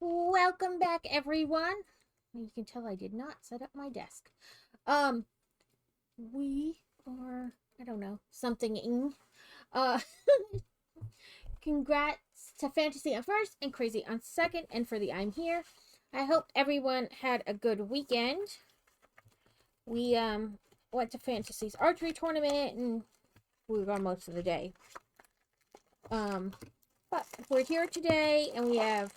Welcome back, everyone. You can tell I did not set up my desk. Um, we are, I don't know, something. Uh, congrats to Fantasy on first and Crazy on second, and for the I'm here. I hope everyone had a good weekend. We went to Fantasy's archery tournament and we were gone most of the day. But we're here today and we have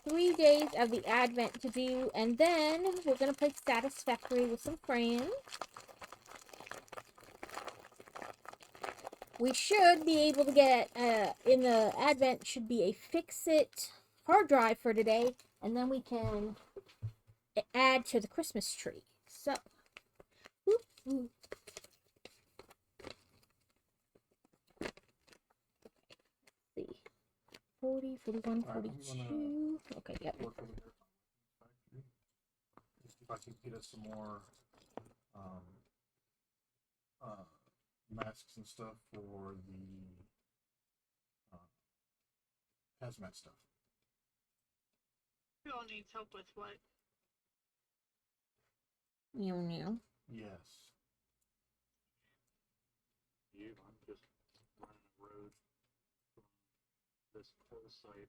3 days of the Advent to do, and then we're going to play Satisfactory with some friends. We should be able to get, in the Advent, should be a fix-it hard drive for today, and then we can add to the Christmas tree. So, whoop, whoop. 40, 41, 42. Okay, yep. Just if I could get us some more masks and stuff for the hazmat stuff. Who all needs help with what? Meow. Yes. I'm just running a road from this whole site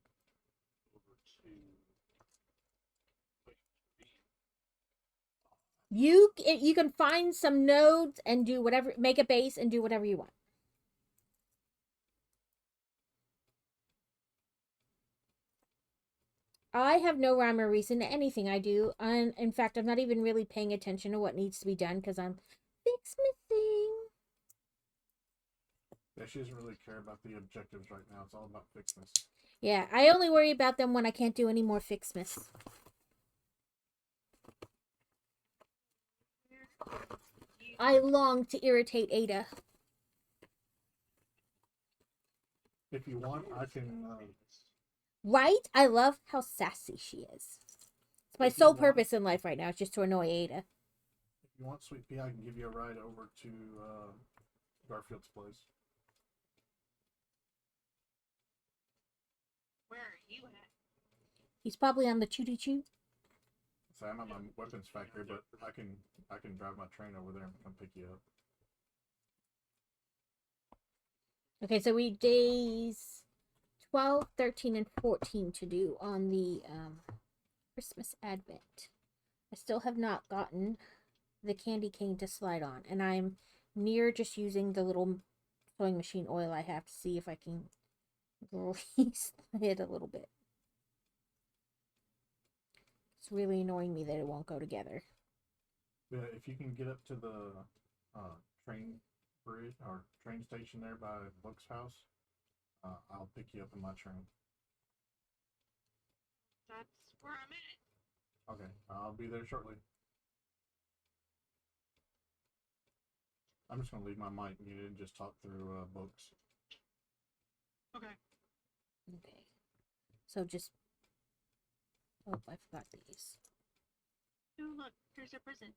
over to. You can find some nodes and do whatever, make a base and do whatever you want. I have no rhyme or reason to anything I do. And in fact, I'm not even really paying attention to what needs to be done because I'm fix-missing. Yeah, she doesn't really care about the objectives right now. It's all about fixness. Yeah, I only worry about them when I can't do any more fix-miss. I long to irritate Ada. If you want, I can. Right? I love how sassy she is. It's my sole purpose in life right now. It's just to annoy Ada. If you want, Sweet Pea, I can give you a ride over to Garfield's place. Where are you at? He's probably on the choo-choo. So I'm at my weapons factory, but I can drive my train over there and come pick you up. Okay, so we days 12, 13, and 14 to do on the Christmas Advent. I still have not gotten the candy cane to slide on, and I'm near just using the little sewing machine oil I have to see if I can grease it a little bit. It's really annoying me that it won't go together. Yeah, if you can get up to the train bridge or train station there by Book's house, I'll pick you up in my train. That's where I'm at. Okay, I'll be there shortly. I'm just gonna leave my mic muted and just talk through Books. Okay. Okay. So just... Oh, I forgot these. Oh, look, here's your present.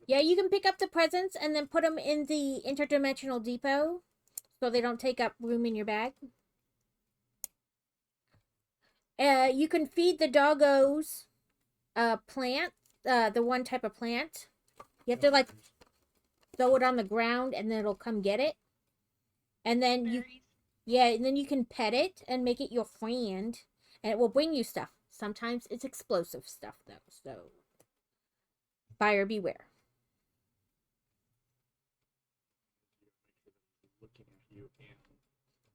Yeah, you can pick up the presents and then put them in the interdimensional depot so they don't take up room in your bag. You can feed the doggos plant, the one type of plant. You have to like throw it on the ground and then it'll come get it. And then and then you can pet it and make it your friend and it will bring you stuff. Sometimes it's explosive stuff though, so buyer beware.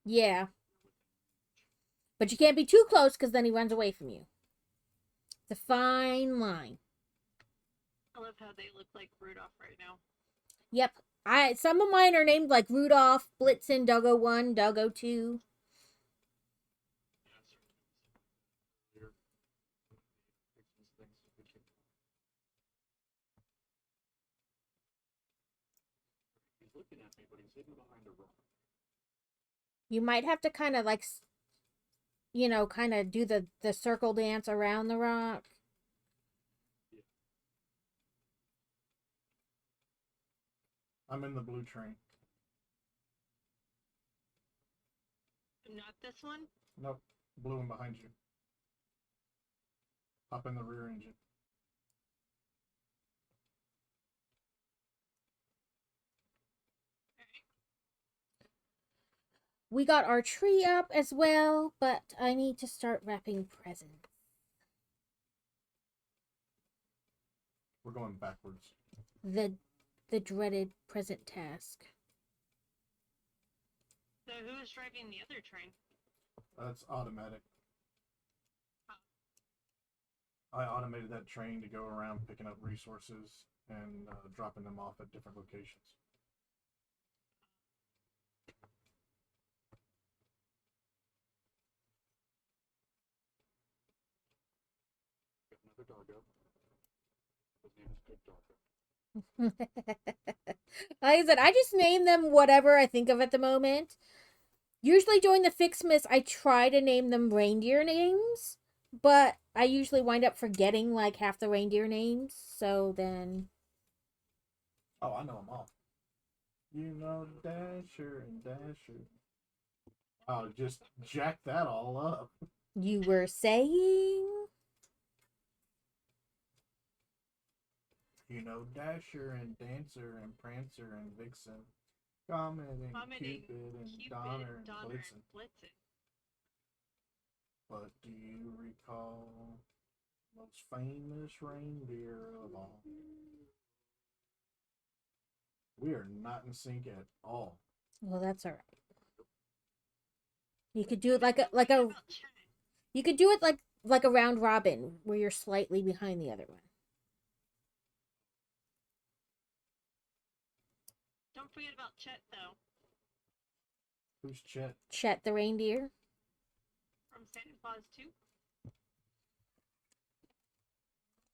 Yeah. But you can't be too close because then he runs away from you. It's a fine line. I love how they look like Rudolph right now. Yep. Some of mine are named like Rudolph, Blitzen, Doggo 1, Doggo 2. He's looking at me, but he's hidden behind a rock. You might have to kind of like, kind of do the circle dance around the rock. Yeah. I'm in the blue train. Not this one? Nope. Blue one behind you. Hop in the rear engine. We got our tree up as well, but I need to start wrapping presents. We're going backwards. The dreaded present task. So who's driving the other train? That's automatic. I automated that train to go around picking up resources and dropping them off at different locations. Got another doggo. His name is Good Doggo. Like I said, I just name them whatever I think of at the moment. Usually during the Fixmas, I try to name them reindeer names, but I usually wind up forgetting like half the reindeer names. So then, Oh, I know them all. You know Dasher and Dasher. Wow, just jack that all up. you were saying? You know Dasher and Dancer and Prancer and Vixen. Comet and Cupid and Donner and Blitzen. But do you recall the most famous reindeer of all? We are not in sync at all. Well, that's all right. You could do it you could do it like a round robin where you're slightly behind the other one. Don't forget about Chet, though. Who's Chet? Chet the reindeer. From Santa Claus 2.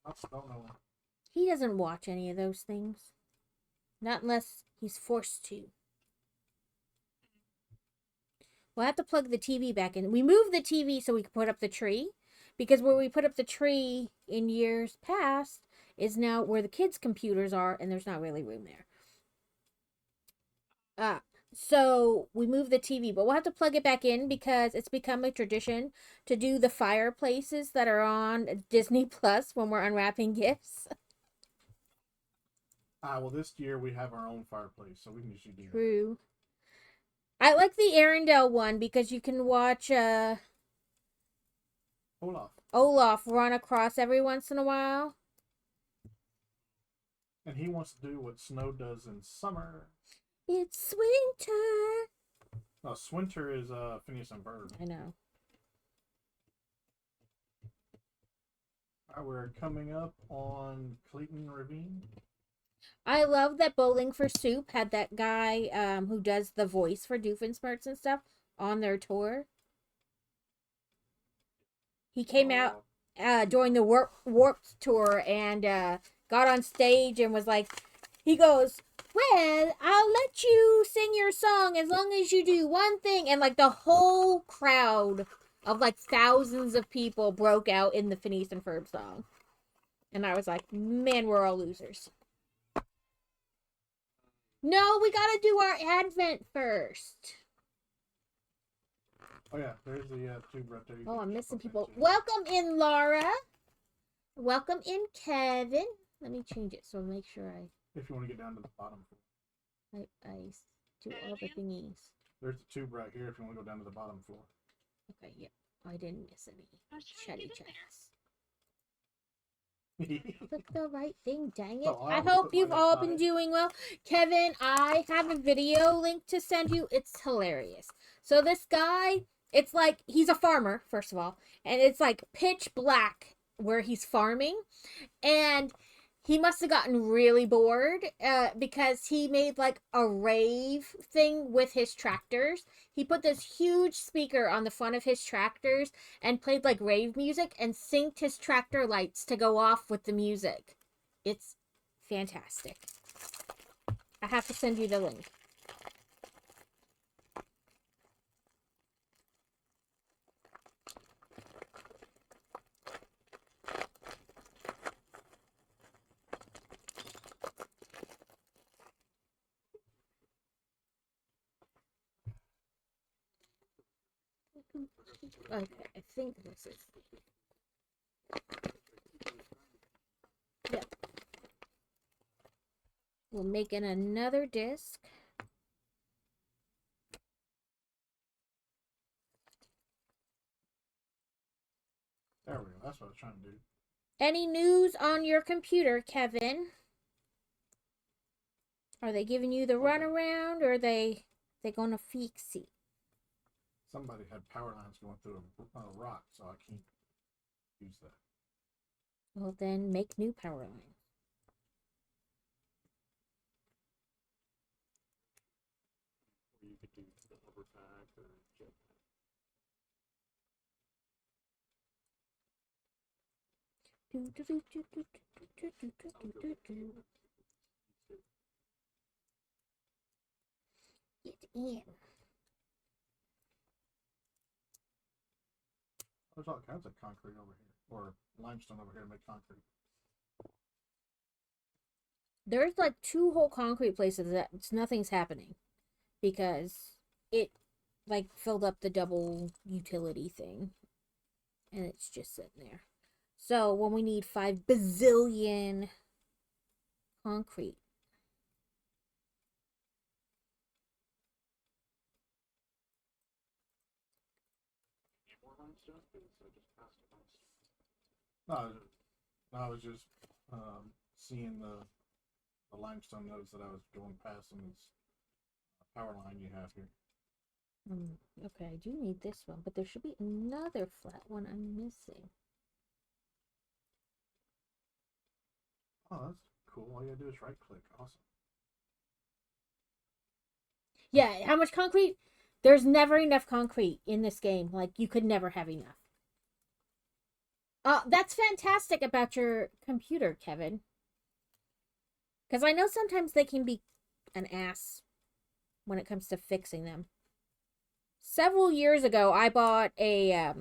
I don't know. He doesn't watch any of those things. Not unless he's forced to. We'll have to plug the TV back in. We moved the TV so we could put up the tree. Because where we put up the tree in years past is now where the kids' computers are, and there's not really room there. So we moved the TV, but we'll have to plug it back in because it's become a tradition to do the fireplaces that are on Disney Plus when we're unwrapping gifts. Well, this year we have our own fireplace, so we can just do that. True. I like the Arendelle one because you can watch Olaf run across every once in a while. And he wants to do what snow does in summer. It's winter. No, Swinter is Phineas and Ferb. I know. Alright, we're coming up on Clayton Ravine. I love that Bowling for Soup had that guy who does the voice for Doofenshmirtz and stuff on their tour. He came out during the Warped tour and got on stage and was like, he goes, well, I'll let you sing your song as long as you do one thing. And like the whole crowd of like thousands of people broke out in the Phineas and Ferb song. And I was like, man, we're all losers. No, we gotta do our Advent first. Oh yeah, there's the tube right there. Oh, I'm missing people. Welcome in, Laura. Welcome in, Kevin. Let me change it so make sure if you want to get down to the bottom floor. I do all the thingies. There's the tube right here if you want to go down to the bottom floor. Okay, yep. I didn't miss any chatty chats. Click the right thing, dang it. I hope you've all been doing well. Kevin, I have a video link to send you. It's hilarious. So this guy, it's like, he's a farmer, first of all. And it's like pitch black where he's farming. And he must have gotten really bored because he made like a rave thing with his tractors. He put this huge speaker on the front of his tractors and played like rave music and synced his tractor lights to go off with the music. It's fantastic. I have to send you the link. Okay, I think this is. Yep. We'll make in another disc. There we go. That's what I was trying to do. Any news on your computer, Kevin? Are they giving you the runaround, or are they gonna fix it? Somebody had power lines going through a rock, so I can't use that. Well, then make new power lines. Or you could do the overpack or jetpack. Get in. There's all kinds of concrete over here, or limestone over here to make concrete. There's like 2 whole concrete places that nothing's happening because it like filled up the double utility thing and it's just sitting there. So when we need 5 bazillion concrete. Need more limestone? Because I just passed a limestone. No, I was just seeing the limestone nodes that I was going past in this power line you have here. Okay, I do need this one, but there should be another flat one I'm missing. Oh, that's cool. All you gotta do is right click. Awesome. Yeah, how much concrete? There's never enough concrete in this game. Like, you could never have enough. That's fantastic about your computer, Kevin. Because I know sometimes they can be an ass when it comes to fixing them. Several years ago, I bought a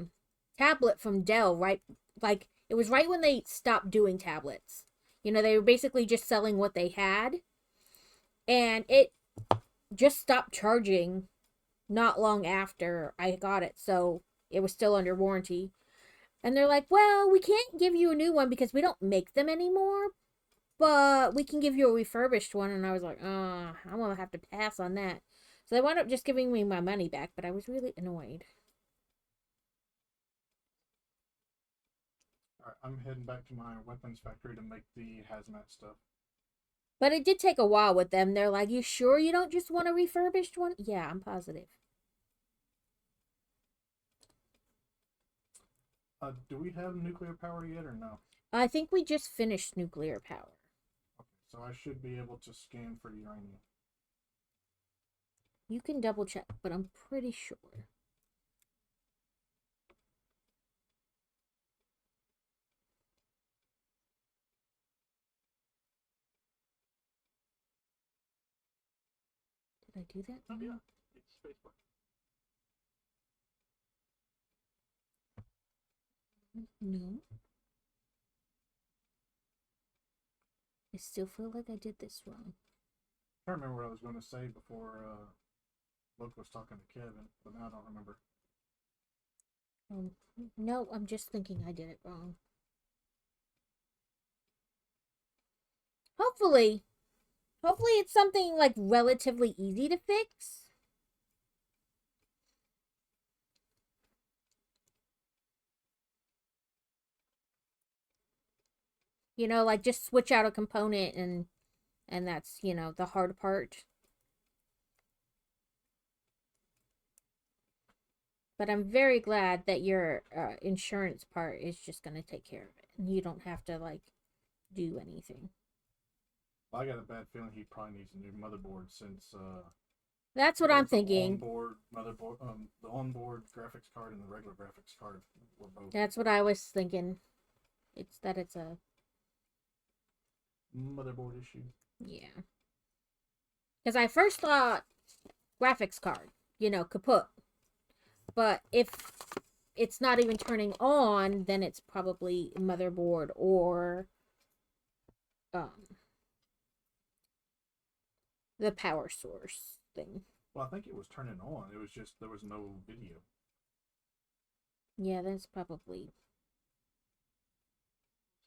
tablet from Dell, right? Like, it was right when they stopped doing tablets. You know, they were basically just selling what they had. And it just stopped charging not long after I got it. So it was still under warranty. And they're like, well, we can't give you a new one because we don't make them anymore. But we can give you a refurbished one. And I was like, I'm going to have to pass on that. So they wound up just giving me my money back. But I was really annoyed. Alright, I'm heading back to my weapons factory to make the hazmat stuff. But it did take a while with them. They're like, you sure you don't just want a refurbished one? Yeah, I'm positive. Do we have nuclear power yet or no? I think we just finished nuclear power. Okay, so I should be able to scan for uranium. You can double check, but I'm pretty sure. Did I do that? Oh, yeah. It's spacebar. No. I still feel like I did this wrong. I can't remember what I was going to say before Luke was talking to Kevin, but now I don't remember. No, I'm just thinking I did it wrong. Hopefully it's something like relatively easy to fix. You know, like just switch out a component and that's, you know, the hard part. But I'm very glad that your insurance part is just going to take care of it. And you don't have to, like, do anything. Well, I got a bad feeling he probably needs a new motherboard since That's what I'm the thinking. onboard motherboard, the onboard graphics card and the regular graphics card were both. That's what I was thinking. It's a motherboard issue. yeah. Because I first thought graphics card, you know, kaput. But if it's not even turning on, then it's probably motherboard or the power source thing. Well, I think it was turning on. It was just there was no video. Yeah, that's probably.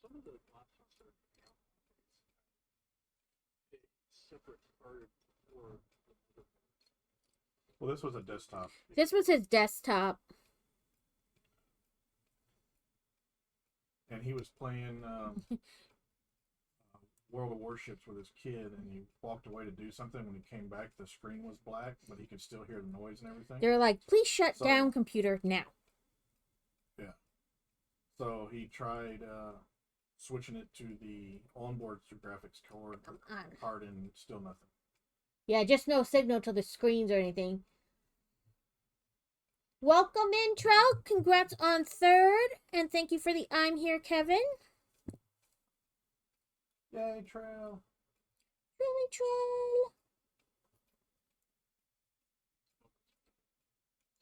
Some of the laptops that are coming out nowadays have a separate card for the motherboard. Well, this was a desktop. This was his desktop. And he was playing World of Warships with his kid, and he walked away to do something. When he came back, the screen was black, but he could still hear the noise and everything. They're like, please shut So- down, computer, now. So he tried switching it to the onboard graphics card, and still nothing. Yeah, just no signal to the screens or anything. Welcome in, Trout. Congrats on 3rd. And thank you for the I'm here, Kevin. Yay, Trail! Really, Troll.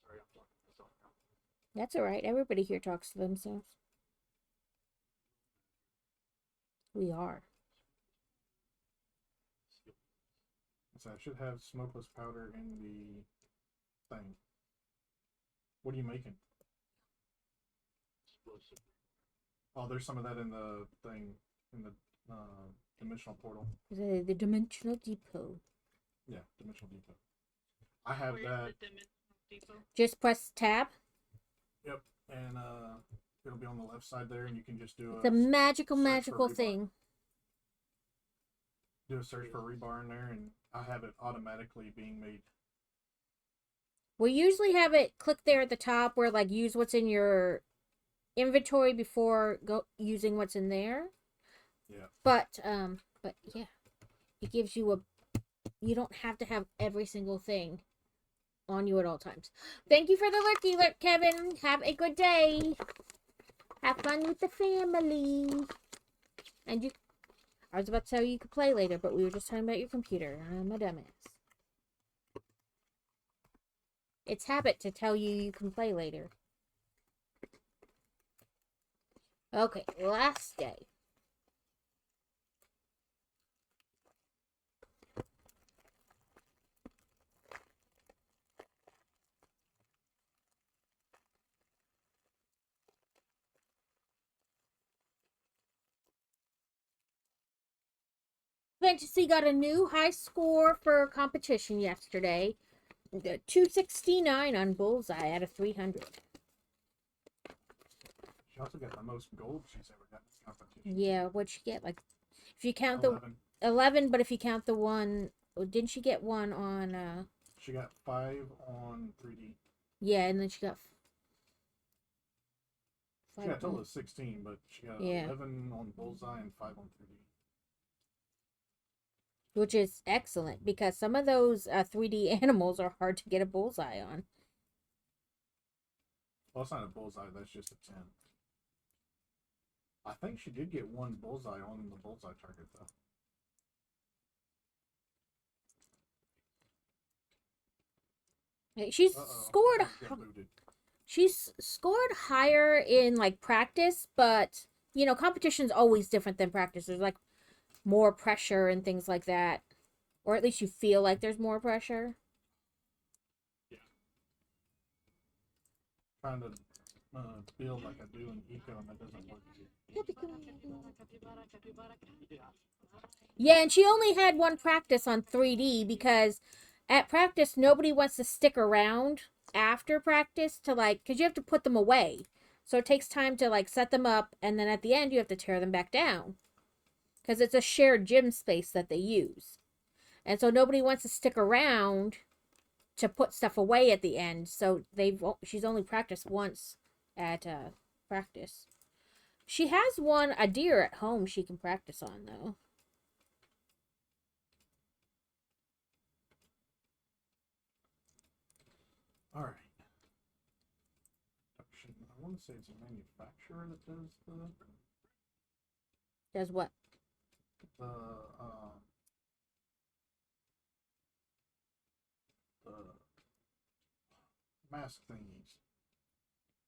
Sorry, I'm talking to myself now. That's alright. Everybody here talks to themselves. We are. So I should have smokeless powder in the thing. What are you making? Explosive. Oh, there's some of that in the thing, in the dimensional portal. The Dimensional Depot. Yeah, dimensional depot. I have Where's that. the Dimensional Depot? Just press tab. Yep, and it'll be on the left side there, and you can just do The a magical, search for magical rebar. thing. do a search for rebar in there, and I have it automatically being made. We usually have it click there at the top where like use what's in your inventory before using what's in there. Yeah. But yeah, it gives you you don't have to have every single thing on you at all times. Thank you for the lurky lurk, Kevin. Have a good day. Have fun with the family. And I was about to tell you could play later, but we were just talking about your computer. I'm a dumbass. It's habit to tell you can play later. Okay, last day. Fantasy got a new high score for competition yesterday. 269 on Bullseye out of 300. She also got the most gold she's ever got in this competition. Yeah, what'd she get? Like, if you count 11. the 11, but if you count the one, didn't she get one on? She got 5 on 3D. Yeah, and then she got. She got a total of 16, but she got Yeah. 11 on Bullseye and 5 on 3D. Which is excellent because some of those 3D animals are hard to get a bullseye on. Well, it's not a Bullseye, that's just a 10. I think she did get one Bullseye on the Bullseye target, though. She's Uh-oh. scored. She got booted. She's scored higher in like practice, but you know, competition's always different than practice. There's like more pressure and things like that, or at least you feel like there's more pressure. Trying to build like I do in Eco, and that doesn't work. Yeah, and she only had one practice on 3D because at practice nobody wants to stick around after practice to like, because you have to put them away. So it takes time to like set them up, and then at the end you have to tear them back down. Because it's a shared gym space that they use. And so nobody wants to stick around to put stuff away at the end. So she's only practiced once at practice. She has a deer at home she can practice on, though. All right. I want to say it's a manufacturer that does Does what? the mask thingies.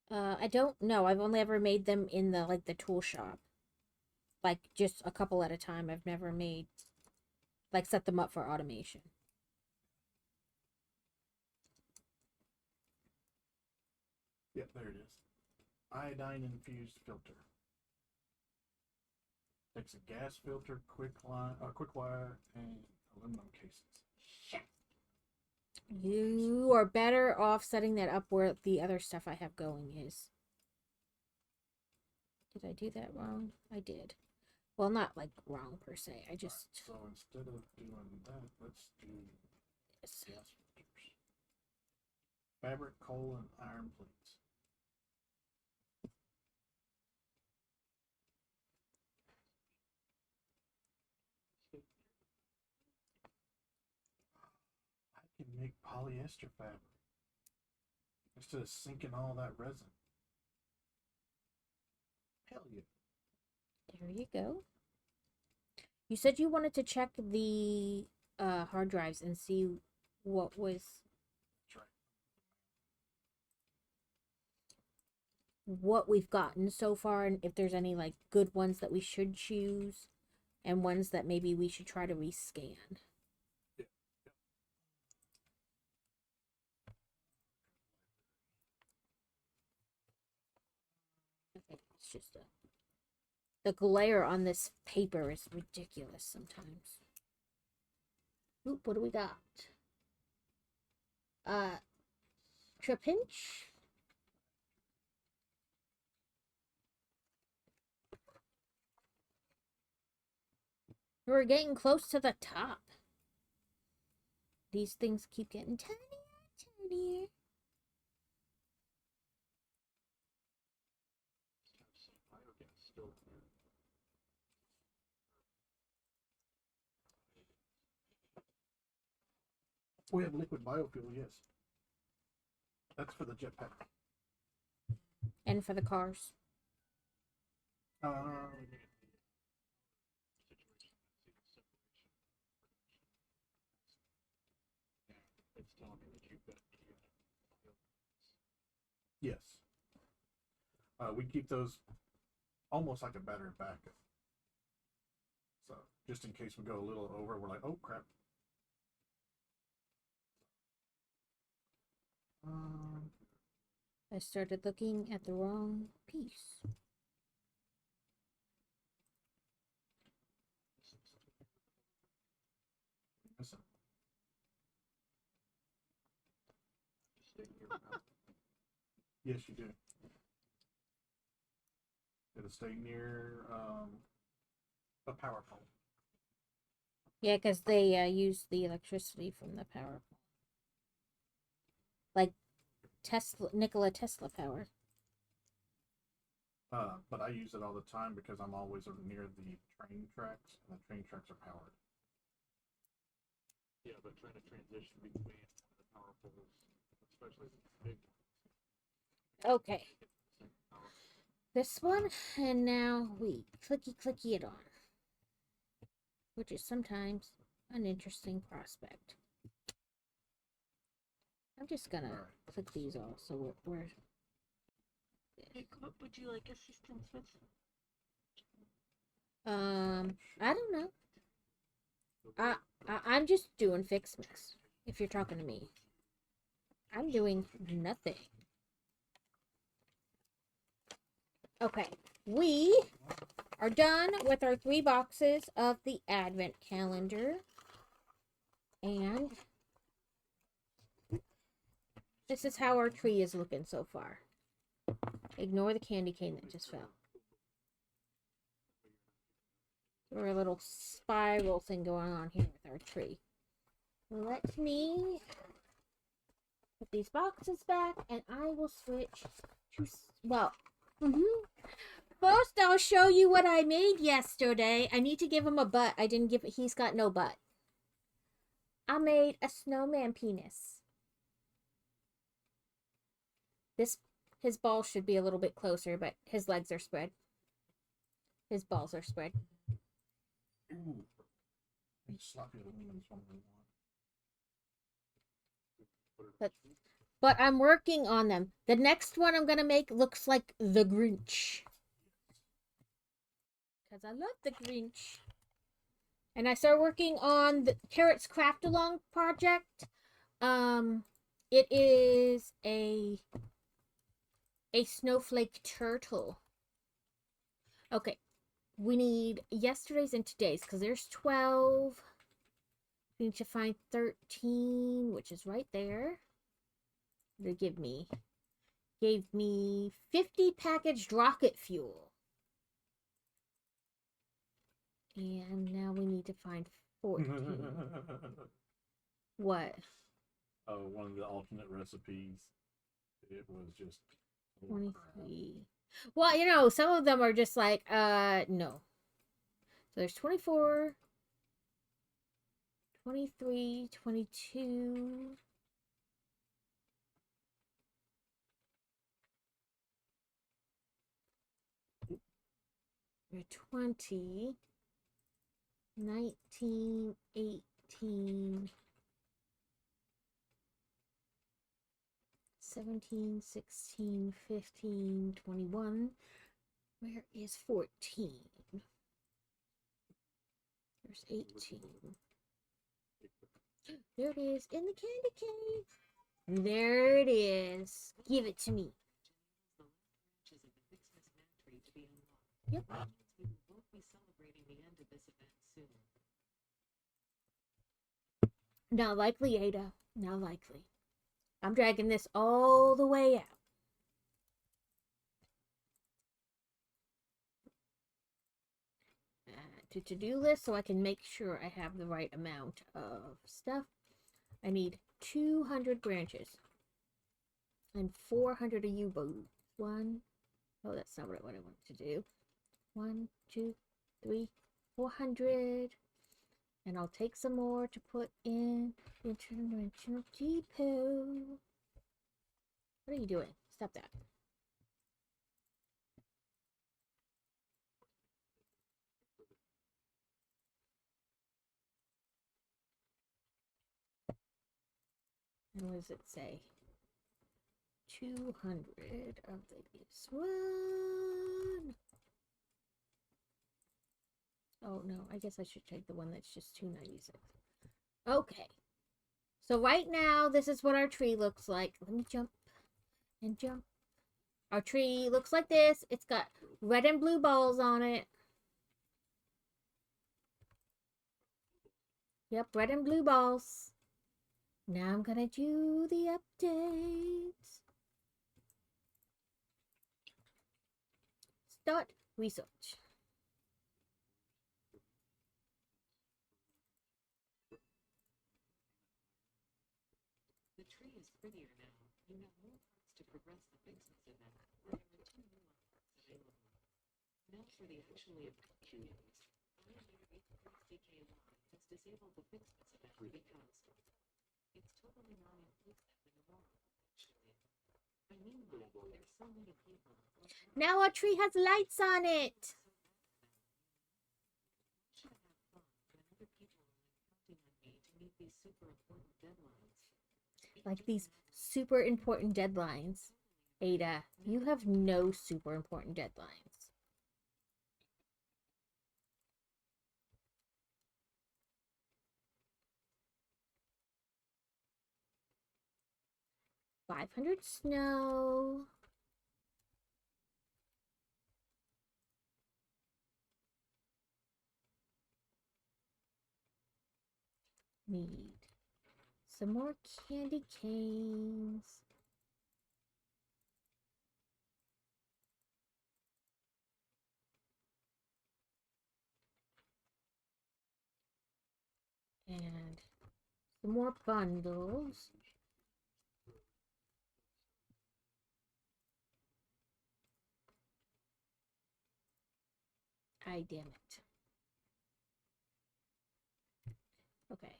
I don't know. I've only ever made them in the tool shop. Like just a couple at a time. I've never made set them up for automation. Yeah, there it is. iodine infused filter. Takes a gas filter, quick wire, and aluminum cases. You are better off setting that up where the other stuff I have going is. Did I do that wrong? I did. Well, not like wrong per se. I just. So instead of doing that, let's do Yes. gas filters. Fabric, coal, and iron plates. I can make polyester fabric instead of sinking all that resin. Hell yeah. There you go. You said you wanted to check the hard drives and see what was. That's right. What we've gotten so far, and if there's any like good ones that we should choose, and ones that maybe we should try to rescan. It's just the glare on this paper is ridiculous sometimes. Oop, what do we got? Trapinch. We're getting close to the top. These things keep getting tinier, tinier. Biogas still there. We have liquid biofuel, yes. That's for the jetpack. And for the cars. It's telling me that you've got Yes. We keep those almost like a battery backup. So just in case we go a little over, we're like, oh crap. I started looking at the wrong piece. Listen. Yes, you do. It'll stay near a power pole. Yeah, because they use the electricity from the power pole. Like Nikola Tesla power. But I use it all the time because I'm always near the train tracks, and the train tracks are powered. Yeah, but trying to transition between the power poles, especially the big Okay. This one, and now we clicky it on. Which is sometimes an interesting prospect. I'm just gonna click these all so we're Nick, what would you like assistance with? I don't know. I'm just doing fix mess. If you're talking to me, I'm doing nothing. Okay, we are done with our 3 boxes of the advent calendar, and this is how our tree is looking so far. Ignore the candy cane that just fell. Or a little spiral thing going on here with our tree. Let me put these boxes back, and I will switch to, well, first I'll show you what I made yesterday. I need to give him a butt. I didn't give it, he's got no butt. I made a snowman penis. His balls should be a little bit closer, but his legs are spread. His balls are spread. Ooh. Sloppy aluminum is one we want. But I'm working on them. The next one I'm going to make looks like the Grinch. Because I love the Grinch. And I started working on the Carrots Craft Along project. It is a a snowflake turtle. Okay, we need yesterday's and today's because there's 12. We need to find 13, which is right there. They gave me 50 packaged rocket fuel. And now we need to find 14. What? One of the alternate recipes. It was just total crap. 23. Well, some of them are just like, no. So there's 24, 23, 22. You're 20, 19, 18, 17, 16, 15, 21. Where is 14? There's 18. There it is in the candy cane. There it is. Give it to me. Yep. We will both be celebrating the end of this event soon. Not likely, Ada. Not likely. I'm dragging this all the way out. To-do list so I can make sure I have the right amount of stuff. I need 200 branches. And 400 of U-boats. Oh, that's not what I wanted to do. 1, 2, 3, 400. And I'll take some more to put in the interdimensional depot. What are you doing? Stop that. And what does it say? 200 of these. One. Oh no, I guess I should take the one that's just 296. Okay. So right now, this is what our tree looks like. Let me jump and jump. Our tree looks like this. It's got red and blue balls on it. Yep, red and blue balls. Now I'm gonna do the updates. Start research. The tree is prettier now. You have more parts to progress the fixes in that. There are 2 new parts available. Now for the actually important news. DK1 has disabled the fixes event because it's totally non-inclusive in the world, actually. But meanwhile, there's so many people. Now our tree has lights on it. Should have fun when other people are counting on me to meet these super important deadlines. Like these super important deadlines. Ada, you have no super important deadlines. $500 snow. Need some more candy canes. And some more bundles. Ay, damn it. Okay.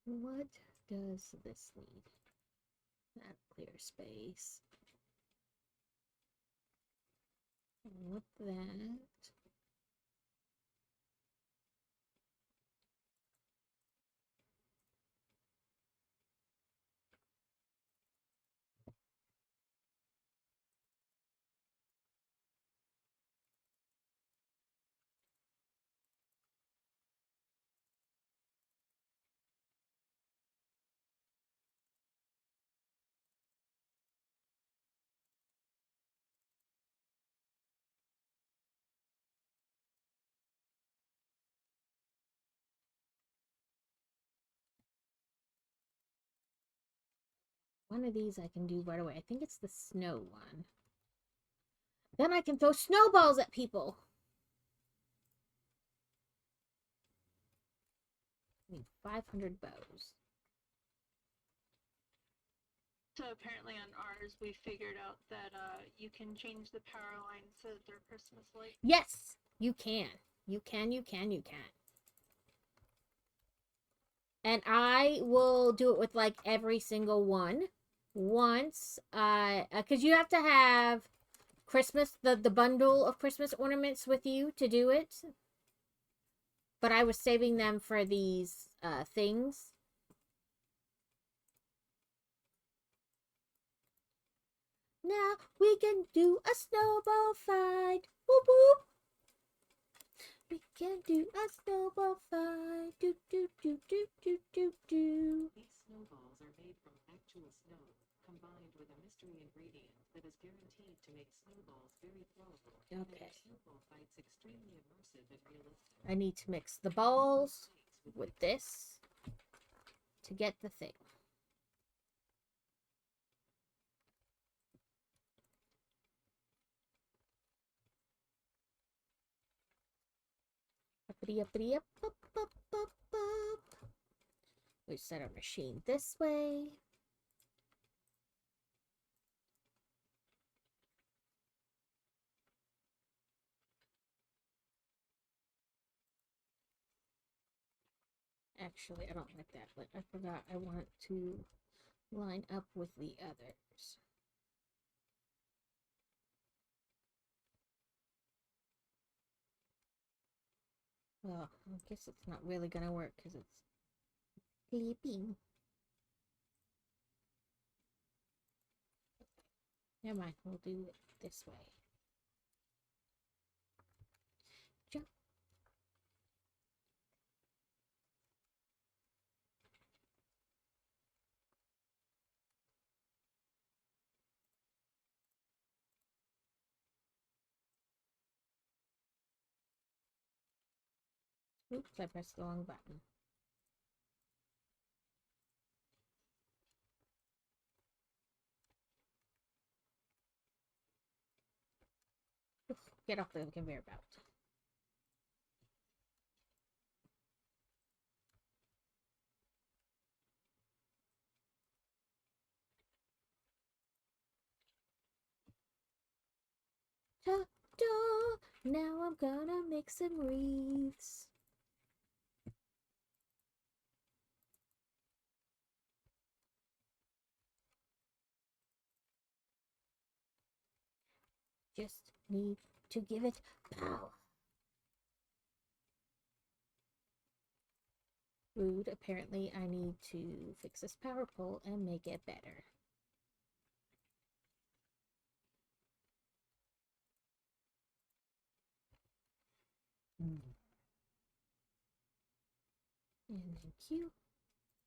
What does this need? That clear space. With that. one of these I can do right away. I think it's the snow one. Then I can throw snowballs at people. I need 500 bows. So apparently on ours, we figured out that you can change the power lines so that they're Christmas-like. Yes, you can. You can. And I will do it with like every single one. Once because you have to have Christmas, the bundle of Christmas ornaments with you to do it. But I was saving them for these things. Now we can do a snowball fight. Whoop whoop. We can do a snowball fight. Do do do do do do do. These snowballs are made from actual snow, combined with a mystery ingredient that is guaranteed to make snowballs very throwable. And Okay. make snowball fights extremely immersive and realistic. I need to mix the balls with this to get the thing. Uppity uppity up up up up up. We set our machine this way. Actually, I don't like that, but I forgot I want to line up with the others. Well, I guess it's not really gonna work because it's sleeping. Never mind, we'll do it this way. Jump. Oops, I pressed the wrong button. Get off the conveyor belt. Ta-da! Now I'm gonna make some wreaths. Just need to give it power. Rude. Apparently, I need to fix this power pole and make it better. And then Q.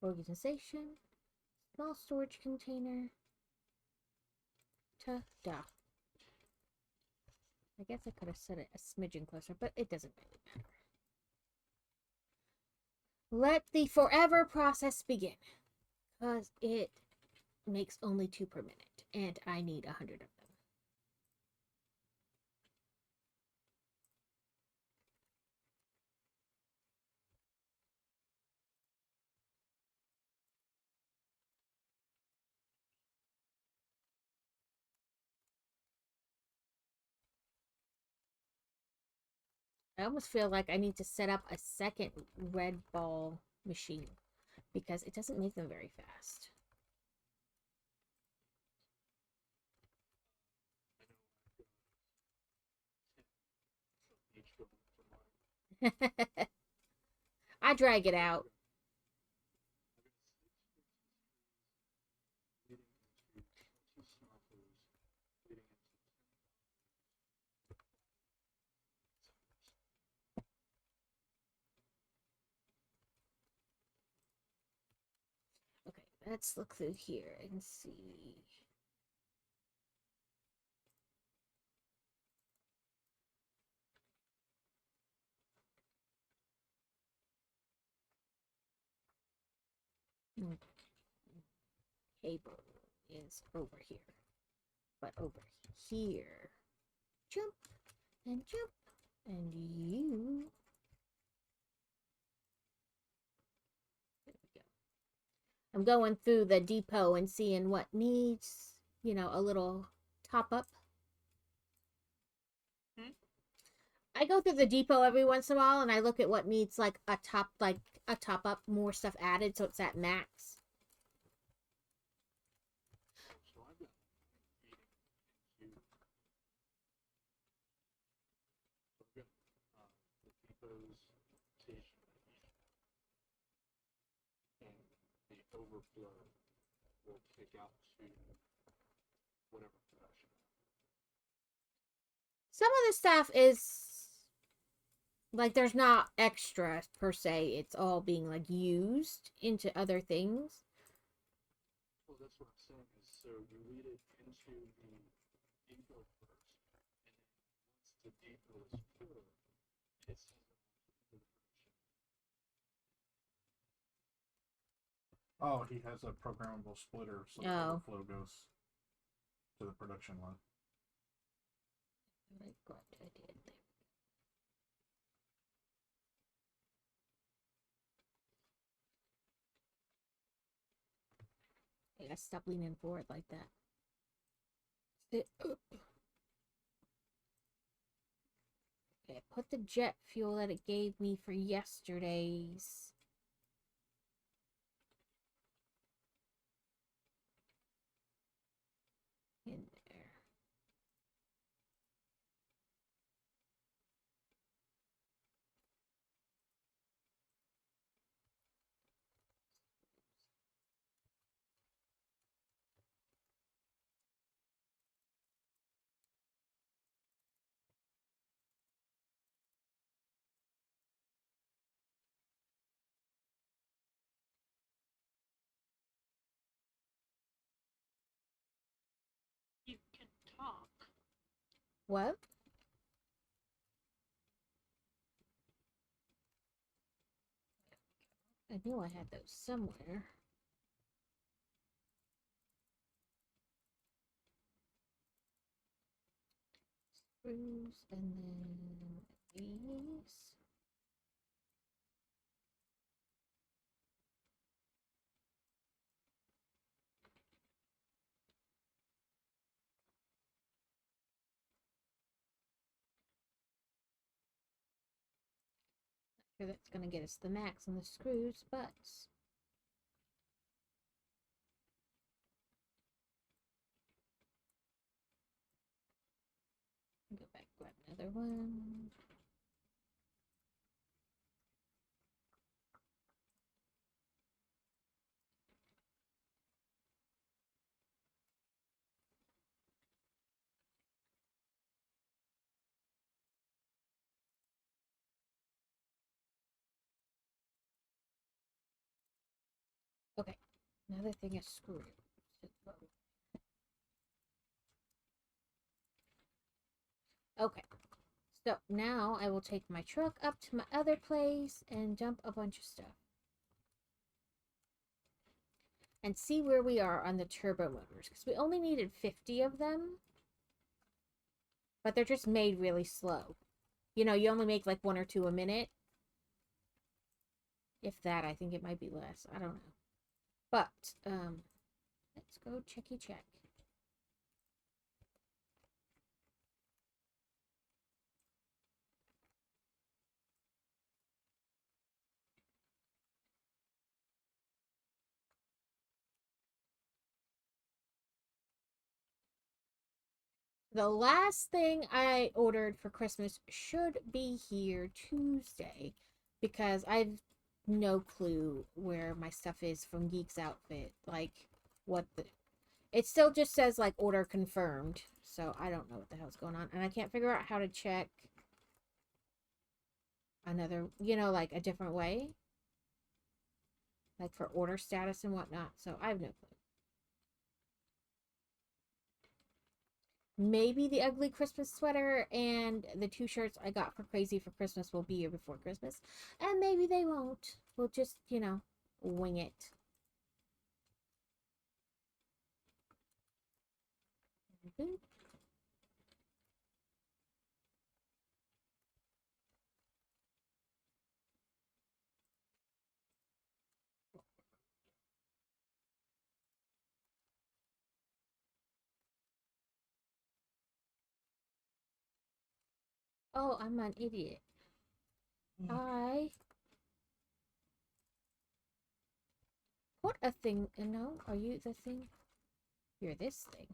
Organization. Small storage container. Ta-da. I guess I could have set it a smidgen closer, but it doesn't really matter. Let the forever process begin. Because it makes only 2 per minute. And I need 100 of them. I almost feel like I need to set up a second red ball machine because it doesn't make them very fast. Each one for mine. I drag it out. Leading into 2 snuffles, leading into Okay, let's look through here and see. Cable. is over here. But over here. Jump and jump and you. There we go. I'm going through the depot and seeing what needs, you know, a little top up. I go through the depot every once in a while and I look at what needs like a top up, more stuff added so it's at max. So I've got feeding into, so I've got the depot's station and the overflow will kick out to whatever production. Some of the stuff is like there's not extra per se. It's all being like used into other things. Well, that's what I'm saying is, so you lead it into the depot first, and then once the depot is full, it's into the production. Oh, he has a programmable splitter, so the Oh. overflow goes to the production line. Like what I did there. I gotta stop leaning forward like that. Sit up. Okay, put the jet fuel that it gave me for yesterday's. In there. You can talk. What? I knew I had those somewhere. Screws and then these. Sure that's gonna get us the max on the screws, but go back, grab another one. Okay, another thing is screws. Okay, so now I will take my truck up to my other place and dump a bunch of stuff. And see where we are on the turbo motors, because we only needed 50 of them. But they're just made really slow. You know, you only make like 1 or 2 a minute. If that, I think it might be less. I don't know. But, let's go checky check. The last thing I ordered for Christmas should be here Tuesday because I've no clue where my stuff is from Geek's Outfit. Like, what the... It still just says, like, order confirmed. So, I don't know what the hell's going on. And I can't figure out how to check another, you know, like, a different way. Like, for order status and whatnot. So, I have no clue. Maybe the ugly Christmas sweater and the 2 shirts I got for Crazy for Christmas will be here before Christmas. And maybe they won't. We'll just, you know, wing it. second. Oh, I'm an idiot. I put a thing. No, are you the thing? You're this thing.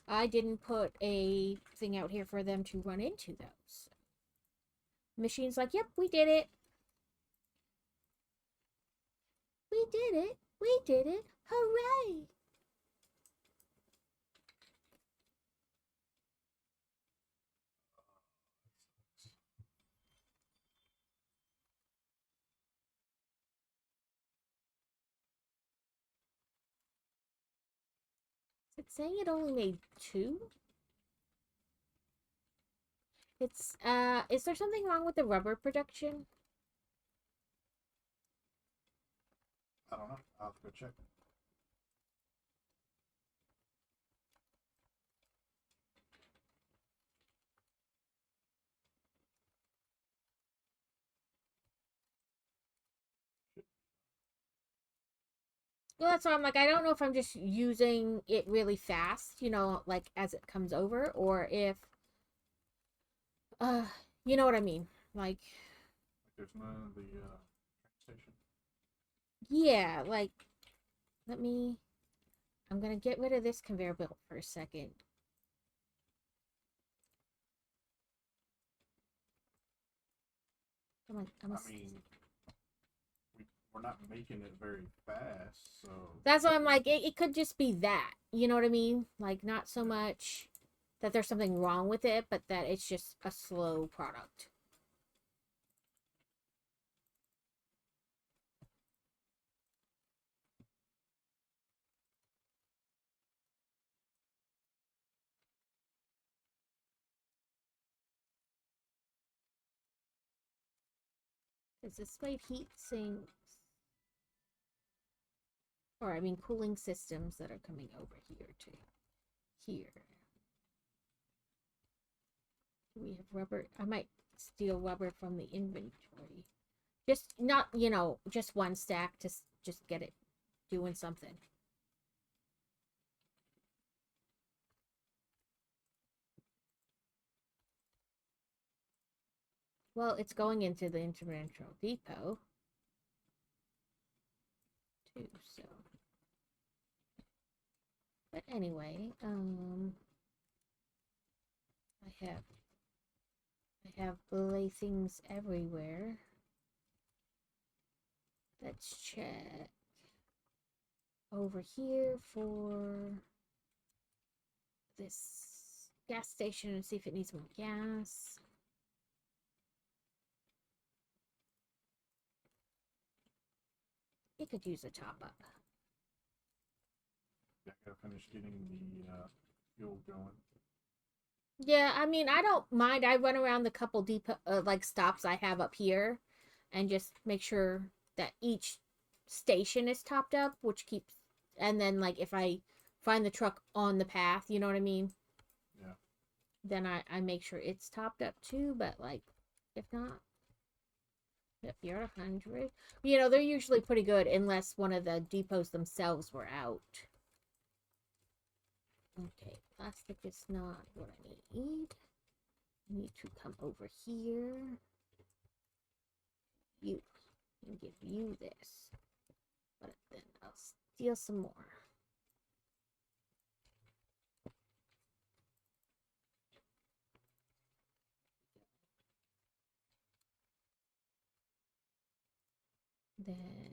I didn't put a thing out here for them to run into those. Machine's like, yep, we did it. We did it. We did it. Hooray! Is it saying it only made 2? It's, is there something wrong with the rubber production? I don't know. I'll have to go check. Well, that's why I'm like, I don't know if I'm just using it really fast, you know, like as it comes over, or if, uh, you know what I mean? Like, There's none of the train station. yeah, like, I'm gonna get rid of this conveyor belt for a second. I mean, we're not making it very fast, so That's why I'm like, it could just be that. You know what I mean? Like, not so much that there's something wrong with it, but that it's just a slow product. Is displayed heat sinks, or I mean cooling systems that are coming over here to here. Do we have rubber? I might steal rubber from the inventory. Just not, you know, just one stack to just get it doing something. Well, it's going into the interventional depot too, so. But anyway, I have belay things everywhere. Let's check over here for this gas station and see if it needs more gas. It could use a top up. yeah, I gotta finish getting the fuel going. Yeah, I mean, I don't mind. I run around the couple depot like stops I have up here and just make sure that each station is topped up, which keeps, and then like if I find the truck on the path, you know what I mean? Yeah. Then I make sure it's topped up too, but like if not, yep, you're at 100. You know, they're usually pretty good unless one of the depots themselves were out. Okay, plastic is not what I need. I need to come over here. You and give you this. But then I'll steal some more. Then,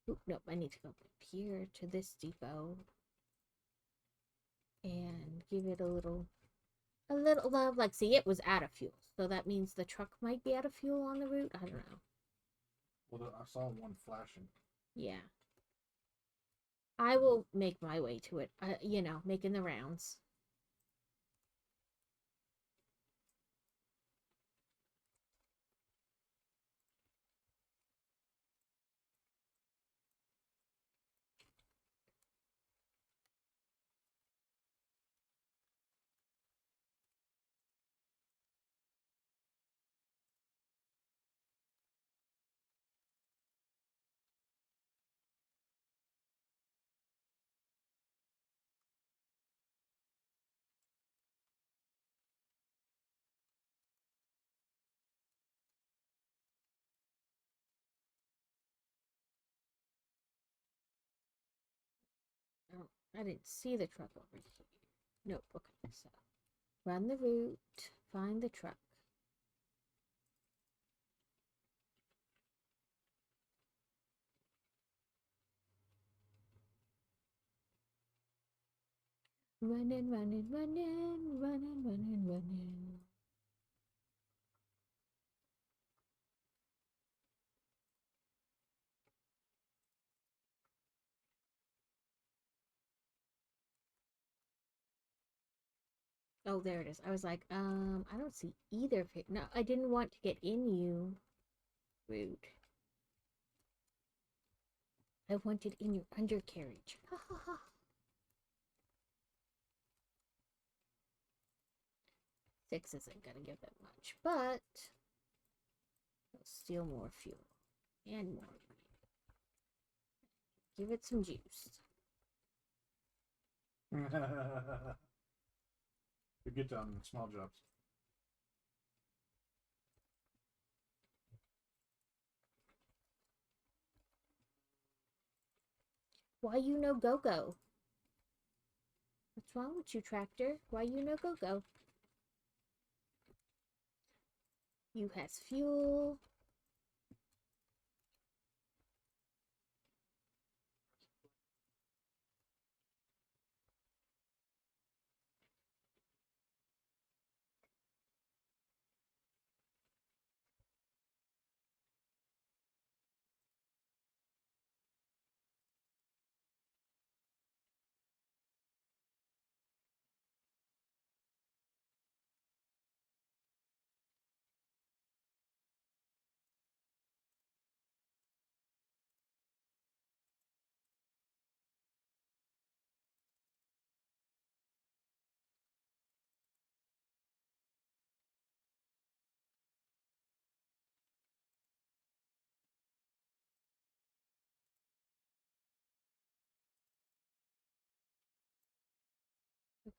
oop, nope, I need to go up here to this depot and give it a little love. Like, see, it was out of fuel, so that means the truck might be out of fuel on the route. I don't know. Well, I saw one flashing. Yeah, I will make my way to it. You know, making the rounds. I didn't see the truck over here. Nope. Okay, so run the route, find the truck. Running, running, running, running, running, running. Oh, there it is. I was like, I don't see either. No, I didn't want to get in you. Rude. I wanted in your undercarriage. Ha ha ha. Six isn't gonna give that much, but it'll steal more fuel and more money. Give it some juice. You get done small jobs. Why you no go-go? What's wrong with you, tractor? Why you no go-go? You has fuel.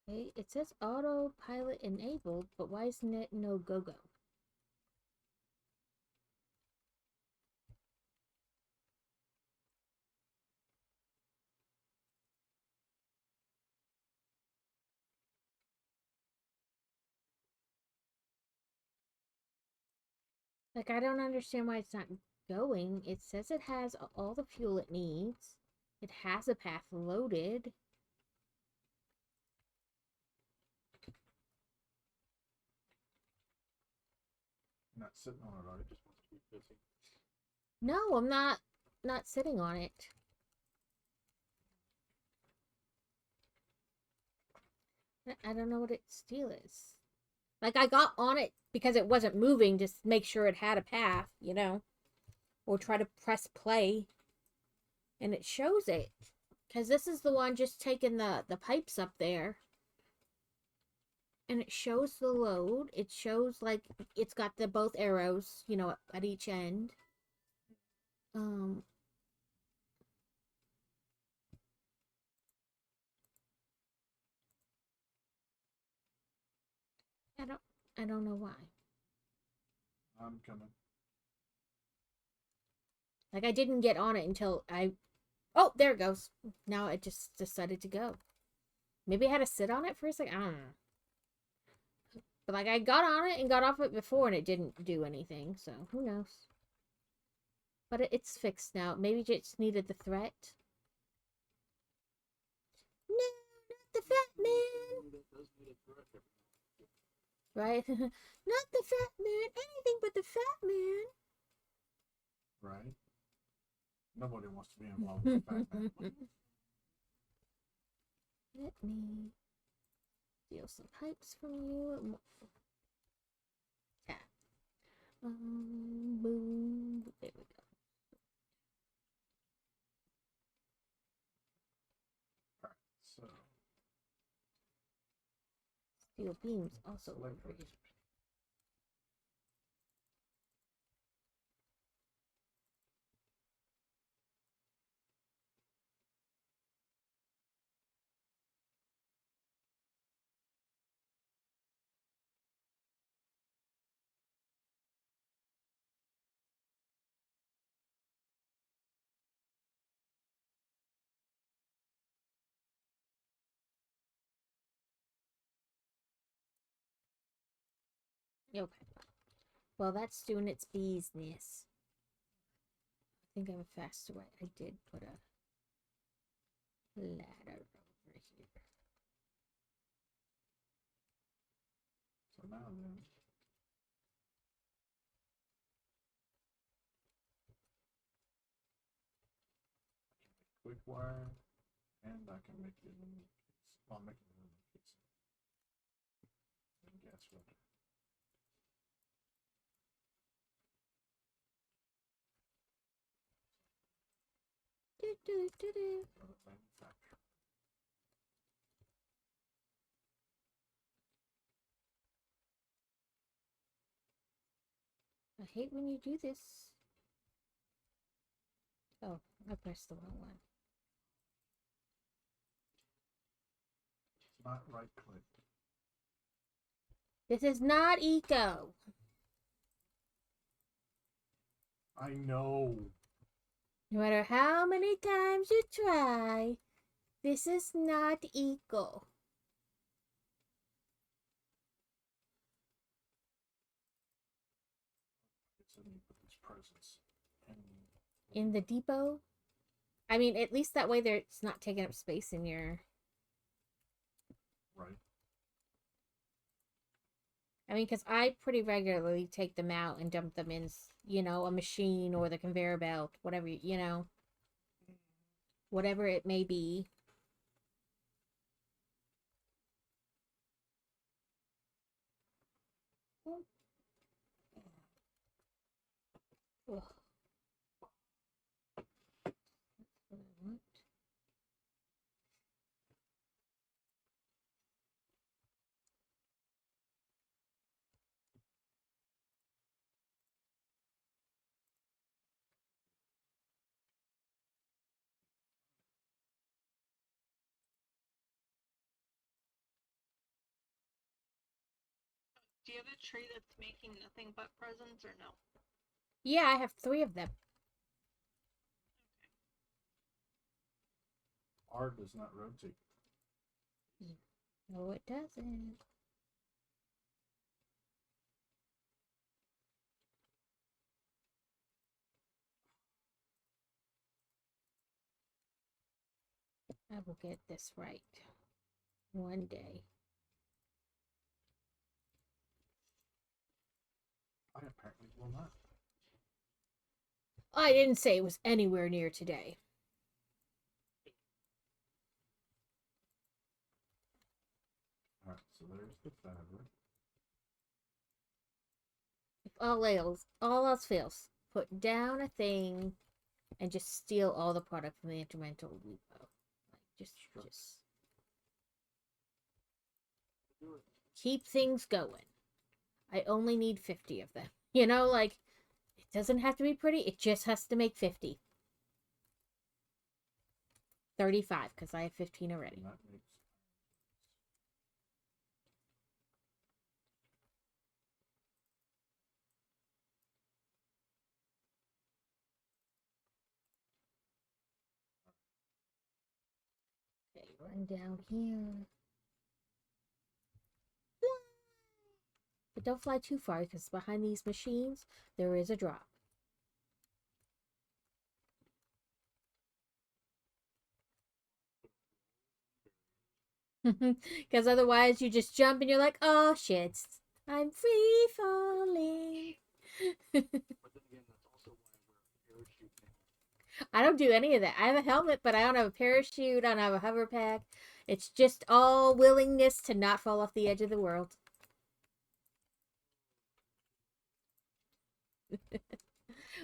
Okay, it says autopilot enabled, but why isn't it no go-go? Like, I don't understand why it's not going. It says it has all the fuel it needs. It has a path loaded. You're not sitting on it, are you? Just wants to be busy. No, I'm not sitting on it. I don't know what its deal is. Like, I got on it because it wasn't moving, just make sure it had a path, you know? Or try to press play. And it shows it. Because this is the one just taking the pipes up there. And it shows the load. It shows, like, it's got the both arrows, you know, at each end. I don't know why. I'm coming. Like, I didn't get on it until I... Oh, there it goes. Now it just decided to go. Maybe I had to sit on it for a second. I don't know. But, like, I got on it and got off it before and it didn't do anything. So, who knows? But it's fixed now. Maybe it just needed the threat. No, not the fat man. That does need a threat every Right? Not the fat man. Anything but the fat man. Right? Nobody wants to be involved with the fat man. Let me steal some pipes from you. Tap. Boom. There we go. Alright, so Steel beams also select work. those. Okay. Well, that's doing its business. I think I have a faster way. I did put a ladder over here. So now then, quick wire, and I can make it in the case. Well, I'm making it in the case. And gas filter. Another manufacturer. I hate when you do this. Oh, I pressed the wrong one. It's not right click. This is not eco. I know. No matter how many times you try, this is not eco. It's in put these presents In the depot? I mean, at least that way it's not taking up space in your... right. I mean, because I pretty regularly take them out and dump them in, you know, a machine or the conveyor belt, whatever, you know, whatever it may be. Ugh. That's what I want. Do you have a tree that's making nothing but presents or no? Yeah, I have 3 of them. R does not rotate. No, it doesn't. I will get this right one day. I apparently will not. I didn't say it was anywhere near today. Alright, so there's the fabric. If all else fails, put down a thing and just steal all the product from the instrumental depot. Like just Do it. keep things going. I only need 50 of them. You know, like it doesn't have to be pretty, it just has to make 50. 35 because I have 15 already. And that makes Okay, run down here. But don't fly too far because behind these machines there is a drop. Because otherwise you just jump and you're like, oh shit, I'm free falling. But then again, that's also why I wear a parachute now. I don't do any of that. I have a helmet, but I don't have a parachute. I don't have a hover pack. It's just all willingness to not fall off the edge of the world.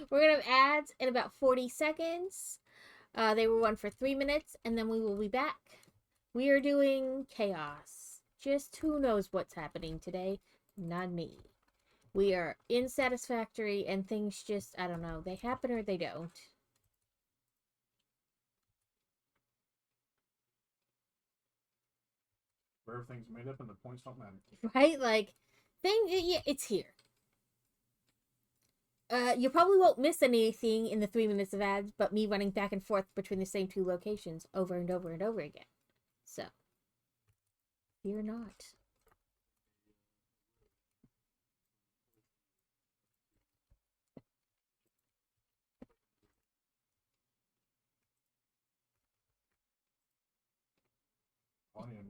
We're going to have ads in about 40 seconds. They will run for 3 minutes, and then we will be back. We are doing chaos. Just who knows what's happening today? Not me. We are in Satisfactory, and things just, I don't know, they happen or they don't. where everything's made up and the points don't matter. Right? Like, yeah, it's here. You probably won't miss anything in the 3 minutes of ads, but me running back and forth between the same 2 locations over and over and over again. So, fear not.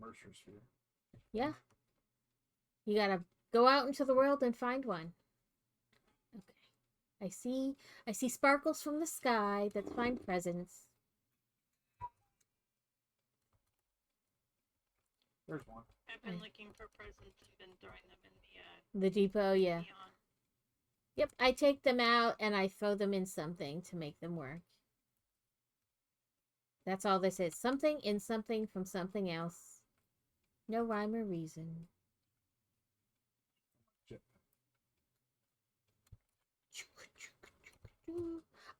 Mercer sphere. Yeah. You gotta go out into the world and find one. Okay. I see sparkles from the sky. Let's find presents. There's one. I've been looking for presents and been throwing them in The depot, yeah. neon. Yep, I take them out and I throw them in something to make them work. That's all this is. Something in something from something else. No rhyme or reason. Jetpack.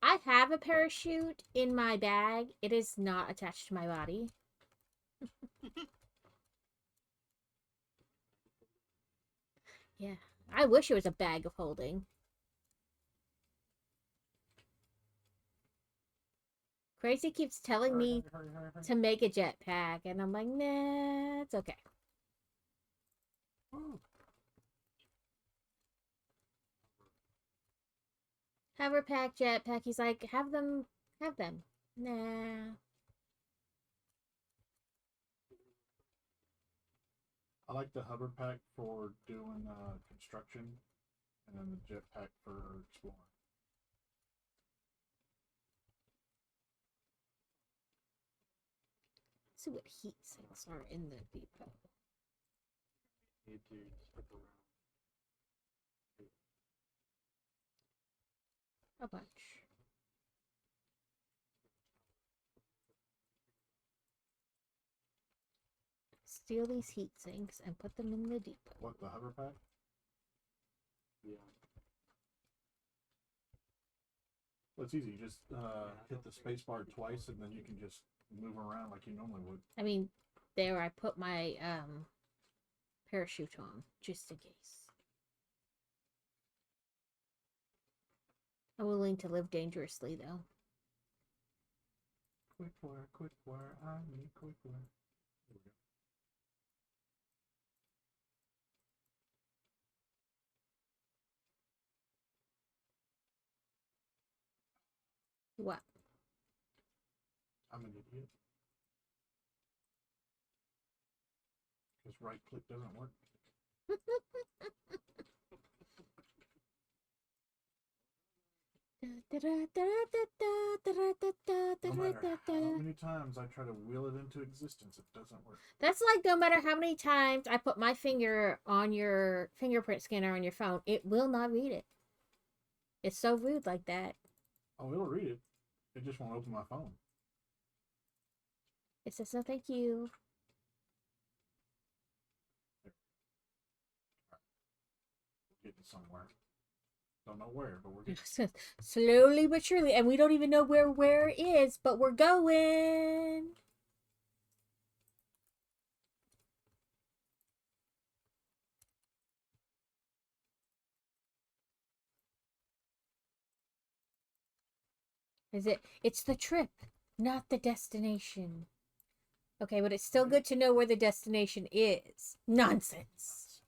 I have a parachute in my bag. It is not attached to my body. Yeah, I wish it was a bag of holding. Crazy keeps telling me Hurry. to make a jetpack, and I'm like, nah, it's okay. Ooh. Hoverpack, jetpack. He's like, have them. Nah. I like the hover pack for doing construction, and then the jetpack for exploring. Let's see what heat sinks are in the depot. Need to skip around. A bunch. Steal these heat sinks and put them in the depot. What, the hover pack? Yeah. Well, it's easy. You just hit the space bar twice, and then you can just move around like you normally would. I mean, there I put my parachute on, just in case. I'm willing to live dangerously, though. Quick wire, I need quick wire. There we go. What? I'm an idiot. Because right click doesn't work. No matter how many times I try to wheel it into existence, it doesn't work. That's like no matter how many times I put my finger on your fingerprint scanner on your phone, it will not read it. It's so rude like that. Oh, it'll read it. It just won't open my phone. It says no thank you. We're getting somewhere. Don't know where, but we're getting. Slowly but surely, and we don't even know where is, but we're going. Is it? It's the trip, not the destination. Okay, but it's still good to know where the destination is. Nonsense.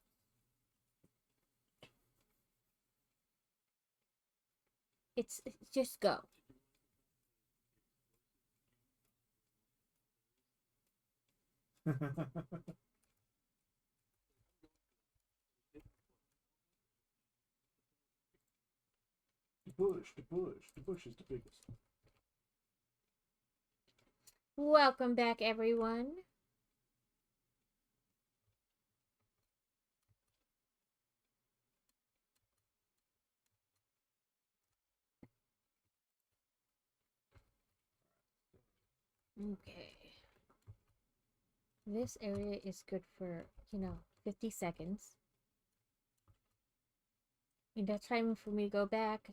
It's just go. The bush is the biggest. Welcome back, everyone. Okay. This area is good for, 50 seconds. Enough time for me to go back,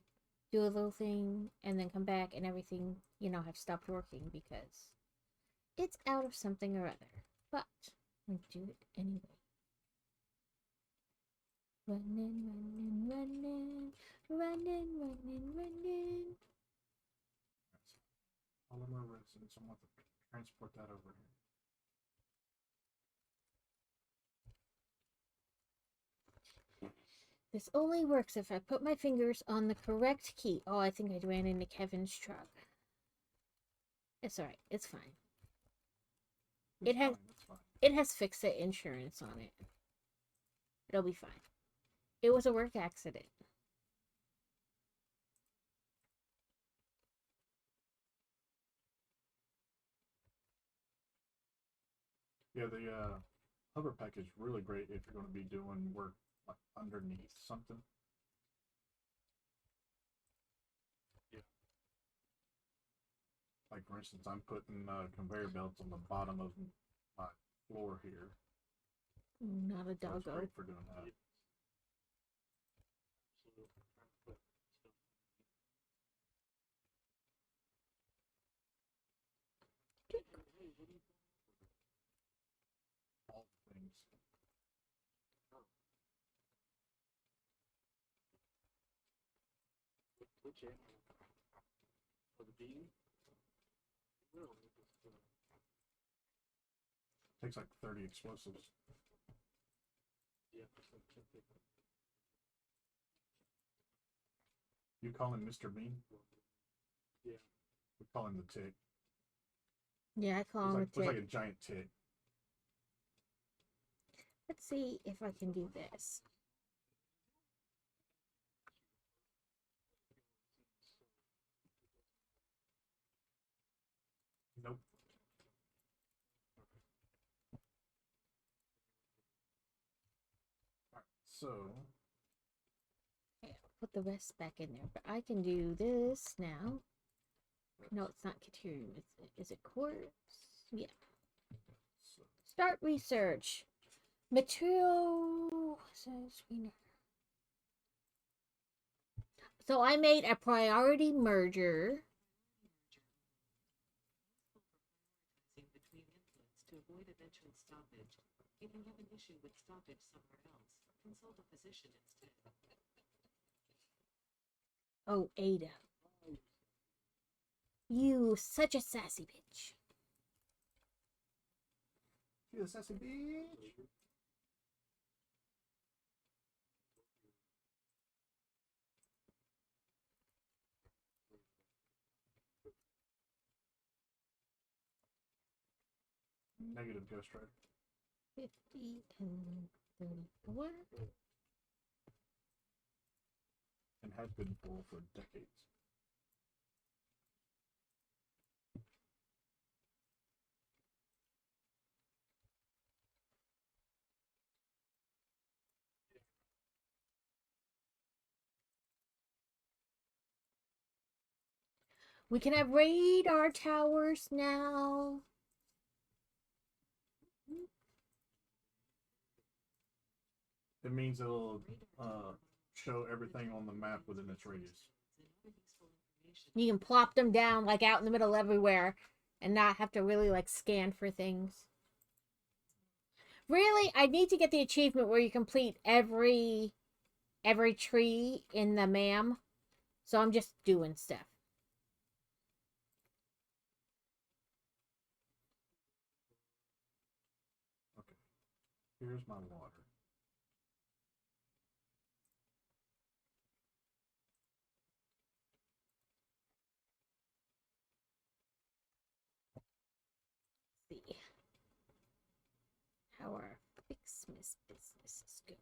do a little thing, and then come back and everything, have stopped working because it's out of something or other. But I do it anyway. Running. Polymer resin. So I'm going to transport that over here. This only works if I put my fingers on the correct key. Oh, I think I ran into Kevin's truck. It's alright. It's fine. It's It has- fine, it's fine. It has fix-it insurance on it. It'll be fine. It was a work accident. Yeah, the hover pack is really great if you're going to be doing work like underneath something. Yeah. Like for instance, I'm putting conveyor belts on the bottom of my floor here. Not a So it's doggo. great for doing that. Absolutely. Trying to put stuff. Hey, what do you All things. which animal? For the bean? No, it was Takes like 30 explosives. yeah. You call him Mr. Bean? Yeah. We call him the tick. Yeah, I call him a Looks tick. like a giant tick. Let's see if I can do this. Nope. Alright, so Okay, I'll put the rest back in there, but I can do this now. No, it's not Caterium. Is it quartz? Yeah. so Start research. Material screener. So I made a priority merger. Useful for prioritizing between inputs to avoid eventual stoppage. If you have an issue with stoppage somewhere else, consult a physician instead. Oh, Ada. You such a sassy bitch. you a sassy bitch. Negative Ghost Rider. 50 and 34. And has been for decades. We can have radar towers now. It means it'll show everything on the map within its radius. You can plop them down like out in the middle everywhere and not have to really like scan for things. Really, I need to get the achievement where you complete every tree in the MAM. So I'm just doing stuff. Okay. Here's my water. Let's see how our Fixmas business is going.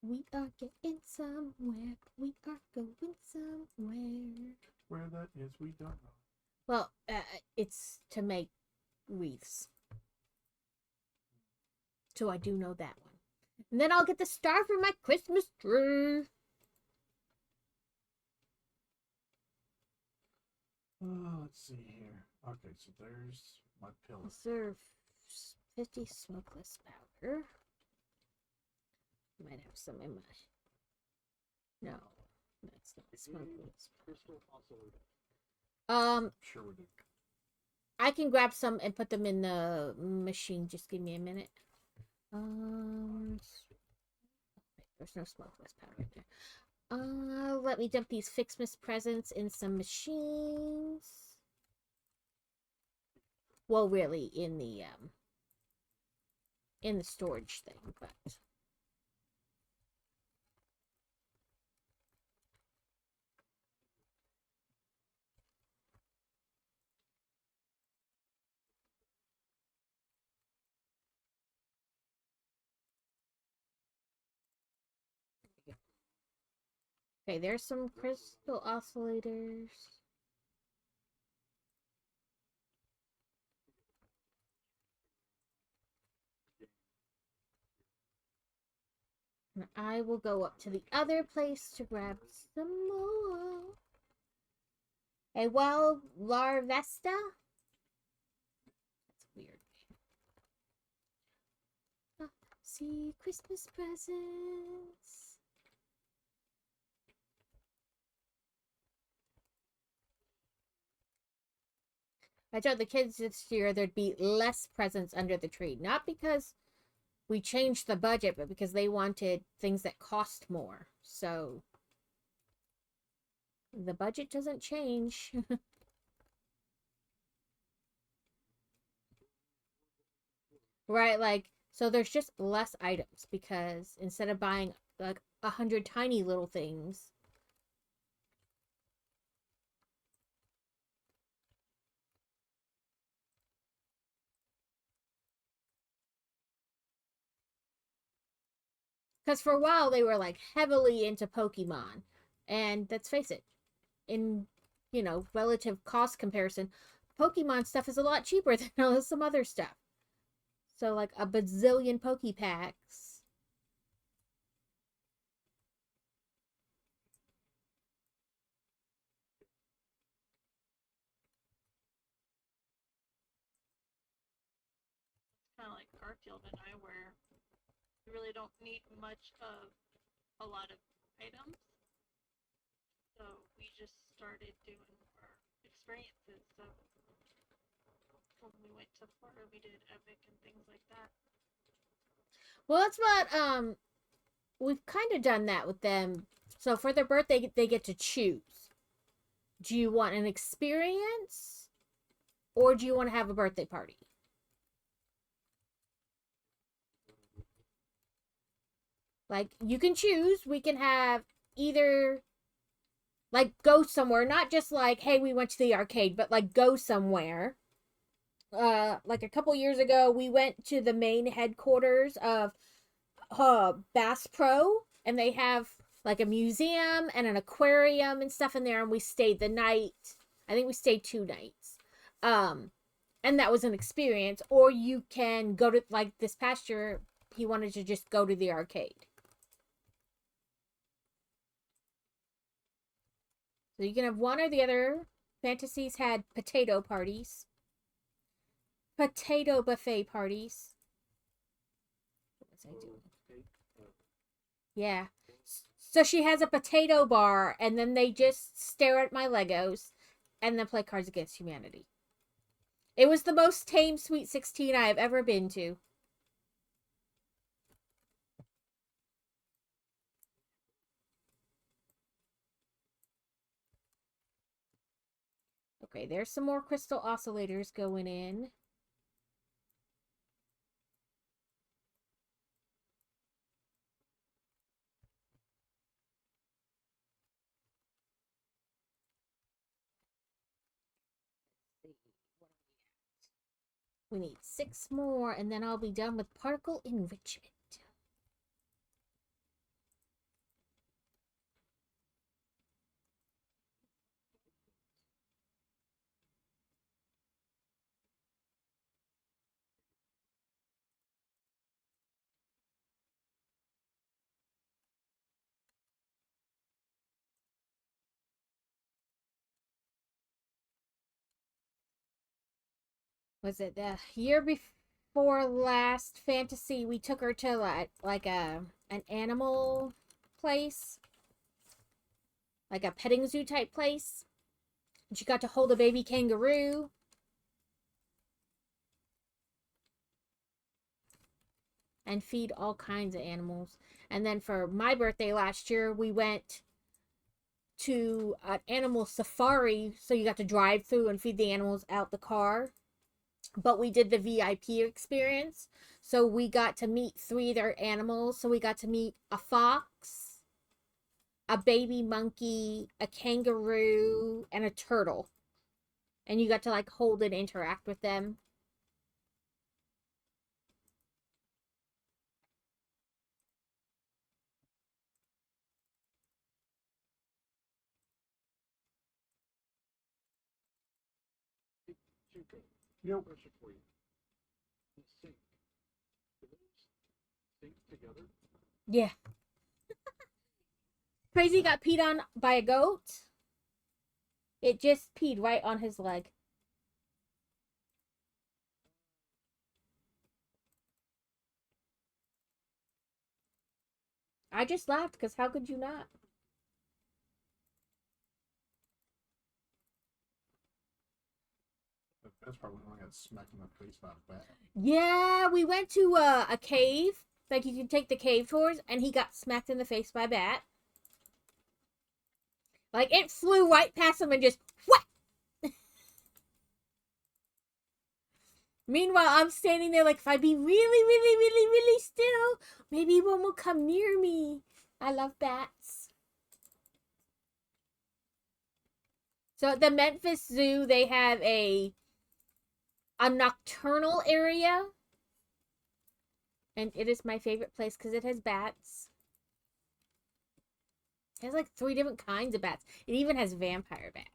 We are getting somewhere. We are going somewhere. Where that is, we don't know. Well, it's to make wreaths. So I do know that one. And then I'll get the star for my Christmas tree. Let's see here. Okay, so there's my pillar. Serve 50 smokeless powder. Might have some in my. No, that's not smokeless. Crystal oscillator. Sure we do. I can grab some and put them in the machine. Just give me a minute. There's no smokeless powder right there. Let me dump these Fixmas presents in some machines. Well, really, in the storage thing, but. Okay, there's some crystal oscillators. And I will go up to the other place to grab some more. A wild Larvesta? That's weird. See Christmas presents. I told the kids this year there'd be less presents under the tree. Not because we changed the budget, but because they wanted things that cost more. So the budget doesn't change. Right, like, so there's just less items because instead of buying like 100 tiny little things. Because for a while they were like heavily into Pokemon. And let's face it, in, relative cost comparison, Pokemon stuff is a lot cheaper than some other stuff. So, like, a bazillion Pokepacks. Kind of like Garfield and I, where we really don't need much of a lot of items. So we just started doing more experiences. So when we went to Florida, we did Epic and things like that. Well, that's what we've kind of done that with them. So for their birthday, they get to choose. Do you want an experience, or do you want to have a birthday party? Like, you can choose. We can have either, like, go somewhere, not just like, hey, we went to the arcade, but like go somewhere. Like a couple years ago, we went to the main headquarters of Bass Pro, and they have like a museum and an aquarium and stuff in there, and we stayed the night. I think we stayed 2 nights. And that was an experience. Or you can go to, like, this past year, he wanted to just go to the arcade. So you can have one or the other. Fantasies had potato parties. Potato buffet parties. What was I doing? Yeah. So she has a potato bar, and then they just stare at my Legos and then play Cards Against Humanity. It was the most tame Sweet 16 I have ever been to. Okay, there's some more crystal oscillators going in. Let's see, what are we at? We need 6 more, and then I'll be done with particle enrichment. Was it the year before last fantasy? We took her to like an animal place, like a petting zoo type place. And she got to hold a baby kangaroo. And feed all kinds of animals. And then for my birthday last year, we went to an animal safari, so you got to drive through and feed the animals out the car. But we did the VIP experience, so we got to meet 3 of their animals. So we got to meet a fox, a baby monkey, a kangaroo, and a turtle. And you got to like hold and interact with them. Tuco, Yep. question for you. The sink. Do those sink together? Yeah. Crazy got peed on by a goat. It just peed right on his leg. I just laughed because how could you not? That's probably when I got smacked in the face by a bat. Yeah, we went to a cave. Like you can take the cave tours, and he got smacked in the face by a bat. Like it flew right past him and just whack. Meanwhile, I'm standing there like if I be really, really, really, really still, maybe one will come near me. I love bats. So at the Memphis Zoo, they have a nocturnal area. And it is my favorite place because it has bats. It has like 3 different kinds of bats. It even has vampire bats.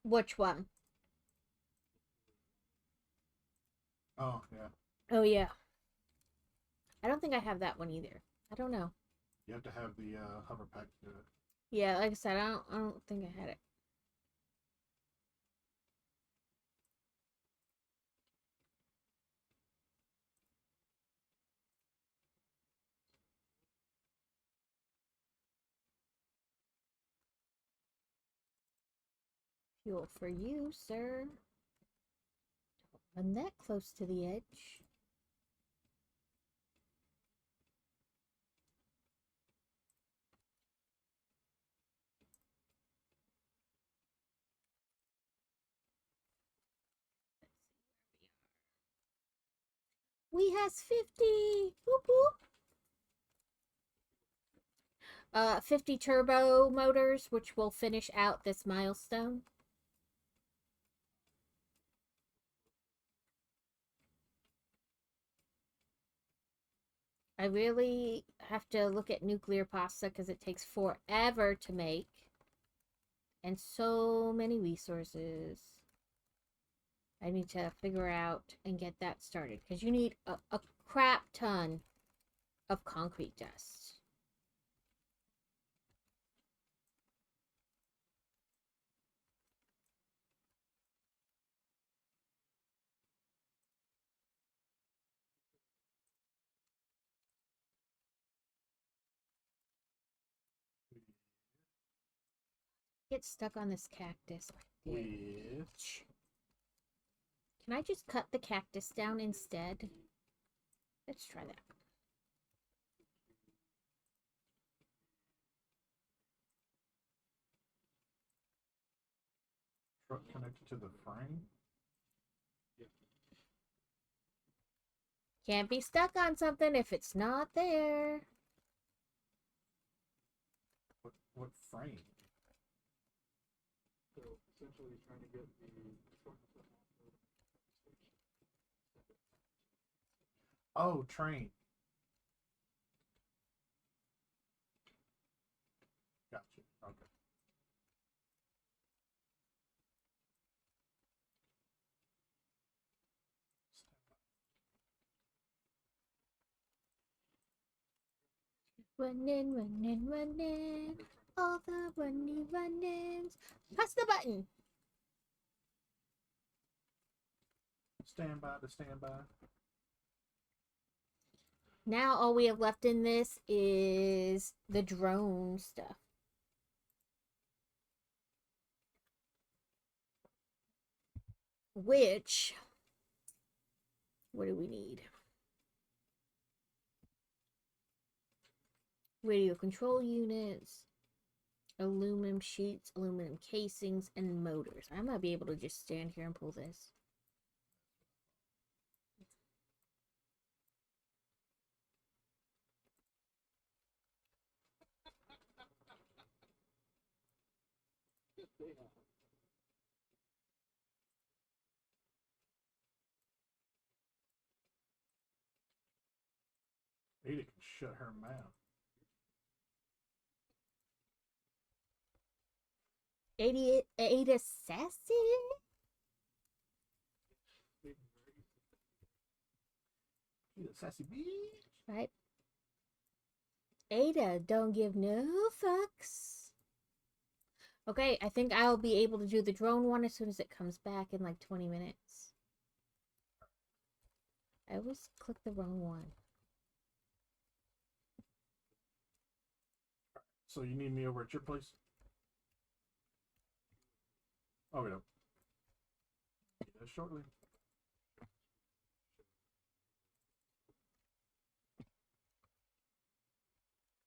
Which one? Oh, yeah. Oh, yeah. I don't think I have that one either. I don't know. You have to have the hover pack to do it. Yeah, like I said, I don't think I had it. Fuel for you, sir. Don't run that close to the edge. We has 50. Whoop whoop. 50 turbo motors, which will finish out this milestone. I really have to look at nuclear pasta because it takes forever to make. And so many resources. I need to figure out and get that started because you need a crap ton of concrete dust. Get stuck on this cactus. With Can I just cut the cactus down instead? Let's try that. truck connected to the frame. Can't be stuck on something if it's not there. What frame? So essentially trying to get the truck to off-road station. Oh, train. Gotcha. Okay. Running, running, running. All the running, runnings. Press the button. Stand by to stand by. Now all we have left in this is the drone stuff. Which, what do we need? Radio control units, aluminum sheets, aluminum casings, and motors. I might be able to just stand here and pull this. Ada can shut her mouth. 88 assassin? She's a sassy bitch. Right? Ada don't give no fucks. Okay, I think I'll be able to do the drone one as soon as it comes back in like 20 minutes. I always click the wrong one. So you need me over at your place? Oh, we don't. Be there shortly.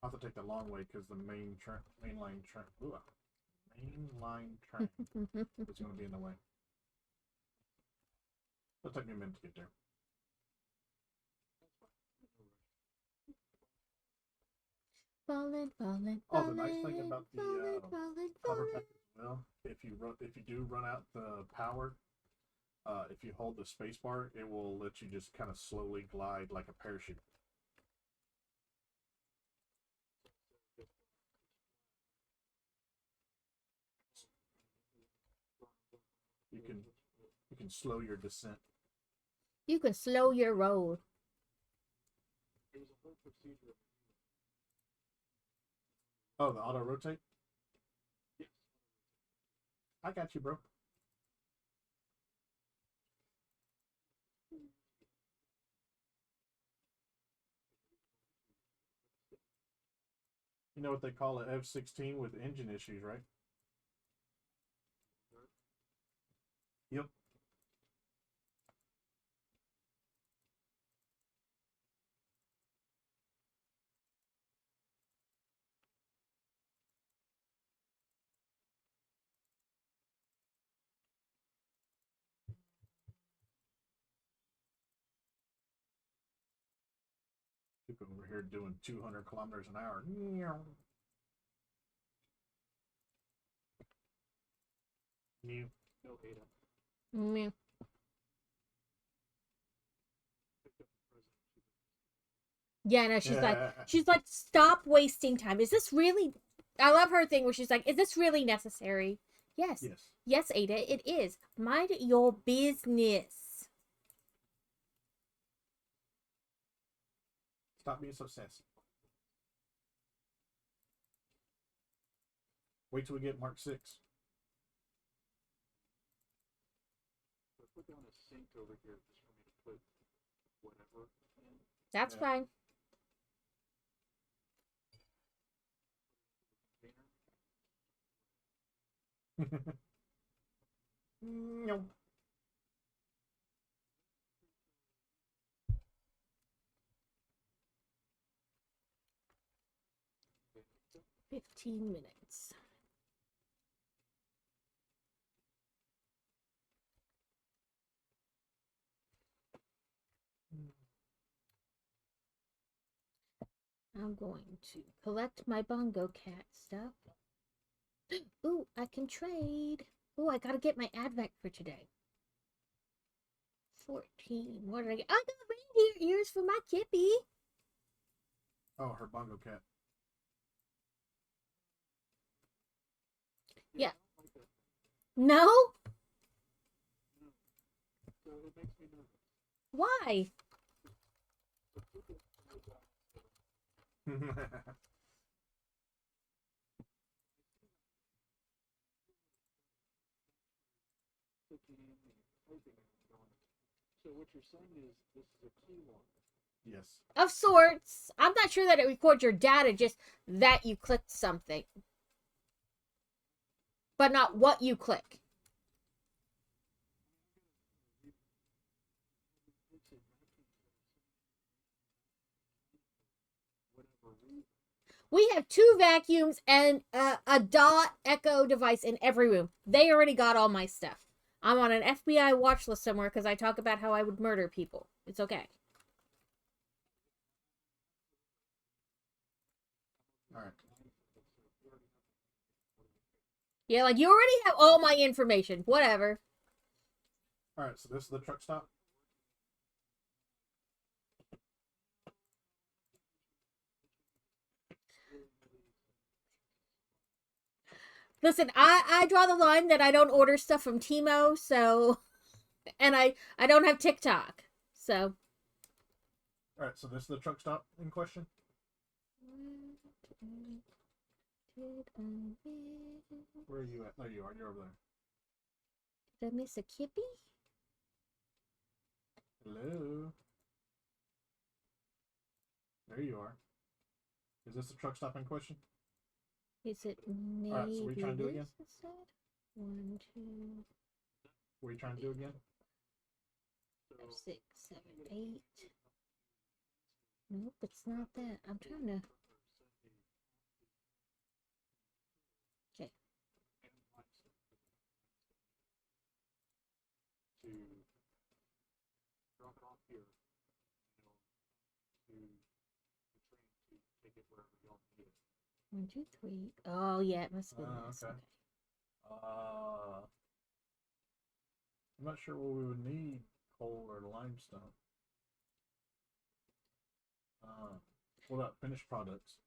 I'll have to take the long way because the mainline train is going to be in the way. It'll take me a minute to get there. Falling, falling, Oh, the falling, nice thing about the falling, cover falling. pack as well, if you do run out the power, if you hold the space bar, it will let you just kind of slowly glide like a parachute. You can slow your descent. You can slow your roll. There's a whole procedure. Oh, the auto rotate? Yes. I got you, bro. You know what they call an F-16 with engine issues, right? Yep. People over here doing 200 kilometers an hour. New. No, Ada. Meh. Picked up the president. Yeah, no, she's like, stop wasting time. Is this really? I love her thing where she's like, is this really necessary? Yes. Yes. Yes, Ada, it is. Mind your business. Stop being so sassy. Wait till we get Mark 6. So I put down a sink over here just for me to put whatever in. That's Yeah. fine. Container. No. Okay. 15 minutes. I'm going to collect my bongo cat stuff. Ooh, I can trade. Ooh, I gotta get my advent for today. 14. What did I get? I got reindeer ears for my Kippy. Oh, her bongo cat. Yeah. I don't like that. No? No. So it makes me nervous. Why? So people know that. Cooking and typing and going. So what you're saying is this is a key lock. Yes. Of sorts. I'm not sure that it records your data, just that you clicked something. But not what you click. We have 2 vacuums and a dot echo device in every room. They already got all my stuff. I'm on an FBI watch list somewhere because I talk about how I would murder people. It's okay. All right. Yeah, like, you already have all my information. Whatever. All right. So this is the truck stop. Listen, I draw the line that I don't order stuff from Timo, so... And I don't have TikTok, so... All right. So this is the truck stop in question. Where are you at? There you are. You're over there. Did I miss a kippy? Hello. There you are. Is this the truck stop in question? Is it maybe Alright, so what are you trying to do again? this instead? 1, 2, What are you trying to do again? 6, 7, 8. Nope, it's not that. I'm trying to... Okay. To drop it off here, to the train to take it wherever y'all need it. 1, 2, 3. Oh, yeah, it must have been this. Okay. I'm not sure what we would need coal or limestone. What about finished products?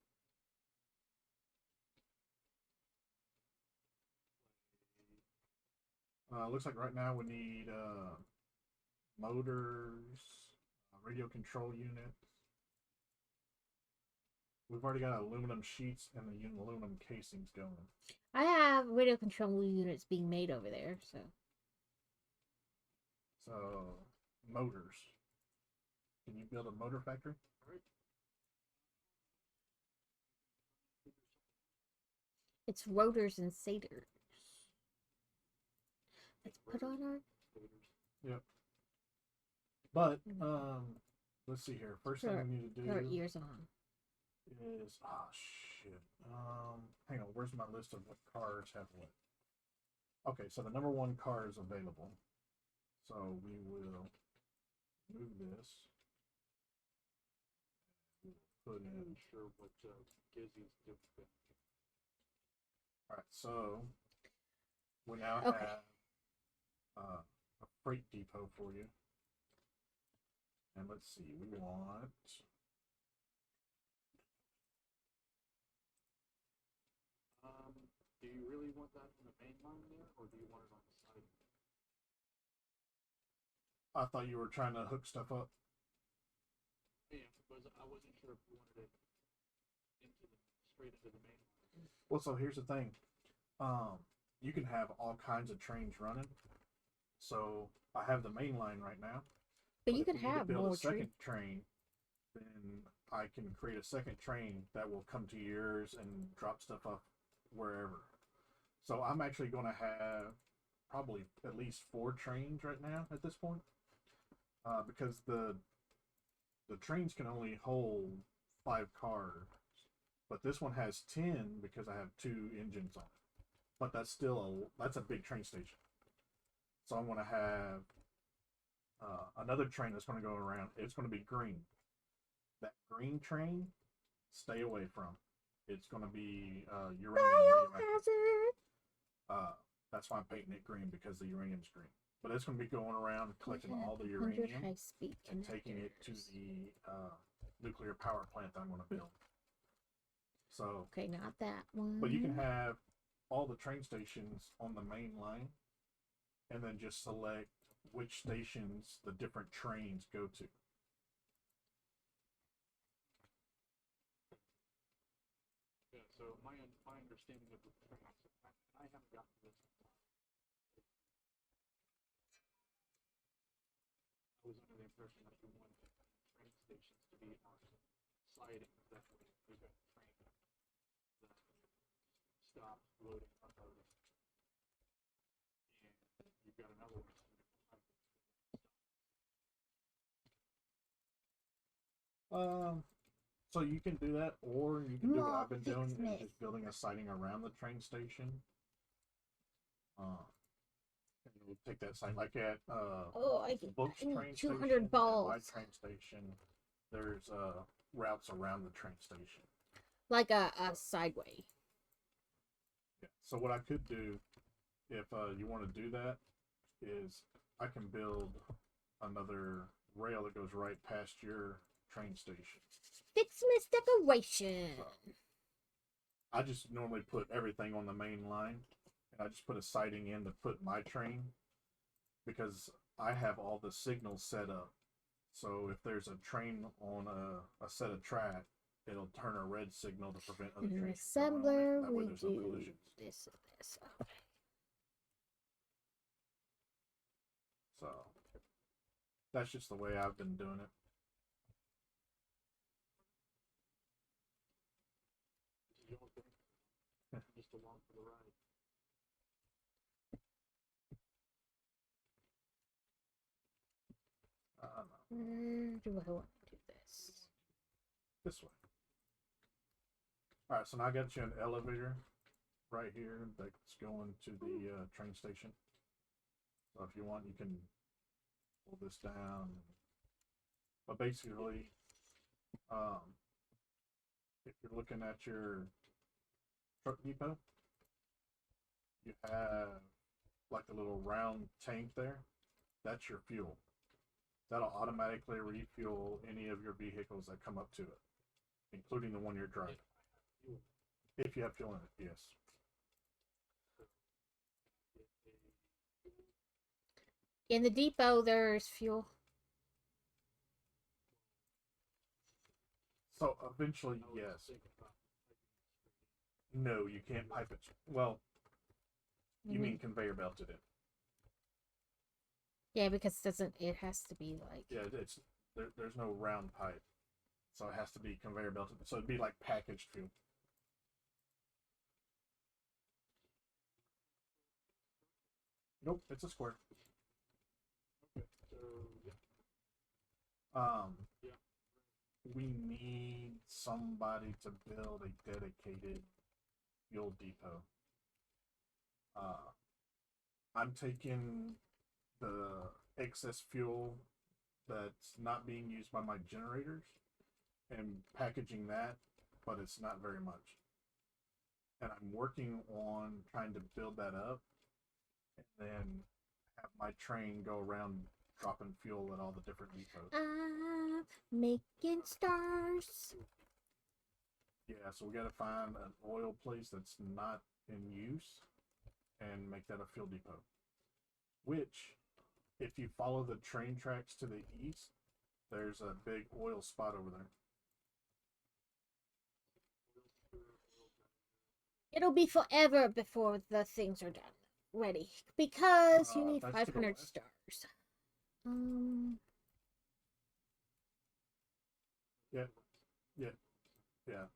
Looks like right now we need motors, radio control units. We've already got aluminum sheets and the aluminum casings going. I have radio control units being made over there, so... So, motors. Can you build a motor factory? It's rotors and satyrs. Let's put on our... Yep. But, let's see here. First thing we need to do... Put our ears on. is shit. Hang on, where's my list of what cars have what? Okay, so the number 1 car is available. So we will move this. We'll put in. I'm sure what Gizzy's doing. Alright, so we now Okay. have a freight depot for you. And let's see, we want Do you really want that in the main line there, or do you want it on the side? I thought you were trying to hook stuff up. Yeah, because I wasn't sure if you wanted it straight into the main line. Well, so here's the thing. You can have all kinds of trains running. So I have the main line right now. But you if could we need to have build more a second trees. train, then I can create a second train that will come to yours and drop stuff off wherever. So I'm actually going to have probably at least 4 trains right now at this point, because the trains can only hold 5 cars, but this one has 10 because I have 2 engines on it. But that's still that's a big train station. So I'm going to have another train that's going to go around. It's going to be green. That green train, stay away from. It's going to be uranium radioactive. That's why I'm painting it green, because the uranium's green. But it's going to be going around collecting all the uranium high-speed and taking it to the nuclear power plant that I'm going to build. So, okay, not that one. but you can have all the train stations on the main line, and then just select which stations the different trains go to. Yeah, so my understanding of the trains, I haven't gotten this. I was under the impression that you wanted train stations stops loading, unloading. And you've got another one sitting behind it. So you can do that, or you can do what I've been More doing, is Smith. just building a siding around the train station. And we'll take that sign like at Oh, I Book's need train 200 station and my balls. train station. There's routes around the train station. Like a sideway. Yeah. So what I could do, if you want to do that, is I can build another rail that goes right past your train station. Fixmas decoration. So I just normally put everything on the main line, and I just put a siding in to put my train, because I have all the signals set up. So if there's a train on a set of track, it'll turn a red signal to prevent other In trains from going on assembler, it. That way we there's no do collisions. this and this. Okay. So that's just the way I've been doing it. It's your thing. Just along for the ride. Where do I want to do this? This way. All right, so now I got you an elevator right here that's going to the train station. So if you want, you can pull this down. But basically, if you're looking at your truck depot, you have like a little round tank there. That's your fuel. That'll automatically refuel any of your vehicles that come up to it, including the one you're driving. If you have fuel in it, yes. In the depot, there's fuel. So eventually, yes. No, you can't pipe it. Well, you mean conveyor belted it? Yeah, because it has to be like. Yeah, there's no round pipe, so it has to be conveyor belted. So it'd be like packaged fuel. Nope, it's a square. Okay, so yeah. Yeah. Yeah. We need somebody to build a dedicated fuel depot. I'm taking the excess fuel that's not being used by my generators and packaging that, but it's not very much. And I'm working on trying to build that up and then have my train go around dropping fuel at all the different depots. Making stars. Yeah, so we got to find an oil place that's not in use and make that a fuel depot. Which, if you follow the train tracks to the east, there's a big oil spot over there. It'll be forever before the things are done. Ready. Because you need that's to the 500 west. stars. Yeah.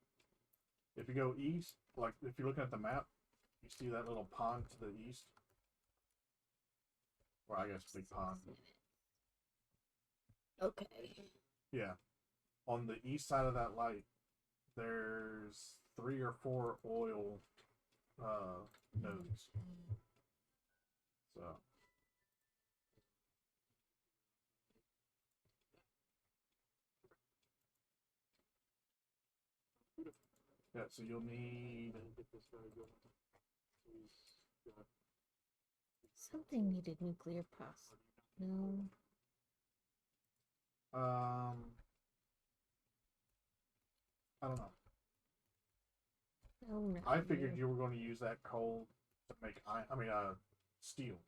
If you go east, like if you're looking at the map, you see that little pond to the east. Or I guess big pond. Okay. Yeah. On the east side of that light, there's 3 or 4 oil nodes. So yeah, so you'll need Get this guy going. He's got Something needed nuclear pus. No. I don't know. Oh no. I figured you were going to use that coal to make steel,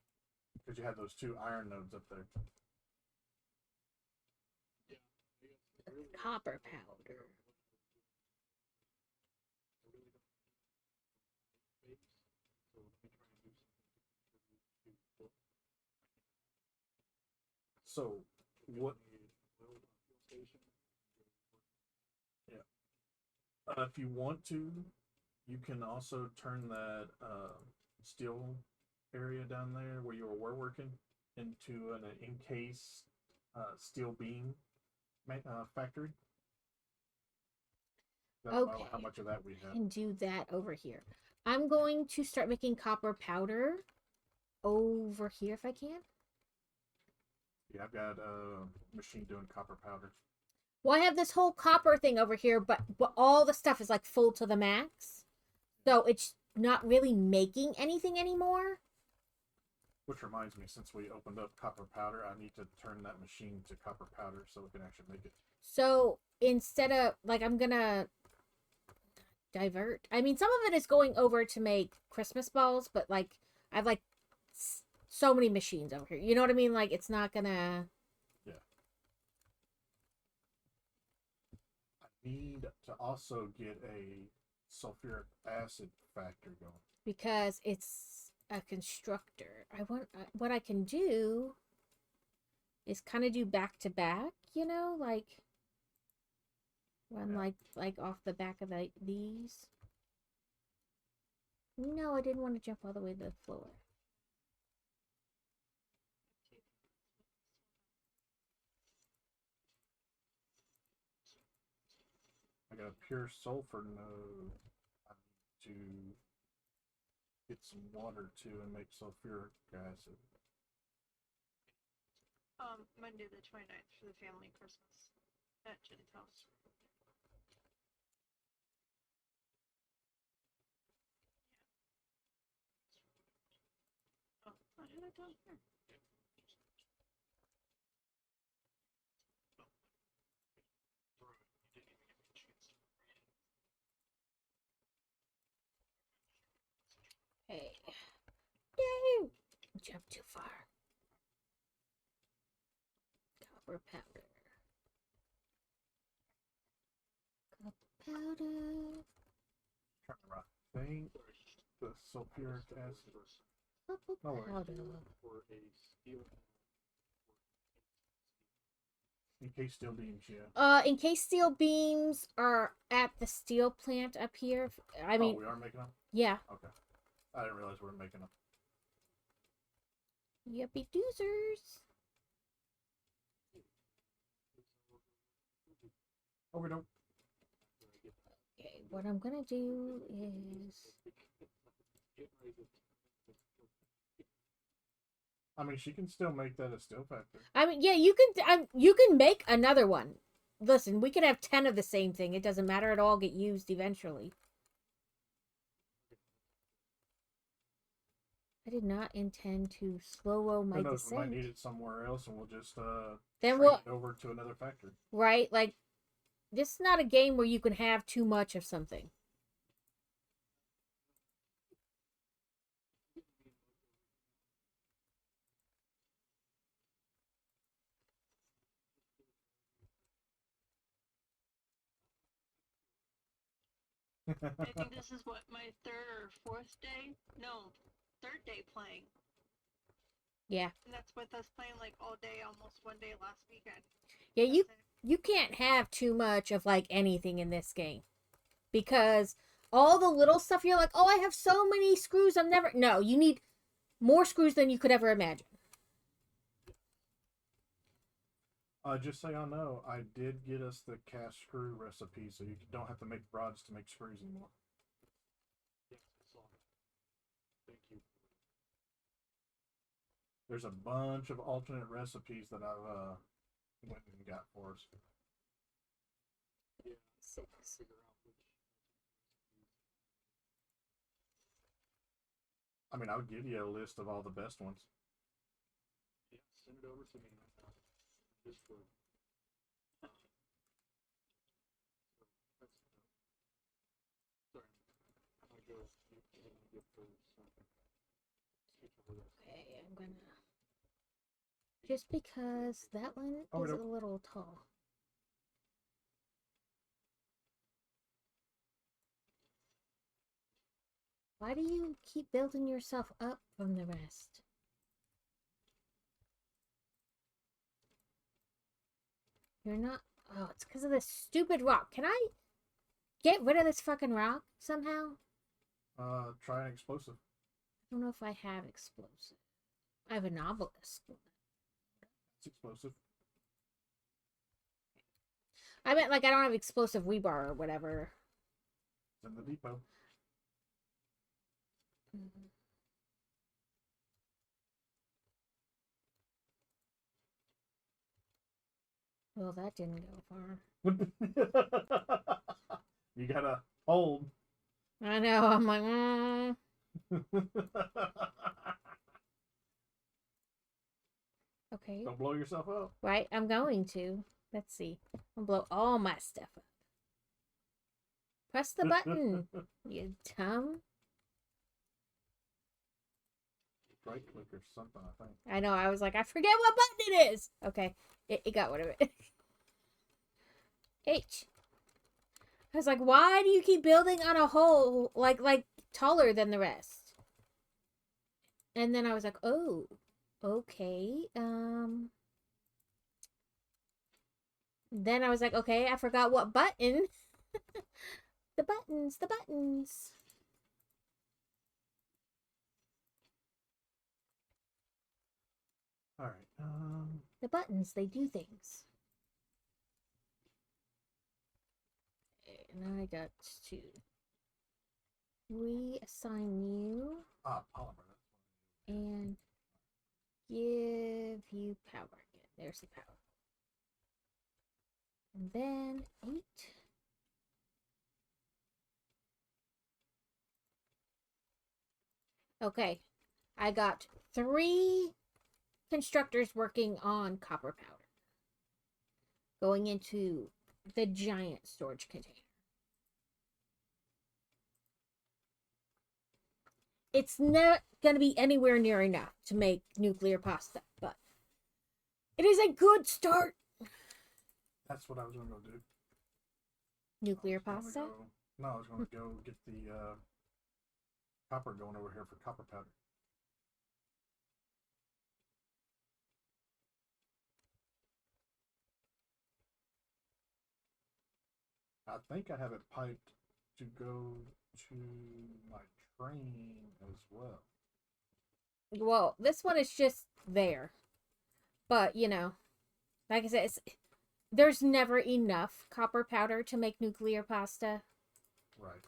because you had those 2 iron nodes up there. Copper powder. So what? Yeah. If you want to, You can also turn that steel area down there where you were working into an encased steel beam factory. I don't know how Okay. much of that we I have. can do that over here. I'm going to start making copper powder over here if I can. Yeah, I've got a machine doing copper powder. Well, I have this whole copper thing over here, but all the stuff is like full to the max. So it's not really making anything anymore. Which reminds me, since we opened up copper powder, I need to turn that machine to copper powder so we can actually make it. So instead of, like, I'm gonna divert. I mean, some of it is going over to make Christmas balls, but like, I've like so many machines over here. You know what I mean? Like, it's not gonna. Yeah. I need to also get a sulfuric acid factory going. Because it's a constructor. What I can do is kind of do back to back, you know, like run like off the back of these. No, I didn't want to jump all the way to the floor. I got a pure sulfur node. I need to get some water too and make sulfuric acid. Monday the 29th for the family Christmas at Jen's house. Oh, I had it down here. Hey. Yay! Jump too far. Copper powder. Copper powder. I think the sulfuric acid. Copper No worries. powder. For a steel. In case steel beams, yeah. In case steel beams are at the steel plant up here. I mean, we are making them? yeah. Okay. I didn't realize we were making them. Yuppie doozers. Oh, we don't. Okay, what I'm gonna do is. I mean, she can still make that a steel factory. I mean, yeah, you can make another one. Listen, we could have 10 of the same thing. It doesn't matter. It'll all get used eventually. I did not intend to slow-o my Who knows? We might descent. need it somewhere else, and we'll just Then train we'll it over to another factory. right like this is not a game where you can have too much of something. I think this is what, my third or fourth day? No, third day playing. Yeah. And that's with us playing like all day, almost one day last weekend. Yeah, That's it. you can't have too much of like anything in this game. Because all the little stuff you're like, "Oh, I have so many screws, I'm never." No, you need more screws than you could ever imagine. Just so y'all know, I did get us the cast screw recipe, so you don't have to make rods to make screws anymore. Yes, I saw that. Thank you. There's a bunch of alternate recipes that I've went and got for us. Yeah, Six. figure out which. I mean, I'll give you a list of all the best ones. Yeah, send it over to me. Discord. So that's sorry. I'm gonna go get those. Switch over this. Okay, I'm gonna just because that one Oh, is we a don't- little tall. Why do you keep building yourself up from the rest? You're not. Oh, it's because of this stupid rock. Can I get rid of this fucking rock somehow? Try an explosive. I don't know if I have explosive. I have an obelisk. It's explosive. I meant like I don't have explosive rebar or whatever. It's in the depot. Well, that didn't go far. You gotta hold. I know. I'm like, okay. Don't blow yourself up. Right, I'm going to. Let's see. I'll blow all my stuff up. Press the button, you dumb. Right click or something, I think. I know, I was like, I forget what button it is. Okay, it got rid of it. H. I was like, why do you keep building on a hole like taller than the rest? And then I was like, oh, okay. Then I was like, okay, I forgot what button. The buttons. All right. The buttons, they do things. And I got to reassign you Polymer. and give you power again. There's the power. And then 8. Okay. I got 3 constructors working on copper powder. Going into the giant storage container. It's not going to be anywhere near enough to make nuclear pasta, but it is a good start. That's what I was going to go do. Nuclear I was pasta? gonna no, I was going to go get the copper going over here for copper powder. I think I have it piped to go to my train as well. Well, this one is just there. But, you know, like I said, there's never enough copper powder to make nuclear pasta. Right.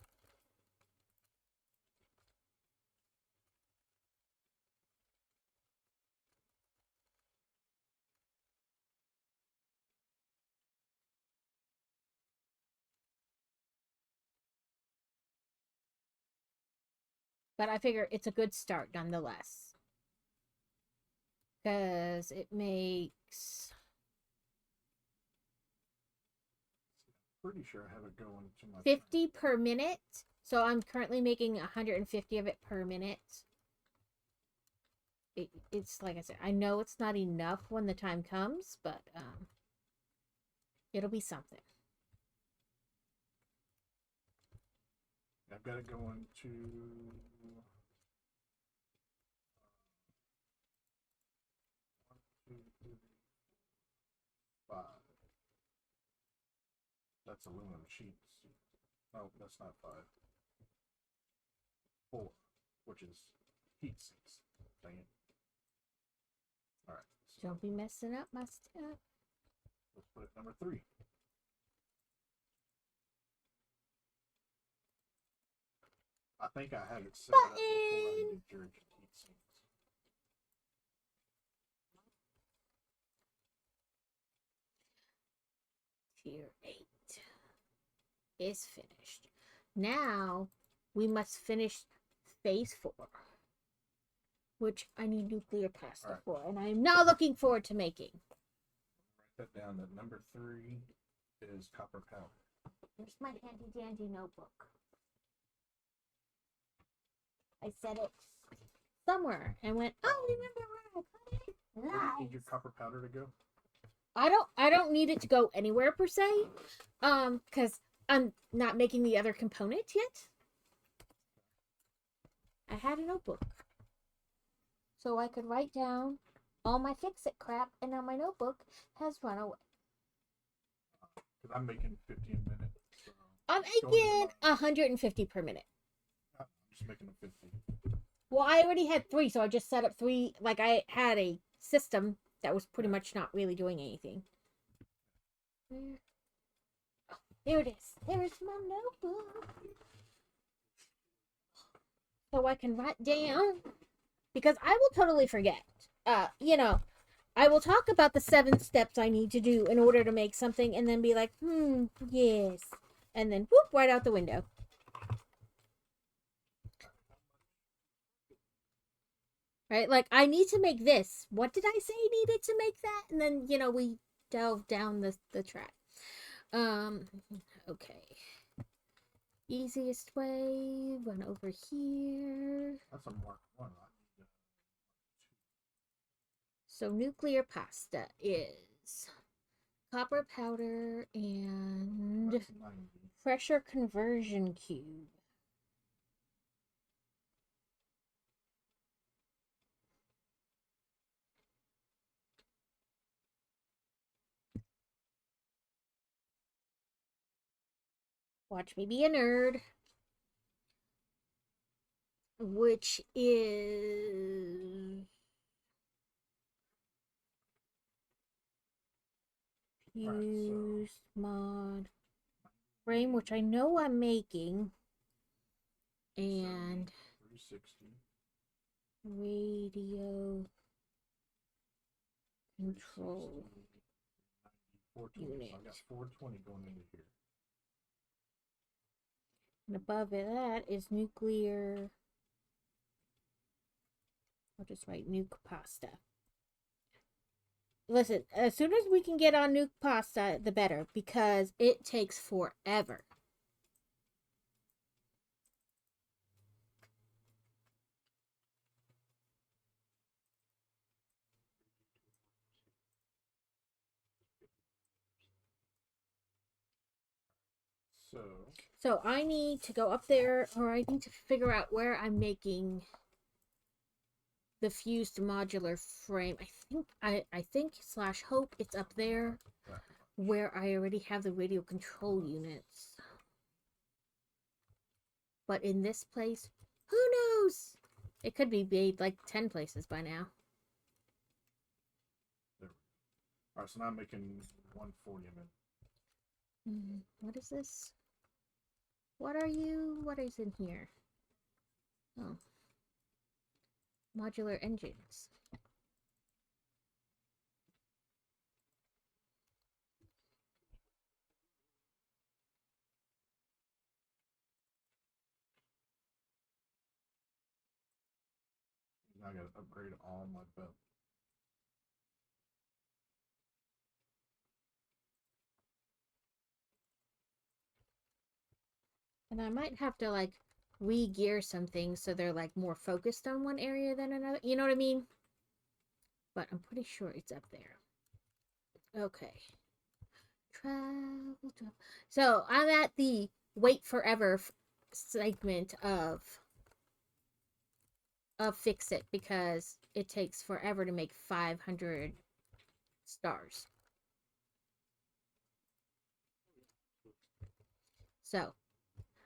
But I figure it's a good start nonetheless. Because it makes... Pretty sure I have it going to my 50 per minute. So I'm currently making 150 of it per minute. It's like I said, I know it's not enough when the time comes, but it'll be something. I've got it going to 5. That's aluminum sheets. No, that's not 5. 4, which is heat sinks. Dang it. Alright. So Don't be messing up my stuff. let's put it number 3. I think I had it set up before I did your heat sinks. Tier 8 is finished. Now we must finish phase 4, which I need nuclear pasta Alright. for, and I am now looking forward to making. Write that down. That number 3 is copper powder. Here's my handy dandy notebook. I said it somewhere and went, oh, remember where I put it? Where do you Lies. need your copper powder to go? I don't need it to go anywhere per se. Because I'm not making the other component yet. I had a notebook. So I could write down all my fix-it crap, and now my notebook has run away. Because I'm making 50 a minute. So I'm going into making my- 150 per minute. I'm just making them 50. Well, I already had 3, so I just set up 3. Like, I had a system that was pretty much not really doing anything. Where? Oh, there it is. There's my notebook. So I can write down. Because I will totally forget. You know, I will talk about the 7 steps I need to do in order to make something and then be like, yes. And then, whoop, right out the window. Right? Like, I need to make this. What did I say I needed to make that? And then, you know, we delve down the track. Okay. Easiest way, run over here. That's a Mark 1. I need So nuclear pasta is copper powder and that's 90. pressure conversion cube. Watch me be a nerd. Which is Alright, use mod frame, which I know I'm making, and 360. radio control 420. So I got unit. 420 going into here. And above that is nuclear. I'll just write nuke pasta. Listen, as soon as we can get on nuke pasta, the better, because it takes forever. So I need to go up there, or I need to figure out where I'm making the fused modular frame. I think / hope it's up there where I already have the radio control units. But in this place, who knows? It could be made like 10 places by now. Alright, so now I'm making 140 a minute. What is this? What are you? What is in here? Oh. Modular engines. Now I gotta upgrade all my belt. And I might have to like re-gear some things so they're like more focused on one area than another. You know what I mean? But I'm pretty sure it's up there. Okay. Travel. So I'm at the wait forever segment of Fix It because it takes forever to make 500 stars. So,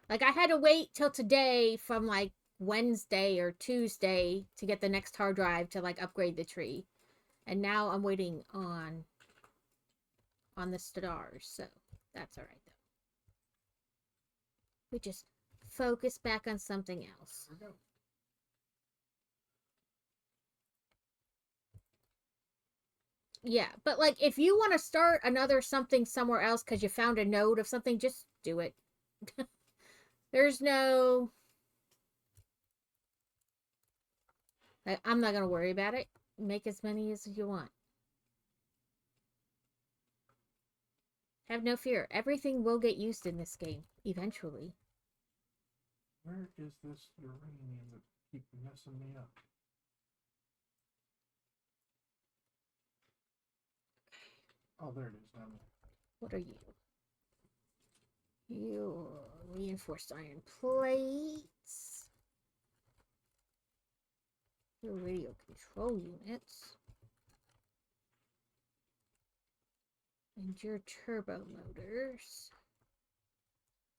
like, I had to wait till today from like Wednesday or Tuesday to get the next hard drive to like upgrade the tree, and now I'm waiting on the stars. So that's all right though. We just focus back on something else. There we go. Yeah, but like if you want to start another something somewhere else because you found a node of something, just do it. There's no... I'm not going to worry about it. Make as many as you want. Have no fear. Everything will get used in this game, eventually. Where is this uranium that keeps messing me up? Oh, there it is down there. What are you? You're reinforced iron plates. Your radio control units. And your turbo motors.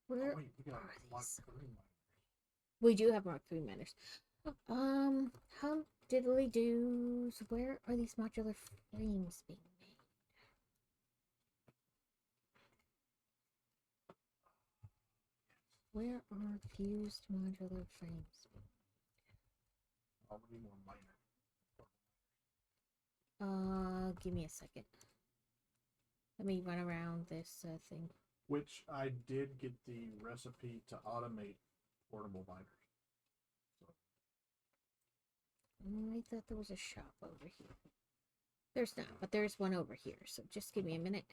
Where Oh, wait, we got are Mark these? 3 miners. We do have Mark III miners. How diddly doos? Where are these modular frames being made? Where are fused modular frames? I'll need more minor. Give me a second. Let me run around this thing. Which I did get the recipe to automate portable miners. I thought there was a shop over here. There's not, but there's one over here. So just give me a minute.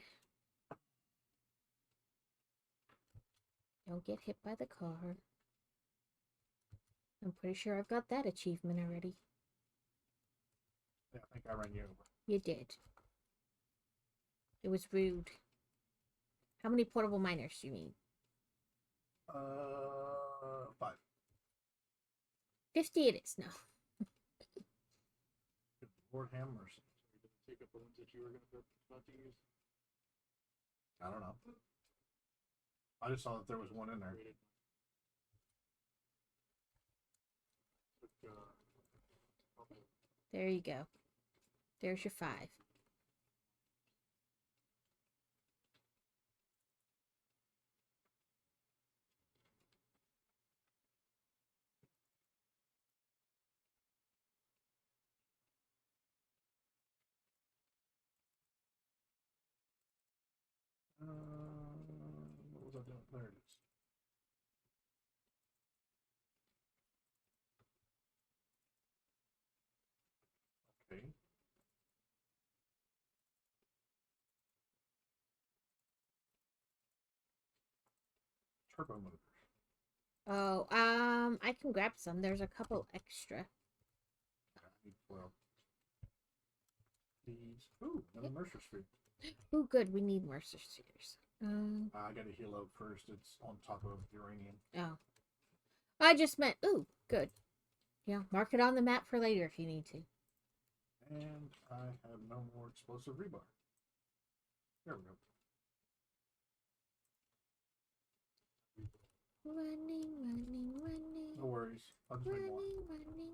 Don't get hit by the car. I'm pretty sure I've got that achievement already. Yeah, I think I ran you over. You did. It was rude. How many portable miners do you need? 5. 50 it is. No. Good Lord have mercy. So you're gonna take up the ones that you were about to use? I don't know. I just saw that there was one in there. Rated. Took, okay. There you go. There's your 5. What was I doing? There it is. Okay. Turbo motors. Oh, I can grab some. There's a couple extra. I need 12. These. Ooh, another Mercer sphere. Ooh, good. We need Mercer spheres. I gotta heal up first. It's on top of uranium. Oh. I just meant, ooh, good. Yeah, mark it on the map for later if you need to. And I have no more explosive rebar. There we go. Running. No worries. I'll just make more.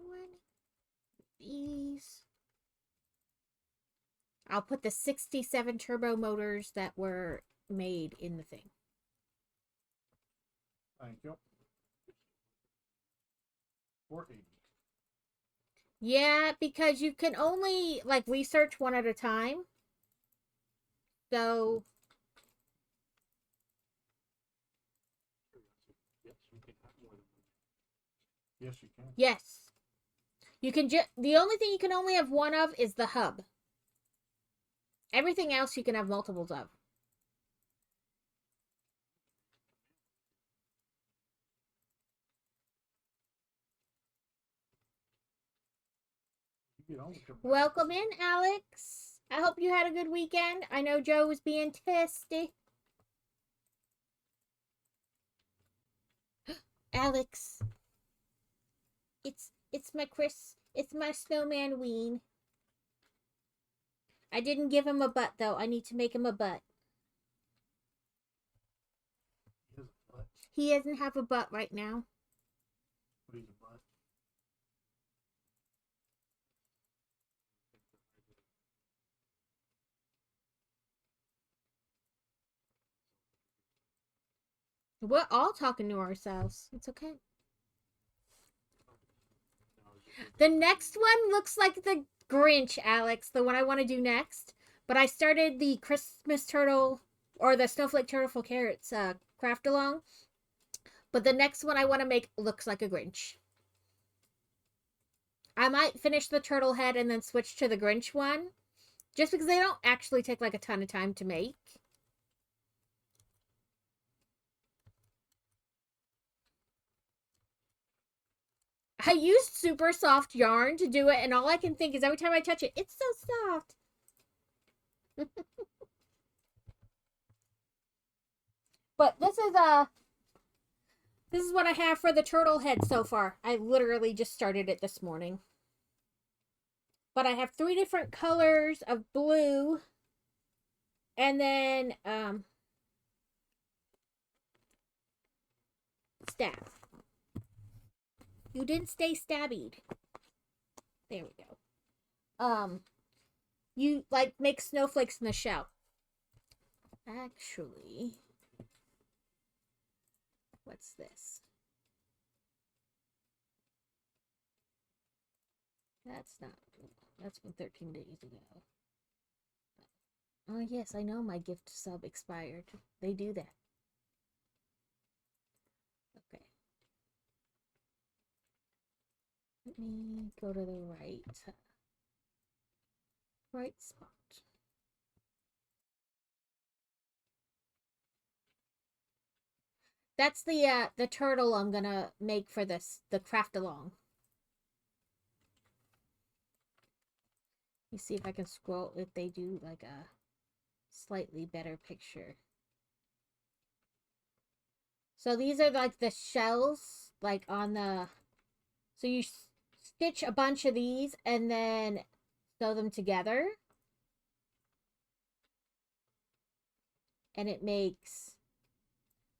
Running. These. I'll put the 67 turbo motors that were made in the thing. Thank you. 480. Yeah, because you can only, like, research one at a time. So, Yes, you can have more than one. Yes, you can. yes. You can just, the only thing you can only have one of is the hub. Everything else you can have multiples of. You get on with your Welcome in, Alex. I hope you had a good weekend. I know Joe was being testy. Alex. It's my snowman ween. I didn't give him a butt though. I need to make him a butt. He has a butt. He doesn't have a butt right now. But he's a butt. We're all talking to ourselves. It's okay. No, it's just The next one looks like the Grinch, Alex. The one I want to do next. But I started the Christmas turtle or the snowflake turtle for carrots craft along. But the next one I want to make looks like a Grinch. I might finish the turtle head and then switch to the Grinch one. Just because they don't actually take like a ton of time to make. I used super soft yarn to do it, and all I can think is every time I touch it, it's so soft. But this is what I have for the turtle head so far. I literally just started it this morning. But I have 3 different colors of blue. And then staff. You didn't stay stabbied. There we go. You like make snowflakes in the shell. Actually, what's this? That's not good. That's from 13 days ago. Oh, yes, I know my gift sub expired. They do that. Okay. Let me go to the right spot. That's the turtle I'm gonna make for the craft along. Let me see if I can scroll if they do like a slightly better picture. So these are like the shells, like on the. So you stitch a bunch of these and then sew them together, and it makes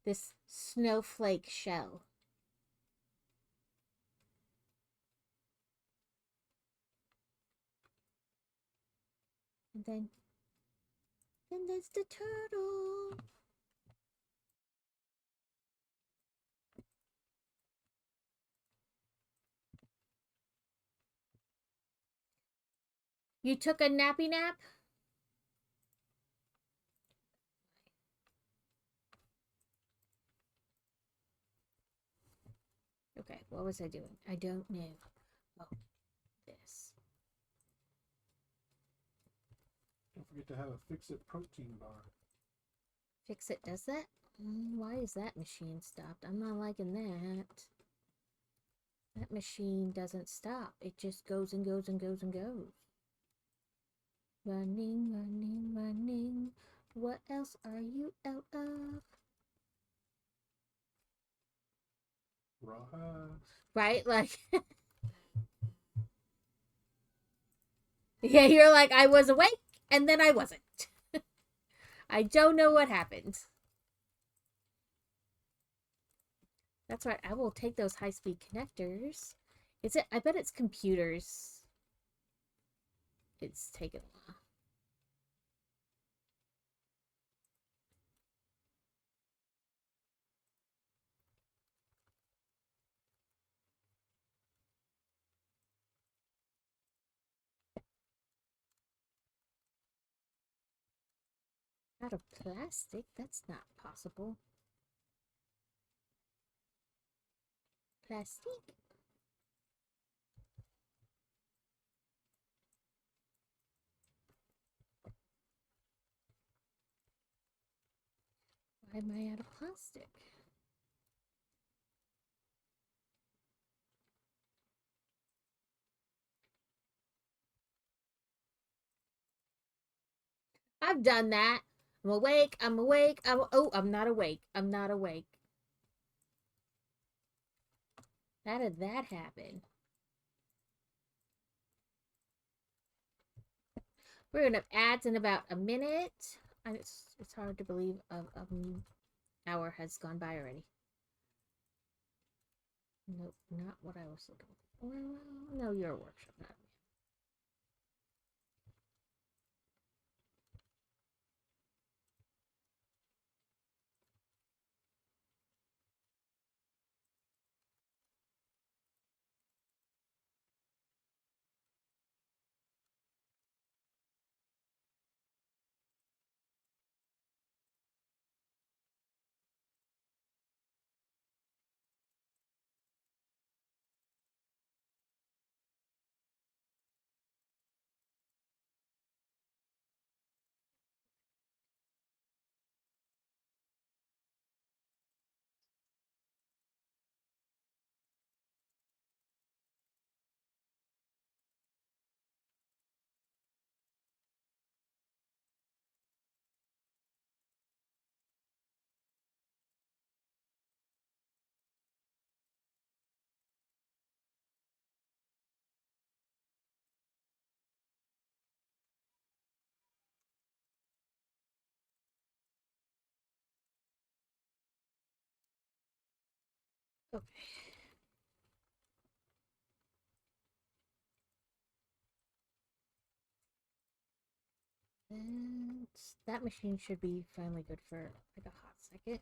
this snowflake shell. And then there's the turtle. You took a nappy nap? Okay, what was I doing? I don't know. Oh, this. Don't forget to have a fix-it protein bar. Fix it does that? Why is that machine stopped? I'm not liking that. That machine doesn't stop. It just goes and goes and goes and goes. Running, running, running. What else are you out of? Rawhide. Right? Like, yeah, you're like, I was awake and then I wasn't. I don't know what happened. That's right. I will take those high-speed connectors. Is it? I bet it's computers. It's taken a while. Out of plastic? That's not possible. Plastic? Why am I out of plastic? I've done that. I'm awake. I'm awake. Oh, I'm not awake. I'm not awake. How did that happen? We're gonna have ads in about a minute. And it's hard to believe an hour has gone by already. Nope, not what I was looking for. Well, no, your workshop, not me. Okay. That machine should be finally good for like a hot second.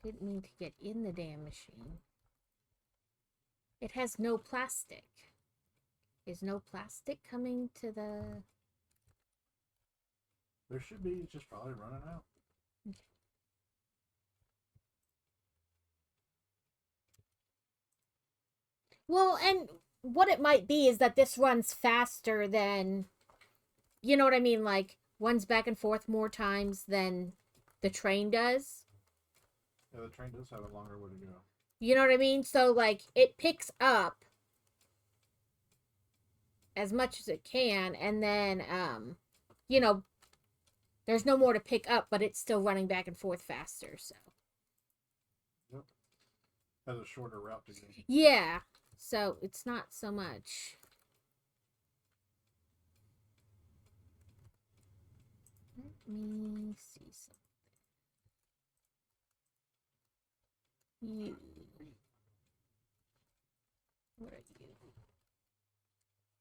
Didn't mean to get in the damn machine. It has no plastic. Is no plastic coming to the... There should be, it's just probably running out. Okay. Well, and what it might be is that this runs faster than... You know what I mean? Like, runs back and forth more times than the train does. Yeah, the train does have a longer way to go. You know what I mean? So, like, it picks up as much as it can, and then, you know, there's no more to pick up, but it's still running back and forth faster, so. Yep. Has a shorter route to go. Yeah, so it's not so much. Let me see something. You. What are you?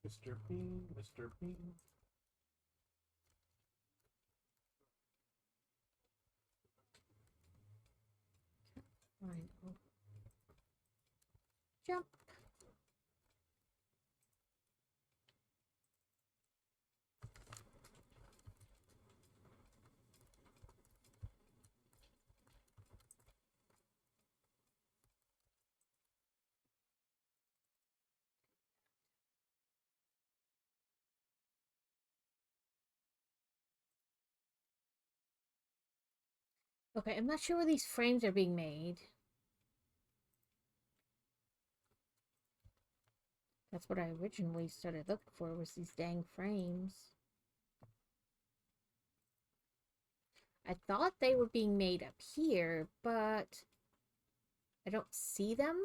Mr. Bean, Mr. Bean. Rhino. Jump. Okay, I'm not sure where these frames are being made. That's what I originally started looking for, was these dang frames. I thought they were being made up here, but I don't see them.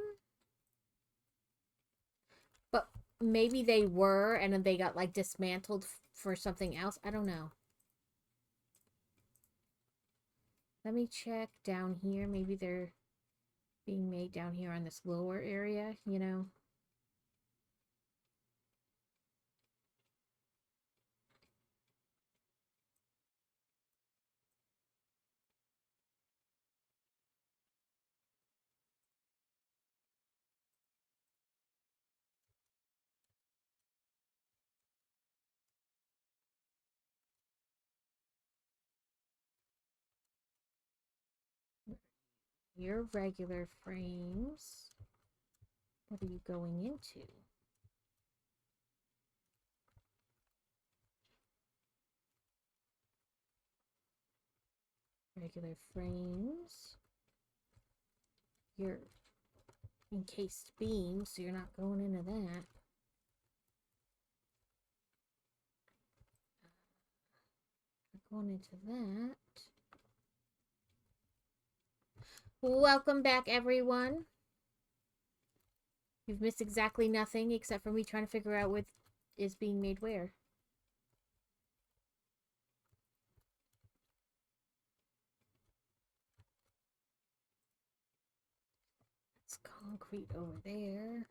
But maybe they were, and then they got, like, dismantled for something else. I don't know. Let me check down here. Maybe they're being made down here on this lower area, you know? Your regular frames. What are you going into? Regular frames. Your encased beam, so you're not going into that. Not going into that. Welcome back, everyone. You've missed exactly nothing except for me trying to figure out what is being made where. It's concrete over there.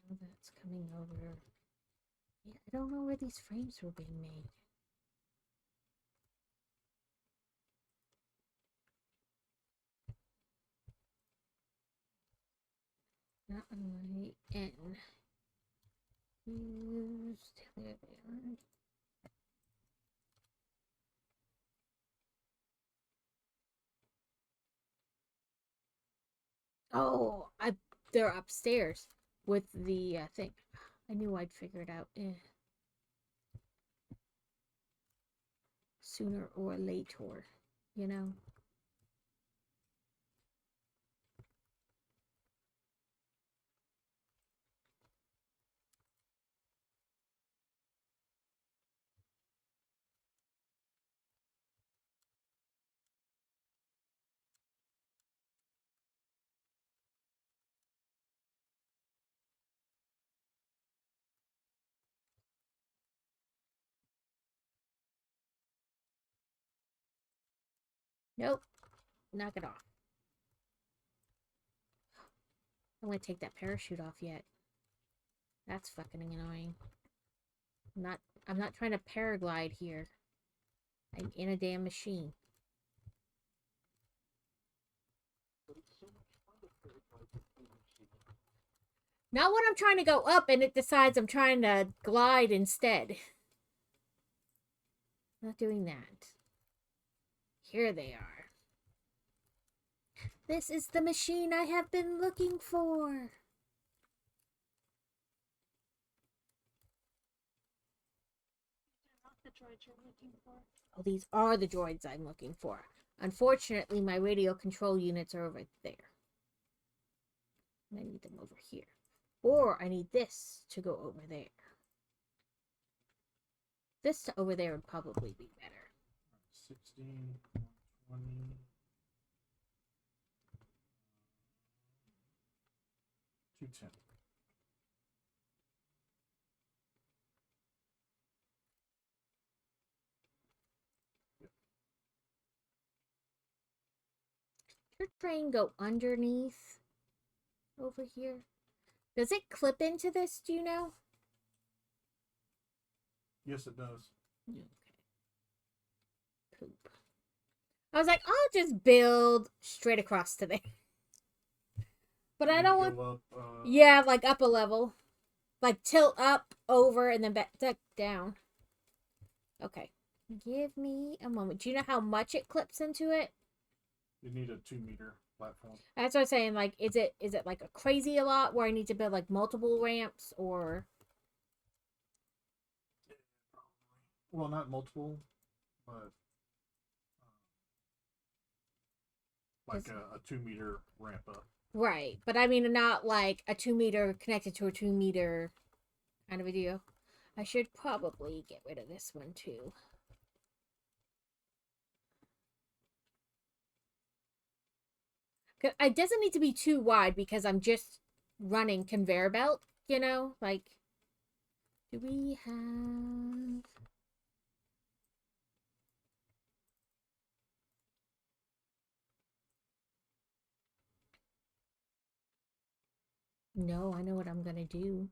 Now that's coming over. Yeah, I don't know where these frames were being made. Not on my N. Used. There they are. Oh, they're upstairs with the thing. I knew I'd figure it out. Sooner or later, you know? Nope. Knock it off. I'm gonna take that parachute off yet. That's fucking annoying. I'm not trying to paraglide here. I'm in a damn machine. But it's so much fun to paraglide with the machine. Not when I'm trying to go up and it decides I'm trying to glide instead. Not doing that. Here they are. This is the machine I have been looking for. They're not the droids you're looking for. Oh, these are the droids I'm looking for. Unfortunately, my radio control units are over there. And I need them over here. Or I need this to go over there. This to over there would probably be better. 16, 20. 210. Your train go underneath over here? Does it clip into this, do you know? Yes, it does. Okay. Poop. I was like, I'll just build straight across to there. But I You don't want... go up, Yeah, like up a level. Like tilt up, over, and then back down. Okay. Give me a moment. Do you know how much it clips into it? You need a 2-meter platform. That's what I'm saying. Like, is it like a crazy a lot where I need to build like multiple ramps or... Well, not multiple, but like a 2-meter ramp up. Right, but I mean not like a 2-meter connected to a 2-meter kind of a deal. I should probably get rid of this one too. It doesn't need to be too wide because I'm just running conveyor belt, you know? Like, do we have... No, I know what I'm gonna do.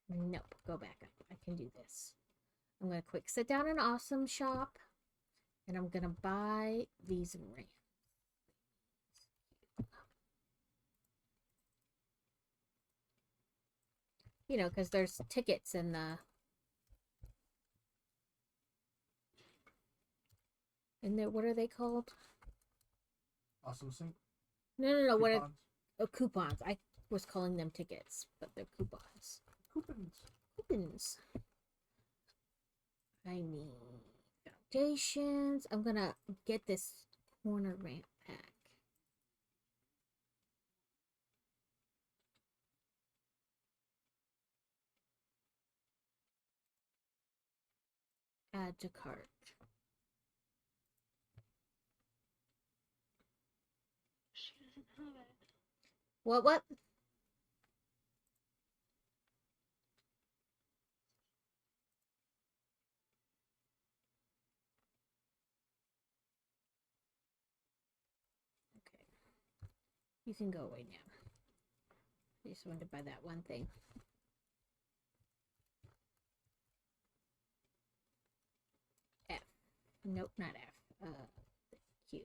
Nope, go back up. I can do this. I'm gonna quick sit down in Awesome Shop, and I'm gonna buy these ramps. You know, because there's tickets in the... And there, what are they called? Awesome Sync. No. What are Coupons. coupons? I was calling them tickets, but they're coupons. Coupons. Coupons. I need foundations. I'm gonna get this corner ramp pack. Add to cart. She doesn't have it. What? Okay. You can go away now. I just wanted to buy that one thing. F. Nope, not F. Q.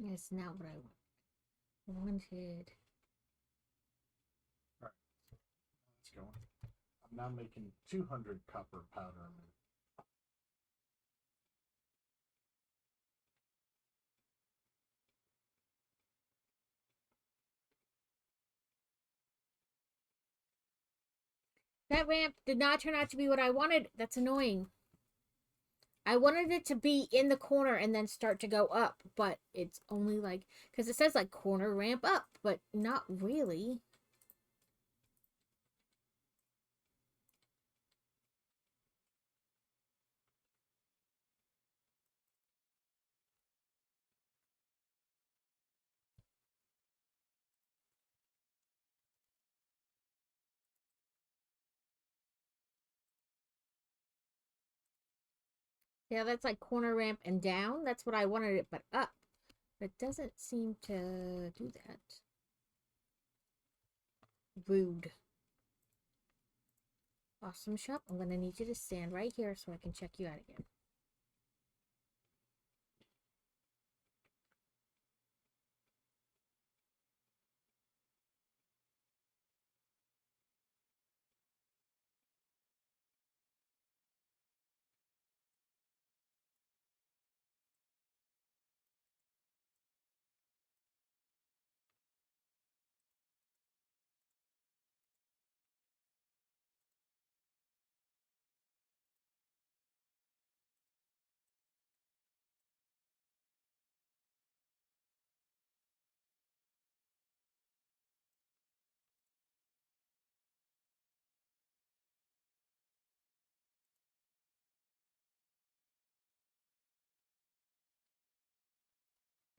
That's not what I want. I wanted... Let's go. I'm now making 200 copper powder. That ramp did not turn out to be what I wanted. That's annoying. I wanted it to be in the corner and then start to go up, but it's only like, because it says like corner ramp up, but not really. Yeah, that's like corner ramp and down. That's what I wanted it, but up. But it doesn't seem to do that. Rude. Awesome shop. I'm gonna need you to stand right here so I can check you out again.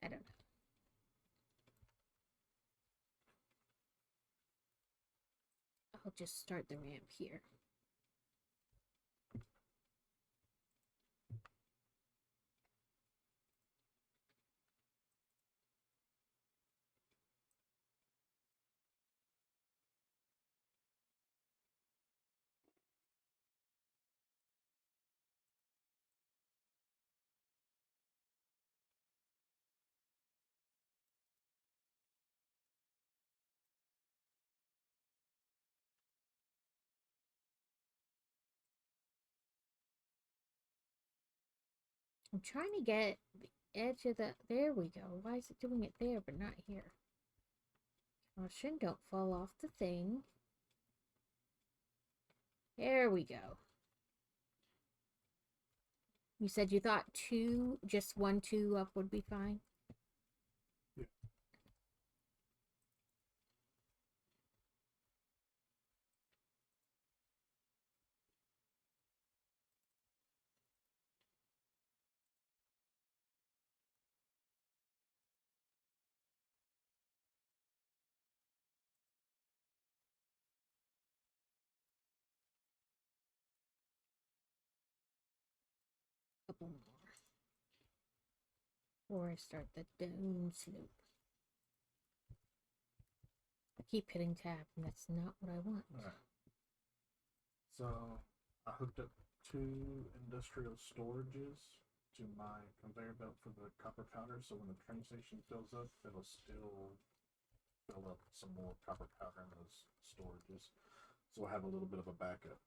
I don't know. I'll just start the ramp here. I'm trying to get the edge of the... There we go. Why is it doing it there but not here? Caution, don't fall off the thing. There we go. You said you thought two, just 1, 2 up would be fine? Yeah. Couple more. Before I start the down slope. I keep hitting tab, and that's not what I want. Alright. So I hooked up 2 industrial storages to my conveyor belt for the copper powder, so when the train station fills up, it'll still fill up some more copper powder in those storages. So we'll have a little bit of a backup.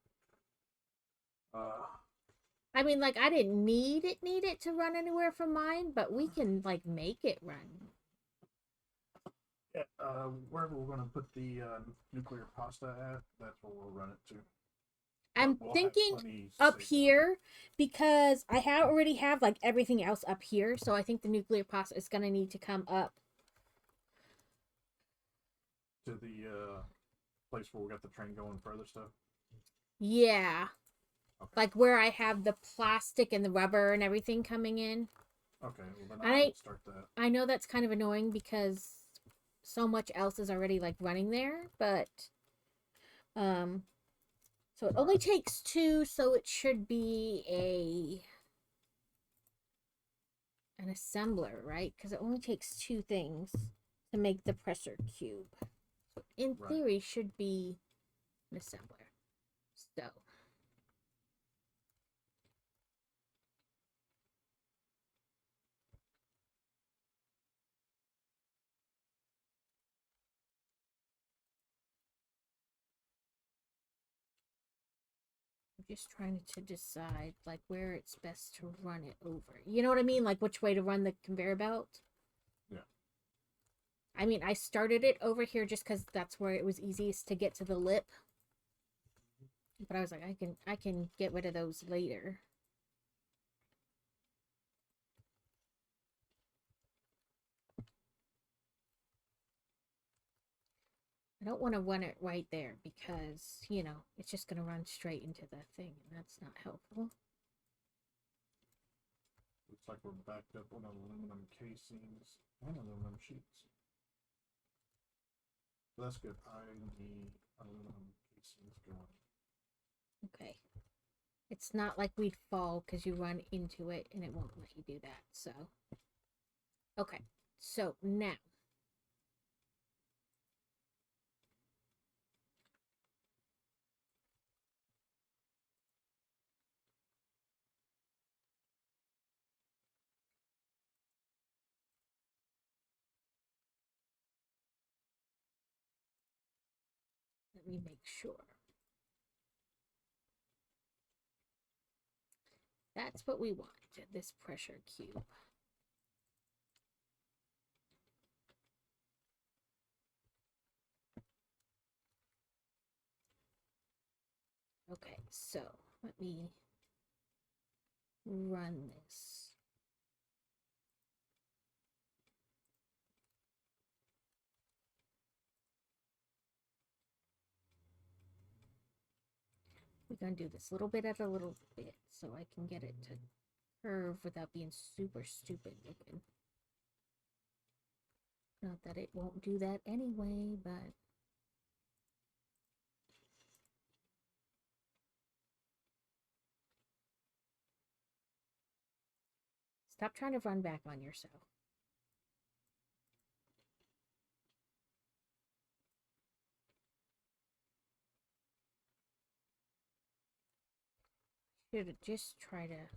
I mean, like, I didn't need it to run anywhere from mine, but we can, like, make it run. Yeah, wherever we're going to put the nuclear pasta at, that's where we'll run it to. I'm We'll have thinking plenty up saved here because I already have, like, everything else up here, so I think the nuclear pasta is going to need to come up. to the place where we got the train going for other stuff. Yeah. Okay. Like where I have the plastic and the rubber and everything coming in. Okay, well then I'll start that. I know that's kind of annoying because so much else is already like running there, but so it only takes 2, so it should be an assembler, right? Because it only takes 2 things to make the pressure cube. So in theory should be an assembler. So just trying to decide like where it's best to run it over. You know what I mean? Like which way to run the conveyor belt. Yeah. I mean, I started it over here just because that's where it was easiest to get to the lip. But I was like, I can get rid of those later. I don't want to run it right there because, you know, it's just going to run straight into the thing, and that's not helpful. Looks like we're backed up on aluminum casings and aluminum sheets. So that's good. I need aluminum casings going. Okay. It's not like we'd fall because you run into it and it won't let you do that, so. Okay, so now. Let me make sure. That's what we want, this pressure cube. Okay, so let me run this. We're going to do this little bit at a little bit so I can get it to curve without being super stupid looking. Not that it won't do that anyway, but... Stop trying to run back on yourself. Should just try to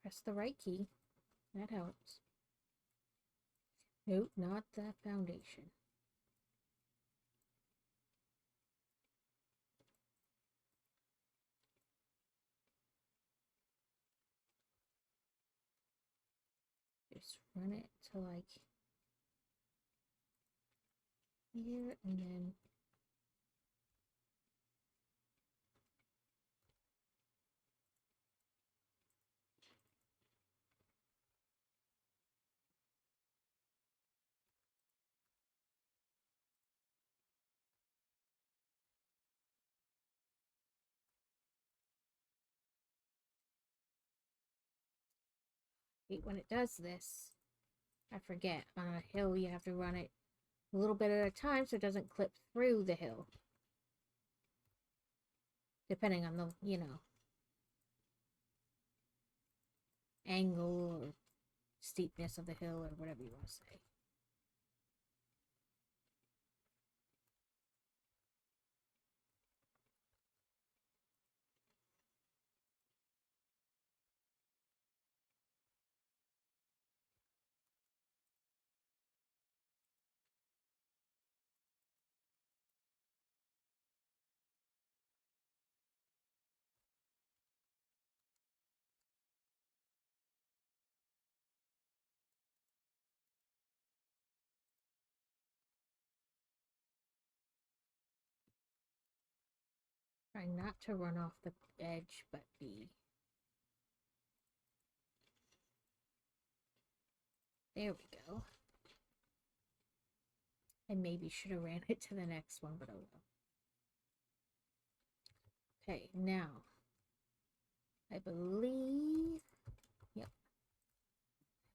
press the right key. That helps. Nope, not the foundation. Just run it to like here and then when it does this, I forget, on a hill you have to run it a little bit at a time so it doesn't clip through the hill. Depending on the, you know, angle or steepness of the hill or whatever you want to say. Try not to run off the edge, but be... There we go. I maybe should have ran it to the next one, but oh well. Okay, now, I believe, yep,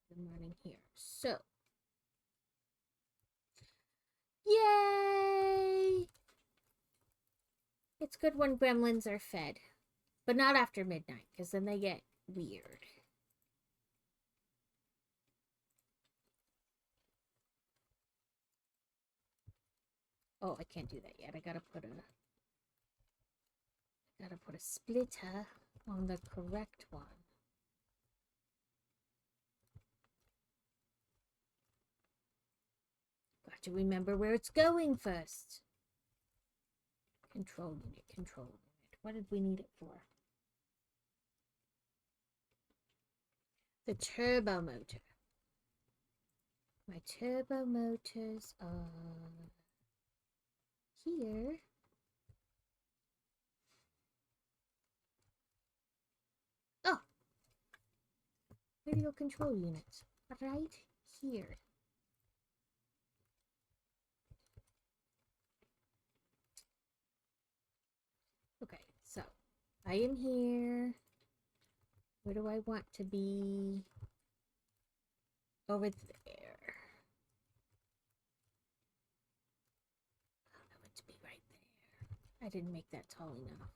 I'm running here. So, yay! It's good when gremlins are fed, but not after midnight, because then they get weird. Oh, I can't do that yet. I gotta put a splitter on the correct one. Got to remember where it's going first. Control unit, control unit. What did we need it for? The turbo motor. My turbo motors are here. Oh! Radio control units. Right here. I am here. Where do I want to be? Over there. I want to be right there. I didn't make that tall enough.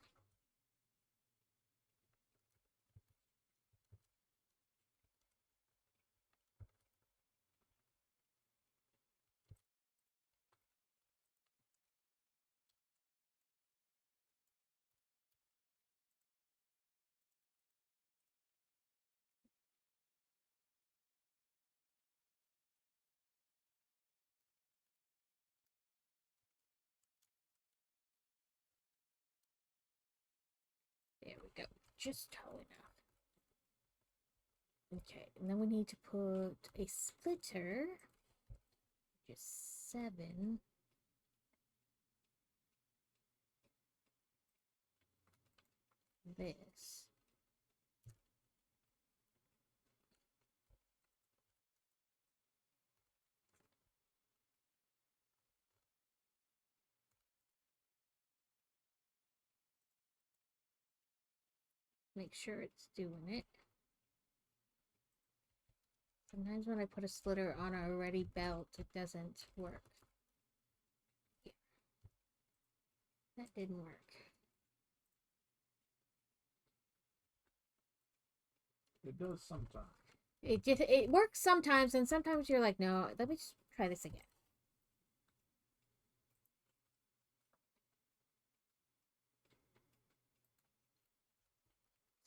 There we go. Just tall enough. Okay, and then we need to put a splitter. Just 7. This. Make sure it's doing it. Sometimes when I put a slitter on a ready belt, it doesn't work. Here. That didn't work. It does sometimes. It works sometimes, and sometimes you're like, no, let me just try this again.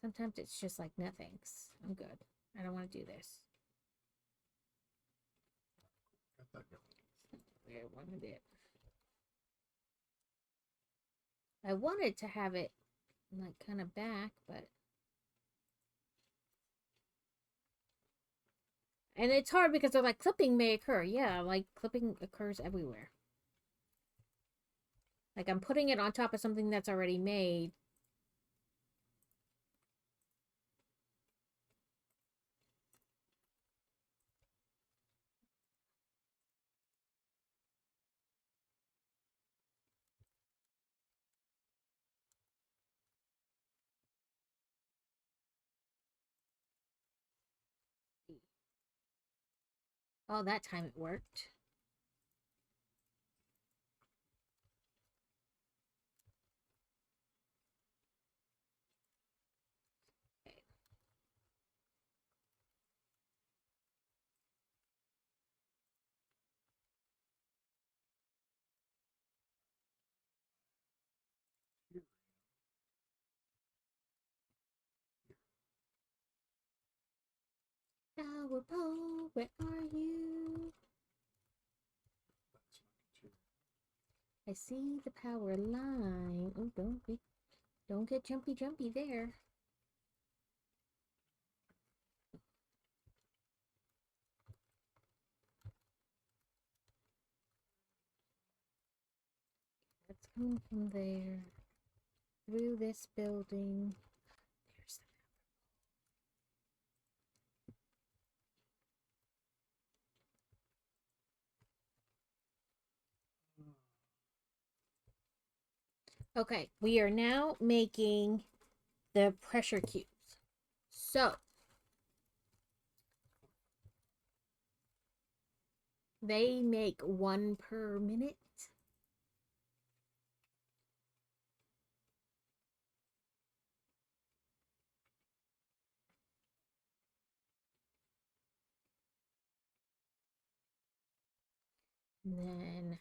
Sometimes it's just like, no thanks. I'm good. I don't want to do this. Got that going. Where I wanted it. I wanted to have it like kind of back, but and it's hard because they're like clipping may occur. Yeah, like clipping occurs everywhere. Like I'm putting it on top of something that's already made. Oh, that time it worked. Okay. Power pole, where are you? That's my computer. I see the power line. Oh, don't get jumpy there. That's coming from there. Through this building. There's the Okay, we are now making the pressure cubes. So, they make 1 per minute. And then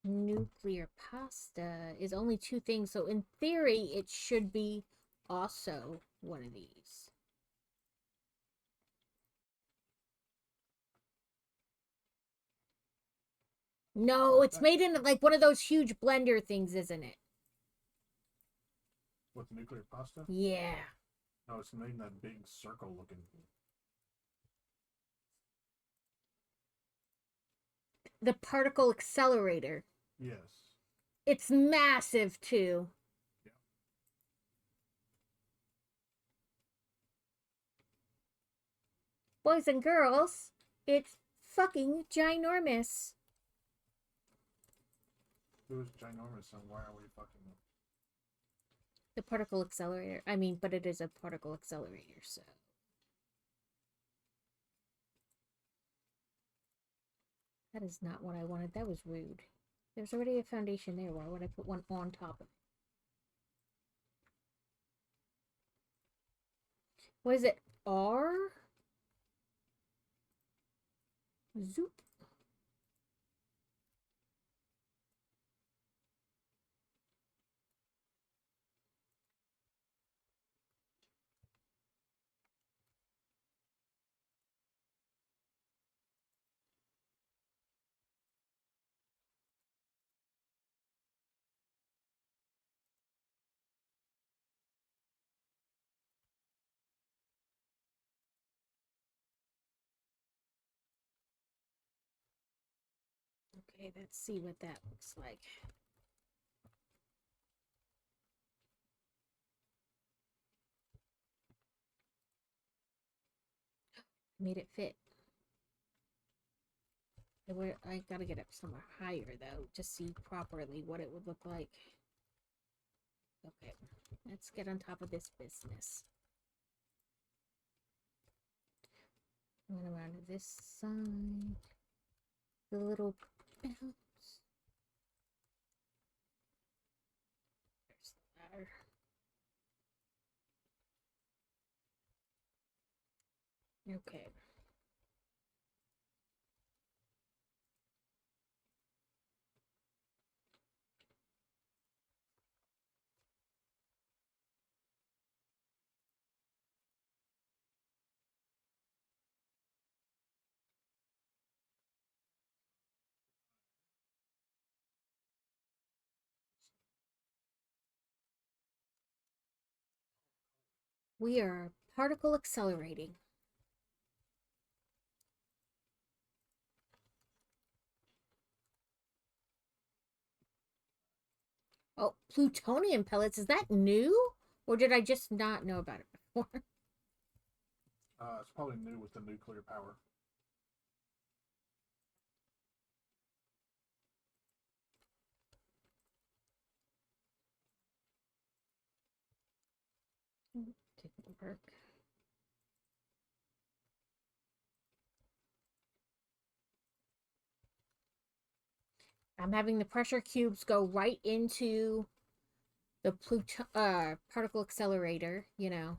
nuclear pasta is only 2 things, so in theory it should be also one of these. No, it's made in like one of those huge blender things, isn't it? With nuclear pasta? Yeah. No, it's made in that big circle looking. The particle accelerator. Yes. It's massive too. Yeah. Boys and girls, it's fucking ginormous. It was ginormous, and why are we fucking The particle accelerator. I mean, but it is a particle accelerator, so. That is not what I wanted. That was rude. There's already a foundation there. Why would I put one on top of it? What is it? R? Zoop. Okay, let's see what that looks like. Made it fit. I gotta get up somewhere higher though to see properly what it would look like. Okay, let's get on top of this business. I'm gonna run to this side. The little bounce. There's the ladder. Okay. We are particle accelerating. Oh, plutonium pellets. Is that new? Or did I just not know about it before? It's probably new with the nuclear power. Didn't work. I'm having the pressure cubes go right into the particle accelerator, you know.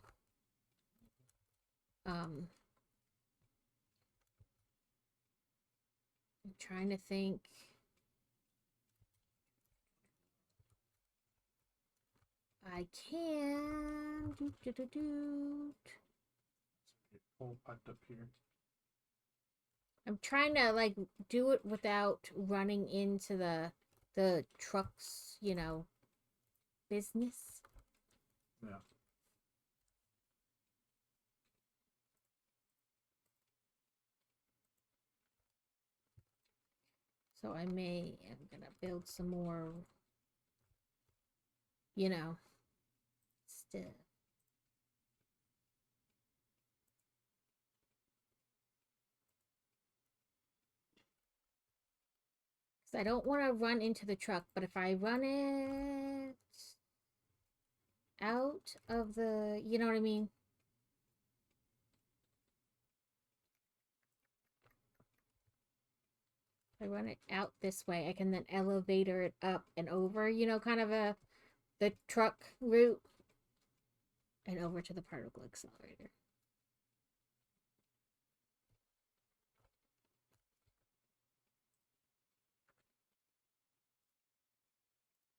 I'm trying to think. I can All piped up here. I'm trying to like do it without running into the trucks, you know, business. Yeah. So I'm gonna build some more, you know, stuff. I don't want to run into the truck, but if I run it out of the, you know what I mean? If I run it out this way, I can then elevator it up and over, you know, kind of the truck route and over to the particle accelerator.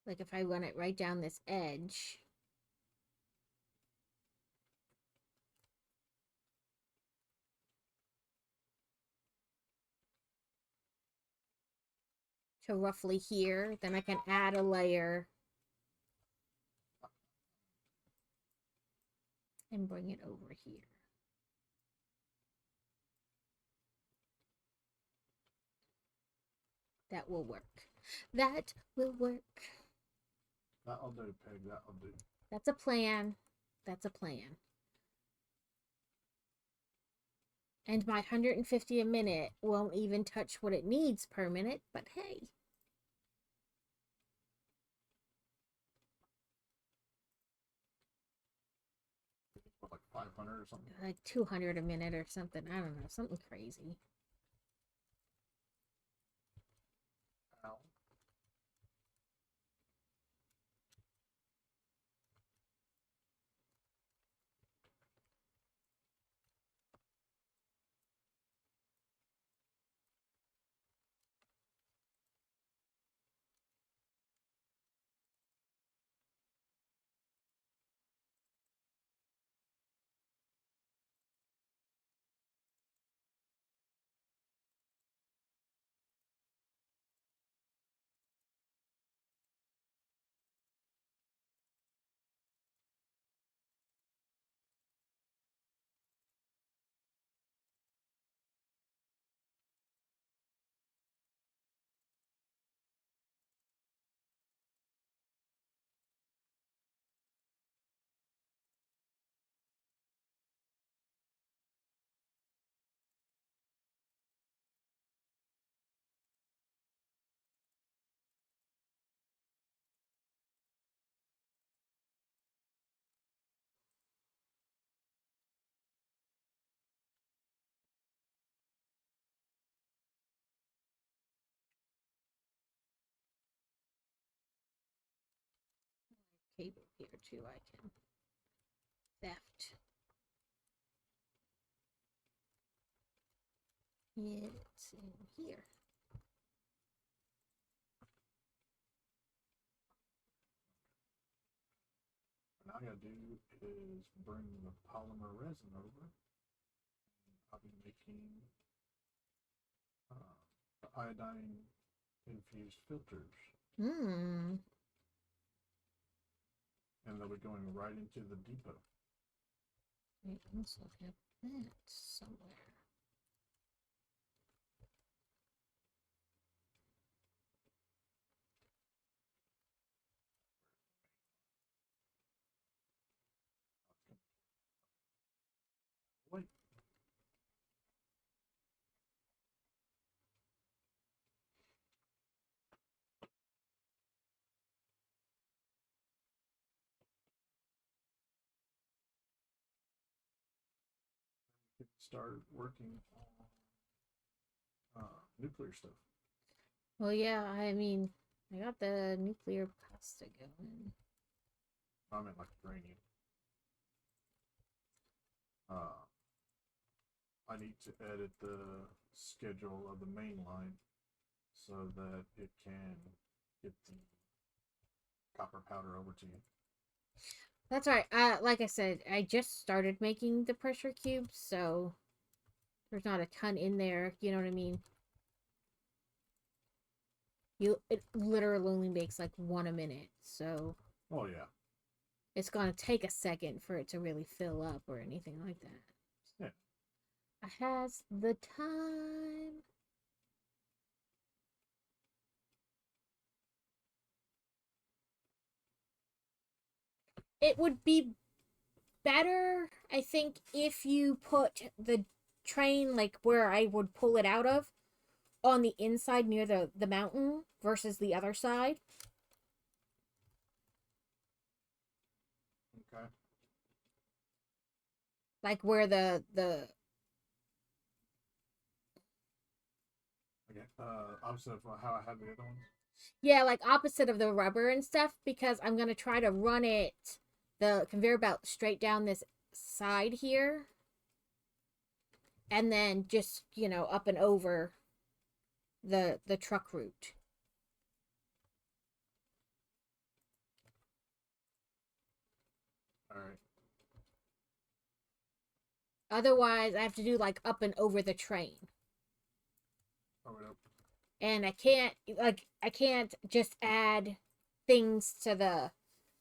Like if I run it right down this edge. To roughly here, then I can add a layer and bring it over here. That will work. That will work. That'll do, Peg. That'll do. That's a plan. That's a plan. And my 150 a minute won't even touch what it needs per minute, but hey. 500 or something. Like 200 a minute or something. I don't know, something crazy. Ow. Cable here too, I can theft. It's in here. What I gotta do is bring the polymer resin over. I'll be making the iodine infused filters, Hmm. and they'll be going right into the depot. I also have that somewhere. Wait. Start working on nuclear stuff. Well, yeah, I mean, I got the nuclear pasta going. I meant like uranium. I need to edit the schedule of the main line so that it can get the copper powder over to you. That's right. Like I said, I just started making the pressure cubes, so there's not a ton in there. You know what I mean? It literally only makes like one a minute, so Oh yeah. it's gonna take a second for it to really fill up or anything like that. Yeah. I has the time. It would be better, I think, if you put the train like where I would pull it out of on the inside near the mountain versus the other side. Okay. Like where the Okay. Opposite of how I had the other ones. yeah, like opposite of the rubber and stuff, because I'm gonna try to run it the conveyor belt straight down this side here. And then just, up and over the truck route. All right. Otherwise, I have to do like up and over the train. Oh, nope. And I can't just add things to the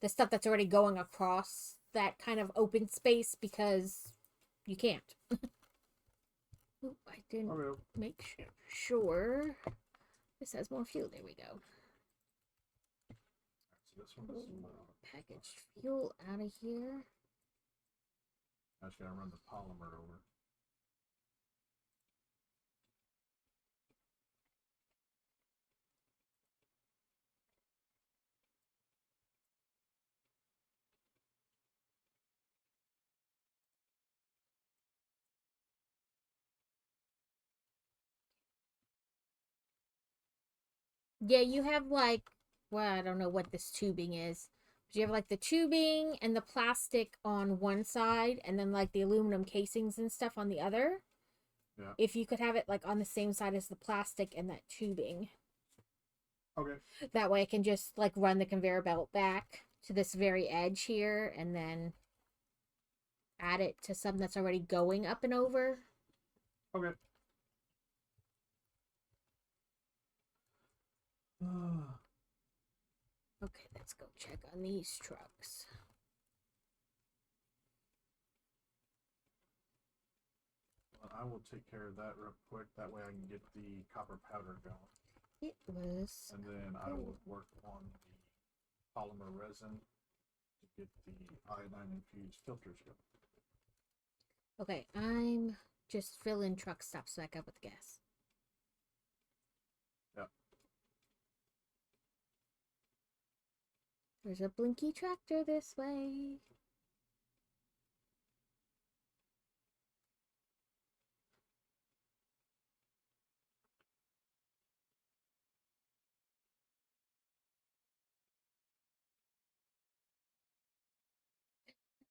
stuff that's already going across that kind of open space because you can't. Oop, I didn't Oh, nope. make sure. This has more fuel. There we go. So this one's Packaged fuel out of here. I just gotta run the polymer over. Yeah, you have like, well, I don't know what this tubing is. But you have like the tubing and the plastic on one side, and then like the aluminum casings and stuff on the other. Yeah. If you could have it like on the same side as the plastic and that tubing. Okay. That way I can just like run the conveyor belt back to this very edge here and then add it to something that's already going up and over. Okay. Okay, let's go check on these trucks. Well, I will take care of that real quick. That way I can get the copper powder going. It was. And then I will work on the polymer resin to get the iodine infused filters going. Okay, I'm just filling truck stops back up with gas. Yep. There's a blinky tractor this way.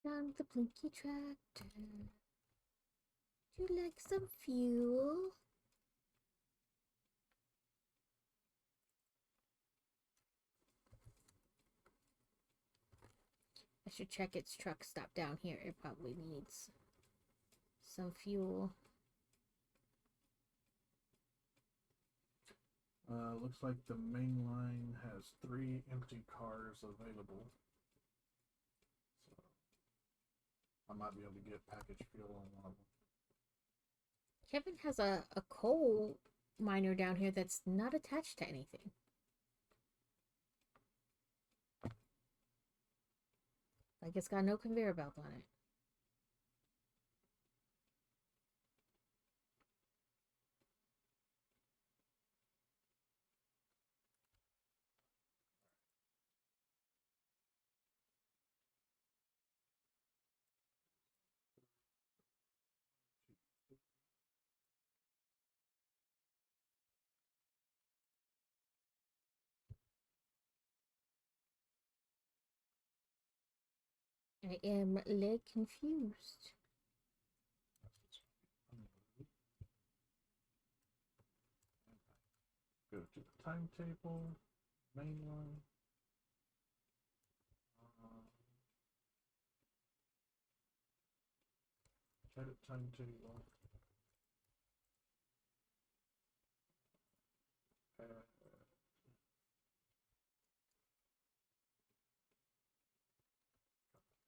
Down the blinky tractor. Would you like some fuel? I should check its truck stop down here. It probably needs some fuel. Looks like the main line has 3 empty cars available. So I might be able to get package fuel on one of them. Kevin has a coal miner down here that's not attached to anything. Like it's got no conveyor belt on it. I am leg confused. Go to the timetable, main line. Edit timetable.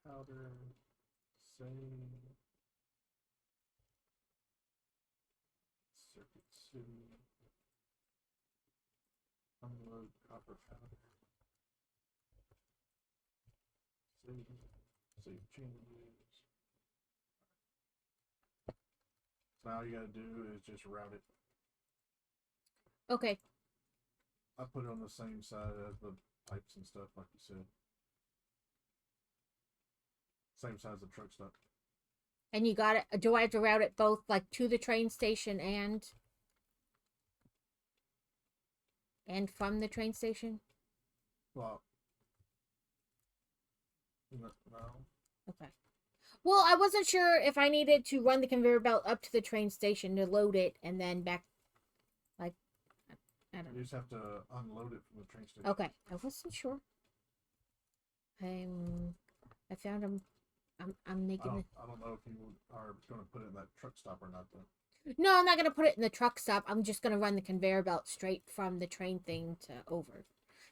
Powder. Save. Circuit City. Unload copper powder. Save. Save changes. So now all you gotta do is just route it. Okay. I put it on the same side as the pipes and stuff, like you said. Same size of truck stop. And you got it. Do I have to route it both like to the train station and from the train station? Well, no. Okay. Well, I wasn't sure if I needed to run the conveyor belt up to the train station to load it and then back. Like, I don't You know. just have to unload it from the train station. Okay, I wasn't sure. I found him. I'm making it. I don't know if you are going to put it in that truck stop or not, though. No, I'm not gonna put it in the truck stop. I'm just gonna run the conveyor belt straight from the train thing to over,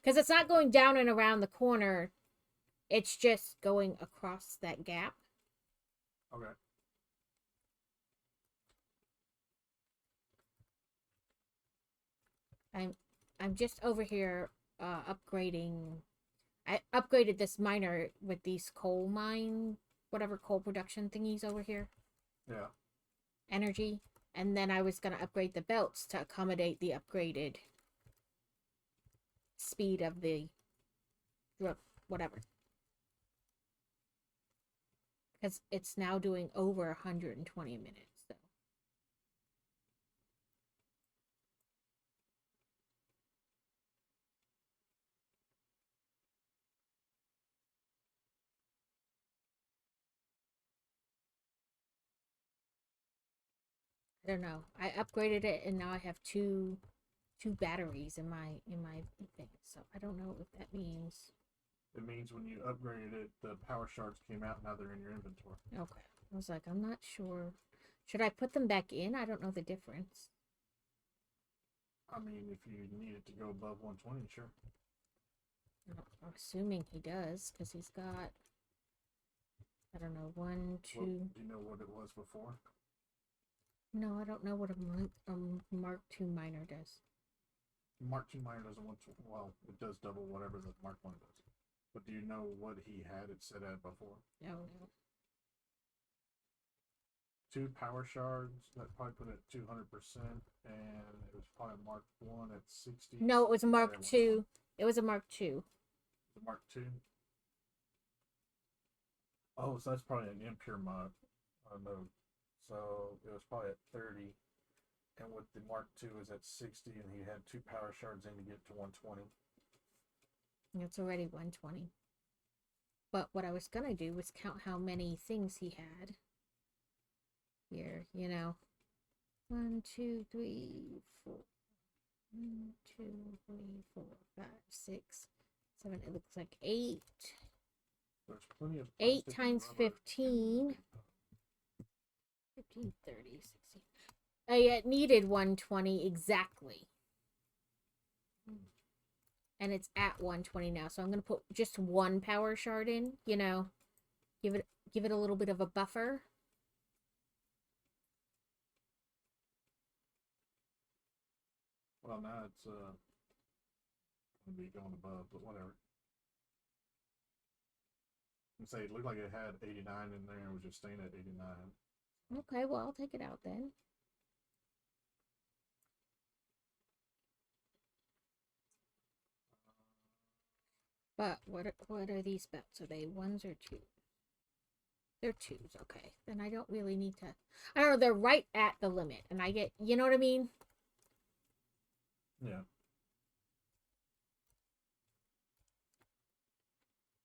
because it's not going down and around the corner. It's just going across that gap. Okay. I'm just over here upgrading. I upgraded this miner with these coal mine, whatever coal production thingies over here. Yeah. Energy. And then I was going to upgrade the belts to accommodate the upgraded speed of the whatever. Because it's now doing over 120 minutes. So. don't know. I upgraded it and now I have two batteries in my thing. So I don't know what that means. It means when you upgraded it, the power shards came out. Now they're in your inventory. Okay. I was like, I'm not sure. Should I put them back in? I don't know the difference. I mean, if you need it to go above 120, sure. I'm assuming he does because he's got, I don't know, 1, 2. Well, do you know what it was before? No, I don't know what a Mark II miner does. Mark II miner doesn't want to. Well, it does double whatever the Mark I does. But do you know what he had it set at before? No. 2 power shards that probably put it at 200%, and it was probably Mark I at 60. No, it was a Mark At II. It was a Mark II. The Mark II. Oh, so that's probably an impure node. So it was probably at 30, and with the Mark II was at 60, and he had 2 power shards in to get to 120. It's already 120. But what I was gonna do was count how many things he had. Here, you know. 1, 2, 3, 4. 1, 2, 3, 4, 5, 6, 7. It looks like 8. There's plenty of 8 plastic and times rubber. 15. 15, 30, 60. It needed 120 exactly. And it's at 120 now. So I'm going to put just 1 power shard in, you know. Give it a little bit of a buffer. Well, now it's gonna be going above, but whatever. And say it looked like it had 89 in there and was just staying at 89. Okay, well, I'll take it out then. But what are these belts? Are they 1s or 2s? They're 2s, okay. Then I don't really need to... I don't know, they're right at the limit. And I get... You know what I mean? Yeah.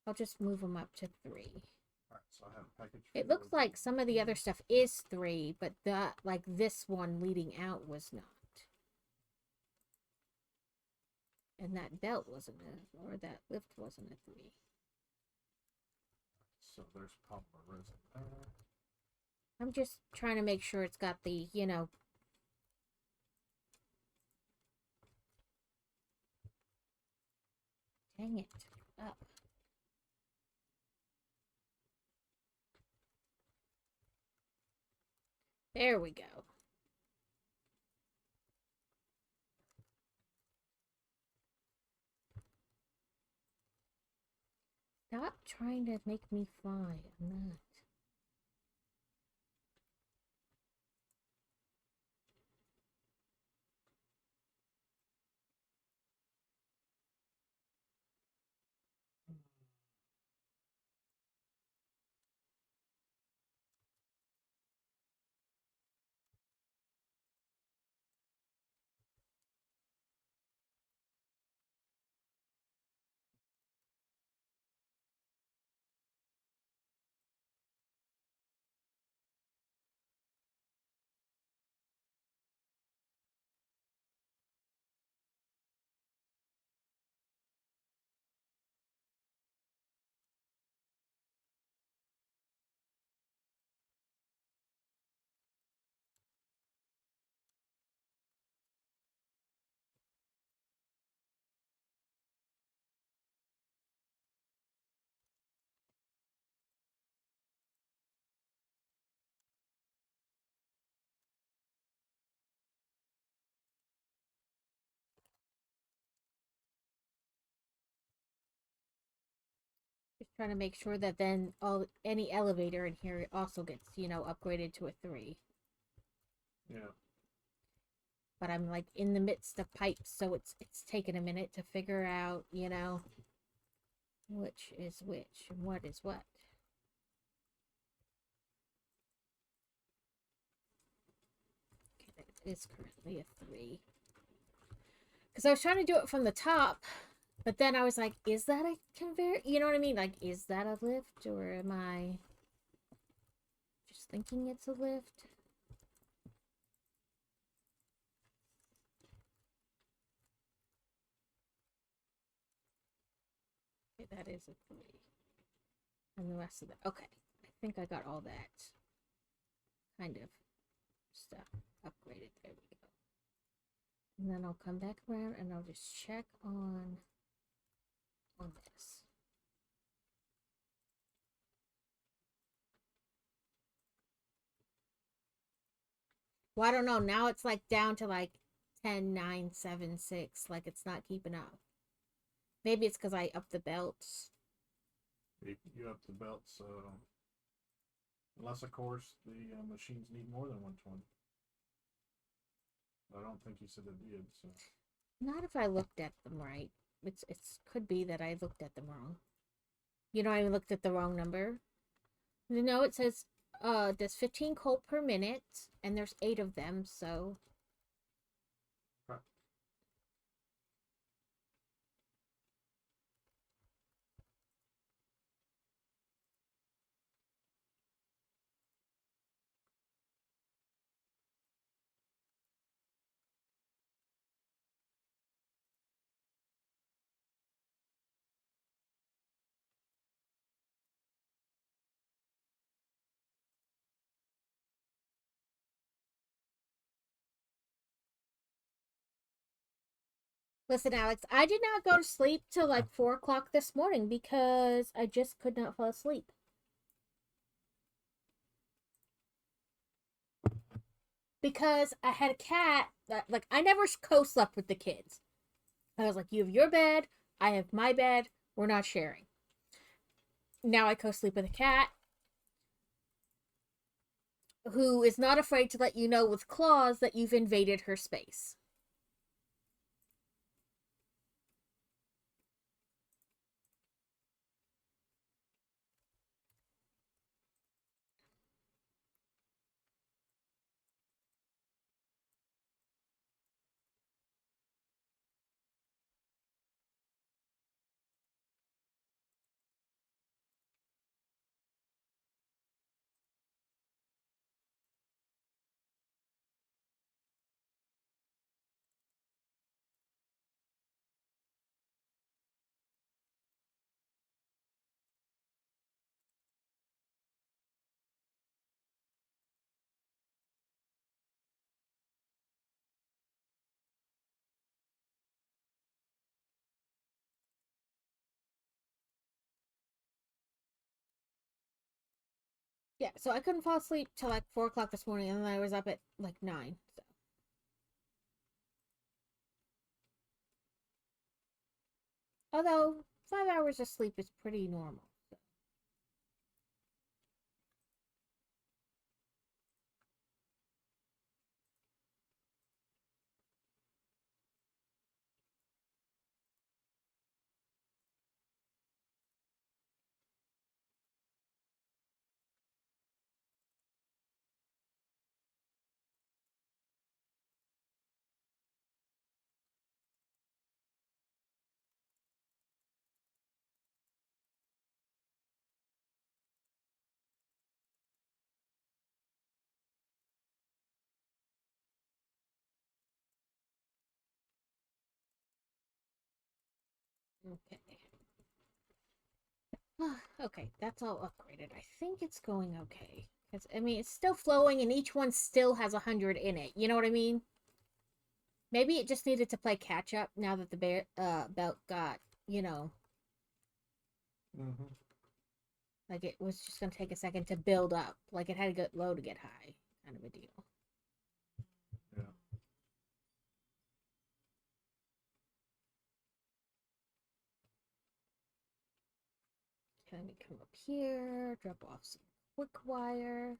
I'll just move them up to 3. Alright, so I have a package. It looks like some of the other stuff is 3, but like this one leading out was not. And that belt wasn't or that lift wasn't a 3. So there's polymer resin there. I'm just trying to make sure it's got the, you know... Dang it. Up. There we go. Stop trying to make me fly. I'm not. Just trying to make sure that then any elevator in here also gets, you know, upgraded to a 3. Yeah. But I'm like in the midst of pipes, so it's taken a minute to figure out, you know, which is which and what is what. Okay, that is currently a 3. Because I was trying to do it from the top, but then I was like, is that a conveyor? You know what I mean? Like, is that a lift, or am I just thinking it's a lift? Okay, that is a 3. And the rest of the... Okay, I think I got all that kind of stuff upgraded. There we go. And then I'll come back around and I'll just check on this. Well, I don't know. Now it's like down to like 10, 9, 7, 6. Like it's not keeping up. Maybe it's because I upped the belts. You up the belts, unless of course the machines need more than 120. I don't think you said it did. So Not if I looked at them right. It's could be that I looked at them wrong. You know, I looked at the wrong number. No, it says there's 15 colt per minute, and there's 8 of them, so right. listen, Alex, I did not go to sleep till like 4 o'clock this morning because I just could not fall asleep. Because I had a cat that, like, I never co-slept with the kids. I was like, you have your bed, I have my bed, we're not sharing. Now I co-sleep with a cat who is not afraid to let you know with claws that you've invaded her space. Yeah, so I couldn't fall asleep till like 4 o'clock this morning, and then I was up at like 9. So. Although 5 hours of sleep is pretty normal. So. Okay. Okay, that's all upgraded. I think it's going okay. I mean, it's still flowing, and each one still has 100 in it. You know what I mean? Maybe it just needed to play catch up now that the belt got, you know, Mm-hmm. like it was just gonna take a second to build up. Like it had to get low to get high, kind of a deal. Yeah. Okay, let me come up here, drop off some quick wire.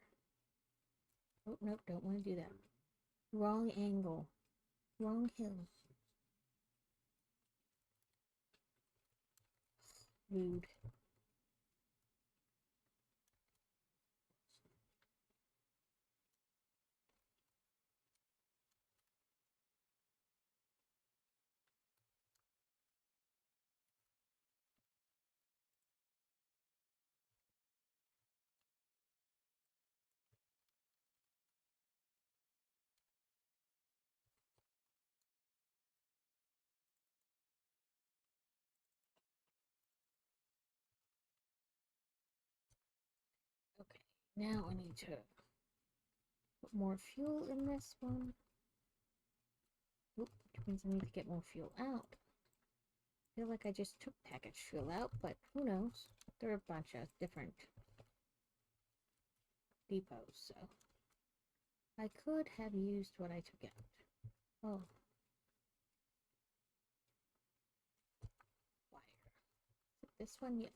Oh, nope, don't want to do that. Wrong angle. Wrong hill. Rude. Now I need to put more fuel in this one. Oop, which means I need to get more fuel out. I feel like I just took packaged fuel out, but who knows? There are a bunch of different depots, so I could have used what I took out. Oh. Wire. Is it this one? Yeah.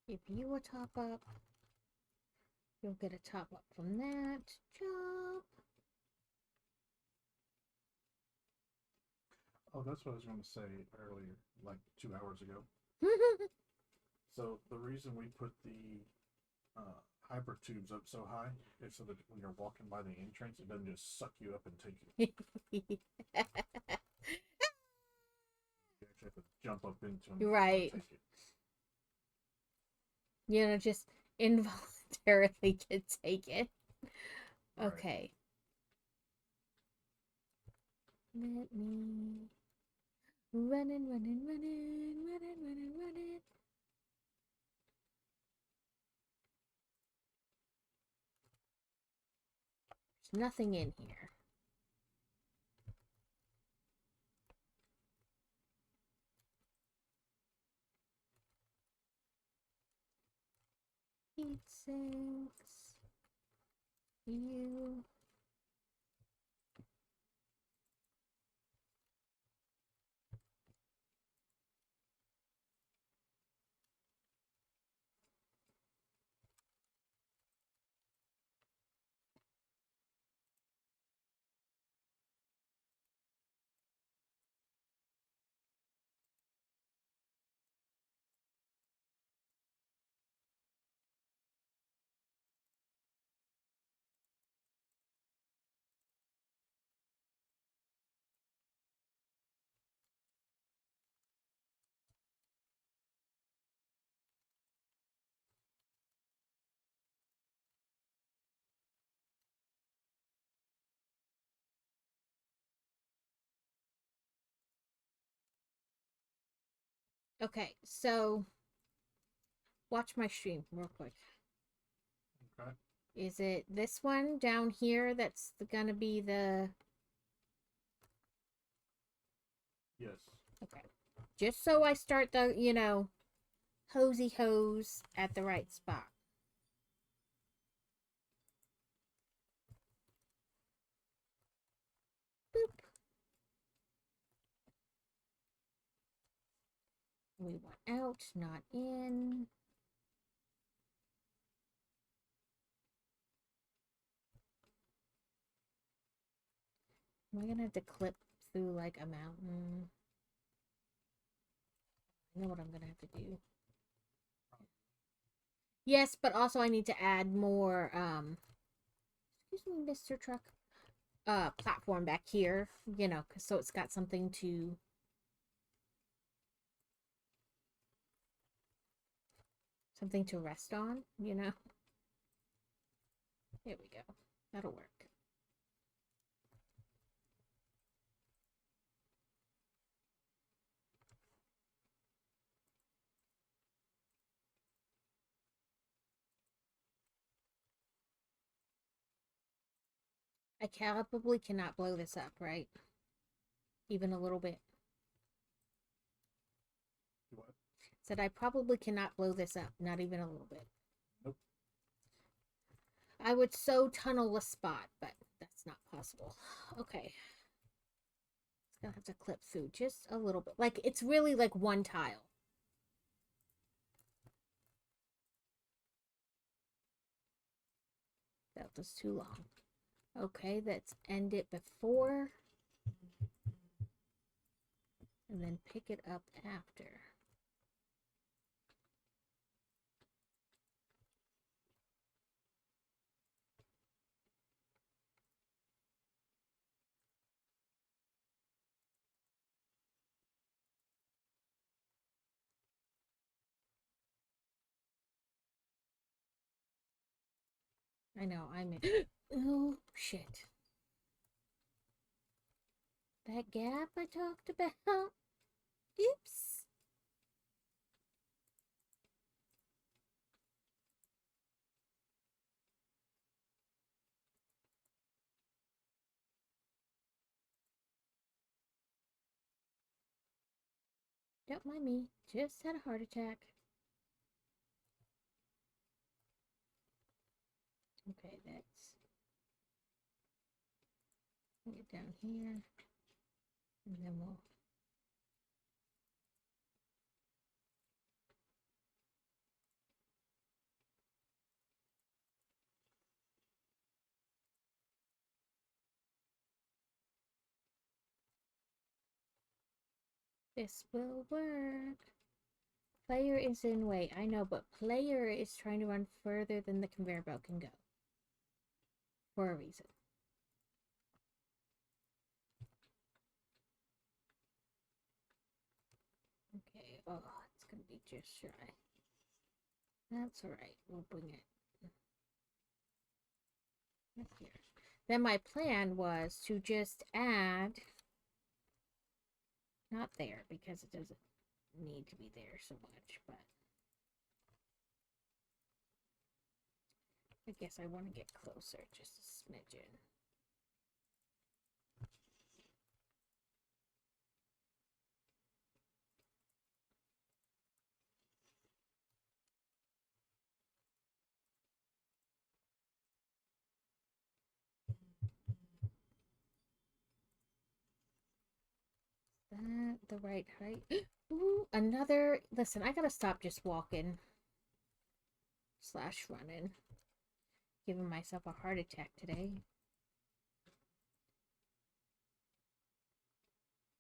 Give you a top up. You'll get a top up from that. Chop. Oh, that's what I was going to say earlier, like 2 hours ago. So the reason we put the hyper tubes up so high is so that when you're walking by the entrance, it doesn't just suck you up and take you. You actually have to jump up into them. Right. To take it. You know, just involuntarily can take it. Right. Okay. Let me running. There's nothing in here. Heat sinks. You. Okay, so watch my stream real quick. Okay. Is it this one down here that's gonna be the... Yes. Okay. Just so I start the, you know, hosey hose at the right spot. Boop. We want out, not in. Am I gonna have to clip through like a mountain? I know what I'm gonna have to do. Yes, but also I need to add more, excuse me, Mr. Truck, platform back here, you know, so it's got something to... something to rest on, you know? There we go. That'll work. I probably cannot blow this up, right? Even a little bit. What? Said I probably cannot blow this up, not even a little bit. Nope. I would so tunnel a spot, but that's not possible. Okay. It's gonna have to clip through just a little bit. Like, it's really like one tile. That was too long. Okay, let's end it before. And then pick it up after. I know, I'm in. Oh, shit. That gap I talked about? Oops. Don't mind me. Just had a heart attack. Okay, that's... Get down here. And then we'll... This will work. Player is in way. I know, but player is trying to run further than the conveyor belt can go. For a reason. Okay, oh, it's gonna be just shy. That's alright, we'll bring it up here. Then my plan was to just add, not there, because it doesn't need to be there so much, but I guess I want to get closer, just a smidgen. That the right height? Ooh, another. Listen, I gotta stop just walking slash running. Giving myself a heart attack today.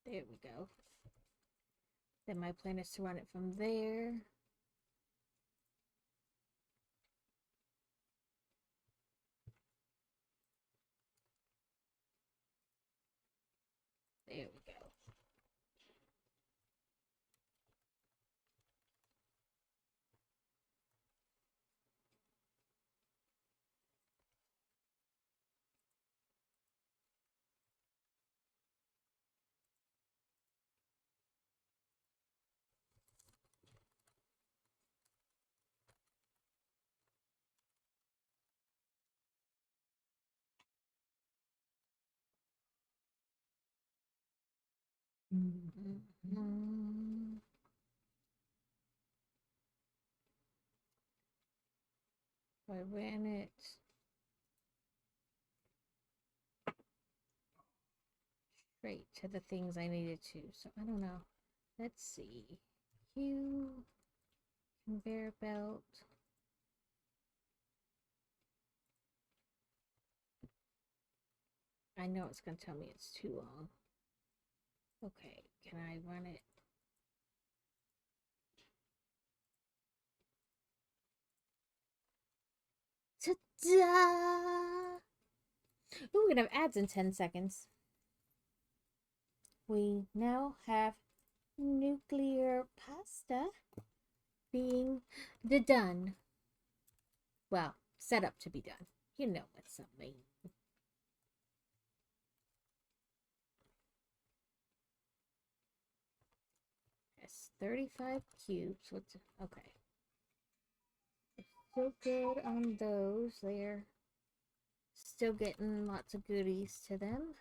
There we go. Then my plan is to run it from there. There we go. Mm-hmm. I ran it straight to the things I needed to, so I don't know. Let's see. Q, conveyor belt. I know it's going to tell me it's too long. Okay, can I run it? Ta-da! Ooh, we're going to have ads in 10 seconds. We now have nuclear pasta being done. Well, set up to be done. You know what's up, mean. Yes, 35 cubes. What's okay? So good on those. They're still getting lots of goodies to them.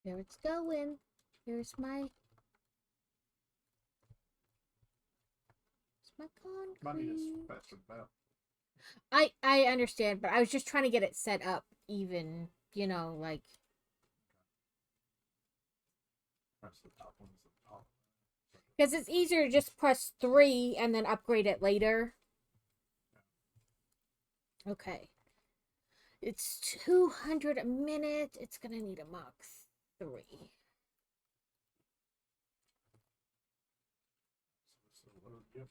There it's going. Here's my concrete. Might need a faster belt. I understand, but I was just trying to get it set up even, you know, like Press the top ones at the top. because it's easier to just press 3 and then upgrade it later. Okay. It's 200 a minute. It's gonna need a Mach 3. So load, yep.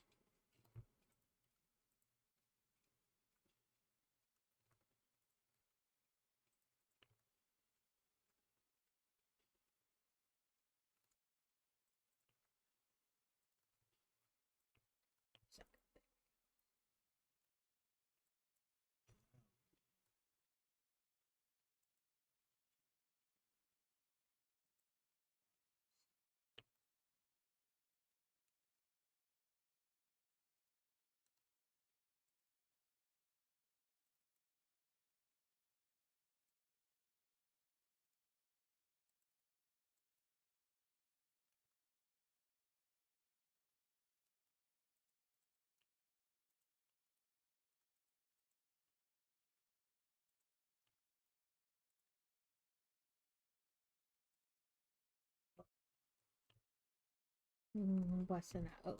What's in that? Oh,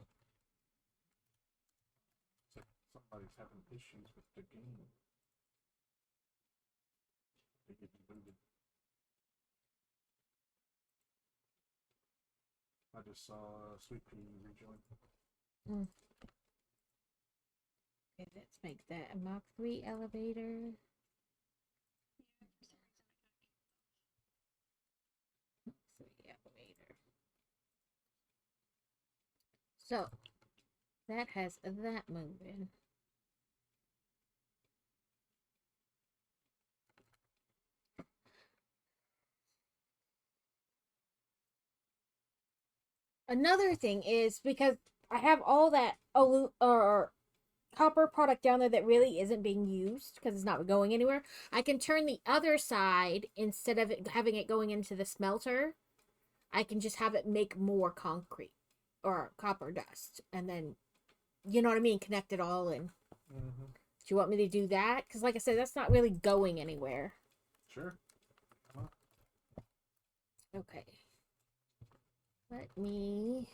It's like somebody's having issues with the game. They get booted. I just saw Sweet Pea rejoin. okay, let's make that a Mach 3 elevator. Yeah, for some reason Mach 3 elevator. So, that has that moving. Another thing is because I have all that or copper product down there that really isn't being used because it's not going anywhere. I can turn the other side instead of having it going into the smelter. I can just have it make more concrete or copper dust, and then you know what I mean, connect it all in. Mm-hmm. Do you want me to do that? Because like I said, that's not really going anywhere. Sure. Come on. Okay. Let me.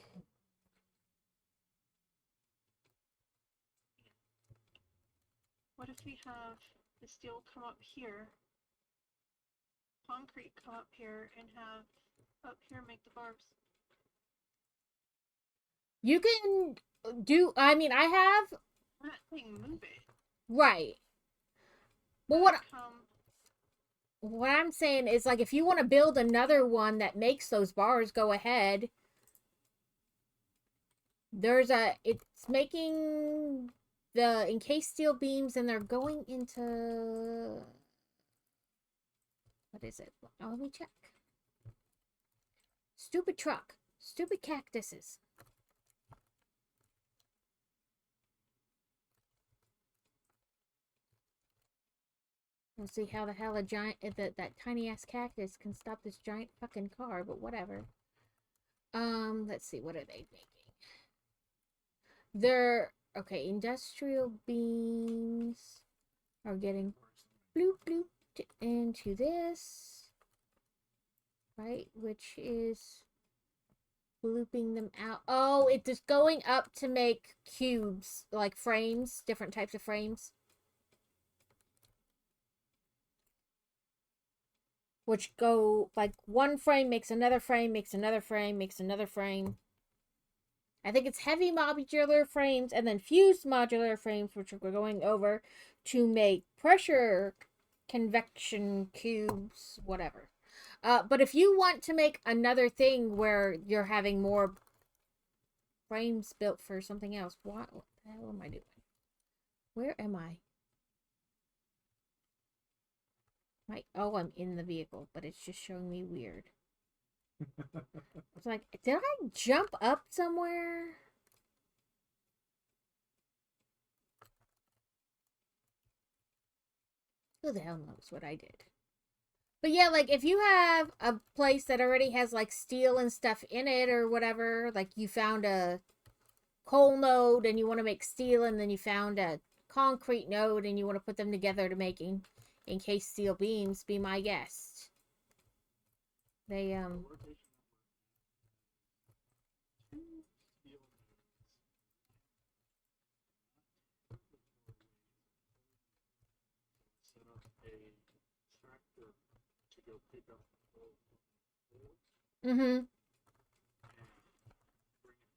what if we have the steel come up here, concrete come up here, and have up here make the bars? You can do. I mean, I have. I'm not saying move it. Right. But Have what it come what I'm saying is, like, if you want to build another one that makes those bars, go ahead. It's making the encased steel beams, and they're going into, what is it? Oh, let me check. Stupid truck. Stupid cactuses. Let's see how the hell a giant that tiny ass cactus can stop this giant fucking car, but whatever. Let's see, what are they making? They're okay, industrial beams are getting bloop bloop into this, right? Which is blooping them out. Oh, it's just going up to make cubes, like frames, different types of frames. Which go like one frame makes another frame, makes another frame, makes another frame. I think it's heavy modular frames and then fused modular frames, which we're going over to make pressure convection cubes, whatever. But if you want to make another thing where you're having more frames built for something else, what the hell am I doing? Where am I? Oh, I'm in the vehicle, but it's just showing me weird. It's like, did I jump up somewhere? Who the hell knows what I did? But yeah, like if you have a place that already has like steel and stuff in it or whatever, like you found a coal node and you want to make steel, and then you found a concrete node and you want to put them together to making encased steel beams, be my guest. They set up a go pick up the board Mm-hmm. and bring it back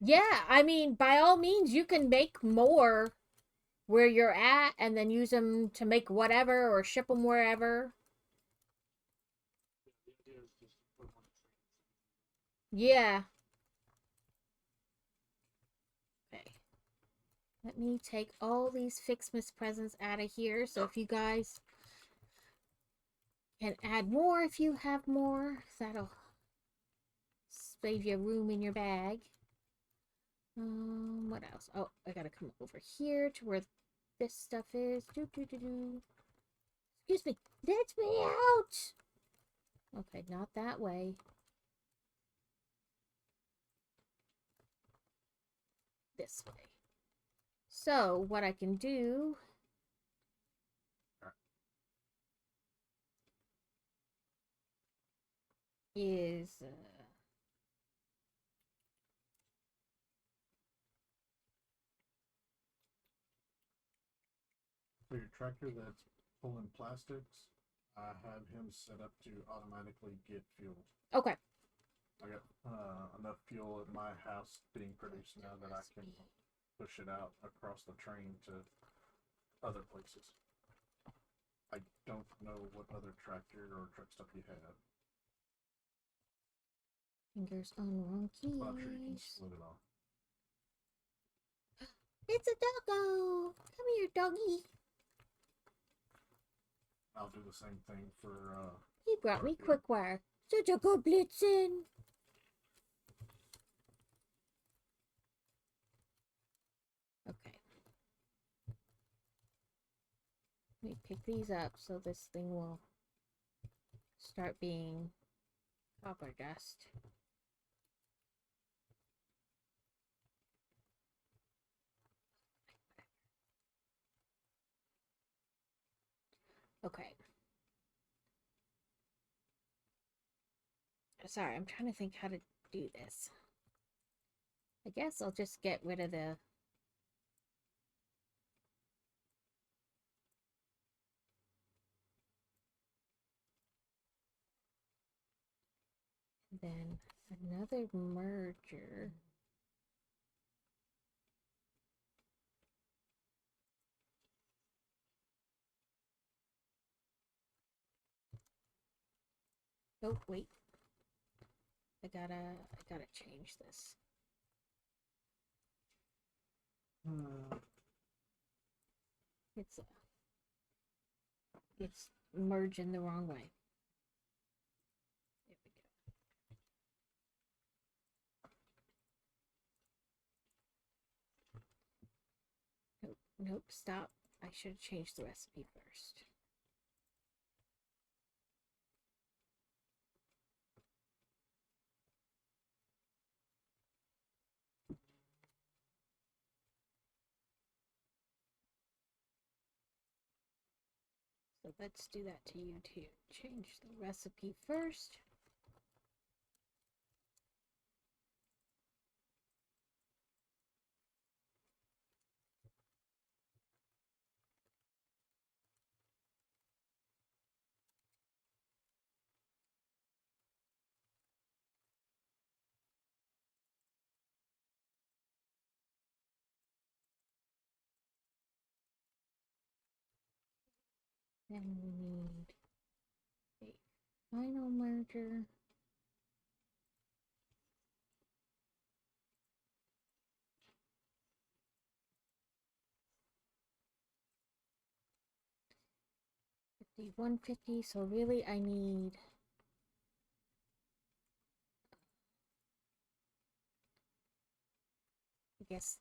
to Yeah, I mean, by all means, you can make more where you're at and then use them to make whatever or ship them wherever. the idea is just to put them on the train. Yeah. Okay. Let me take all these Fixmas presents out of here. So if you guys can add more if you have more, that'll save you room in your bag. What else? Oh, I gotta come over here to where this stuff is. Excuse me. Let me out! Okay, not that way. This way. So, what I can do is For your tractor that's pulling plastics, I have him set up to automatically get fuel. okay. I got enough fuel at my house being produced now that I can push it out across the train to other places. I don't know what other tractor or truck stuff you have, Fingers on wrong keys. but I'm sure you can split it off. It's a doggo. Come here, doggy. I'll do the same thing for He brought me Garfield. Quickwire. Such a good Blitzen. Okay. Let me pick these up so this thing will start being copper dust. Okay. Sorry, I'm trying to think how to do this. I guess I'll just get rid of the... Then another merger. Oh, wait. I gotta change this. It's merging the wrong way. There we go. Nope, nope, stop. I should have changed the recipe first. So let's do that to you too. Change the recipe first. Then we need a final merger. The 150, so really I need I guess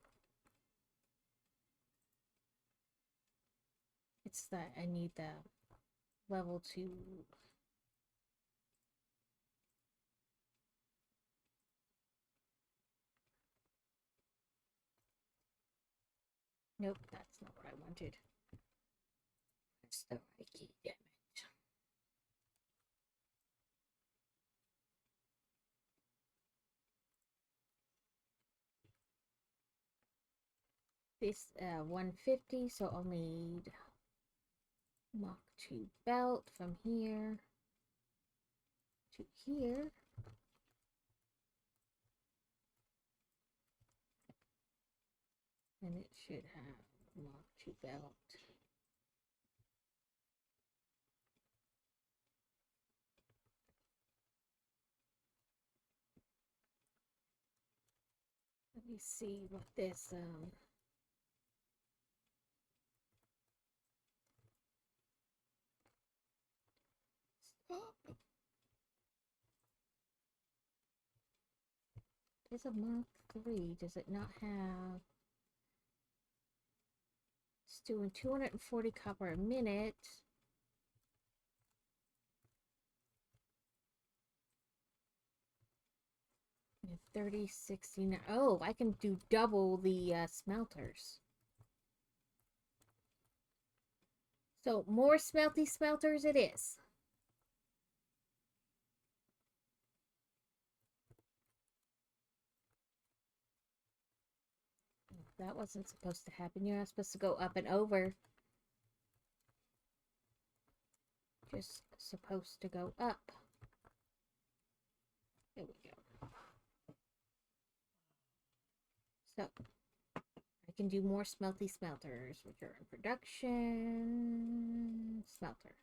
it's that I need the level 2. Nope, that's not what I wanted. That's the right key, damn it. This 150, so I'll need Mach 2 belt from here to here. And it should have Mach 2 belt. Let me see what this there's a Mach 3. Does it not have? It's doing 240 copper a minute. And 3069. Oh, I can do double the smelters. So more smelty smelters it is. That wasn't supposed to happen. You're not supposed to go up and over. Just supposed to go up. There we go. So, I can do more smelty smelters, which are in production. Smelter.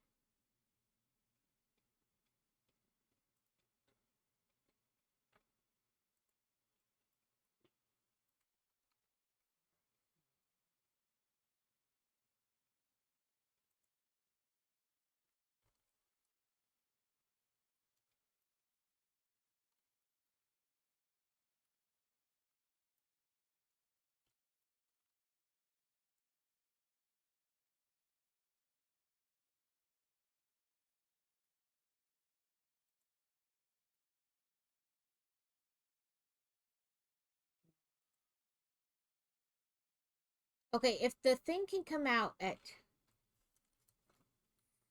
Okay, if the thing can come out at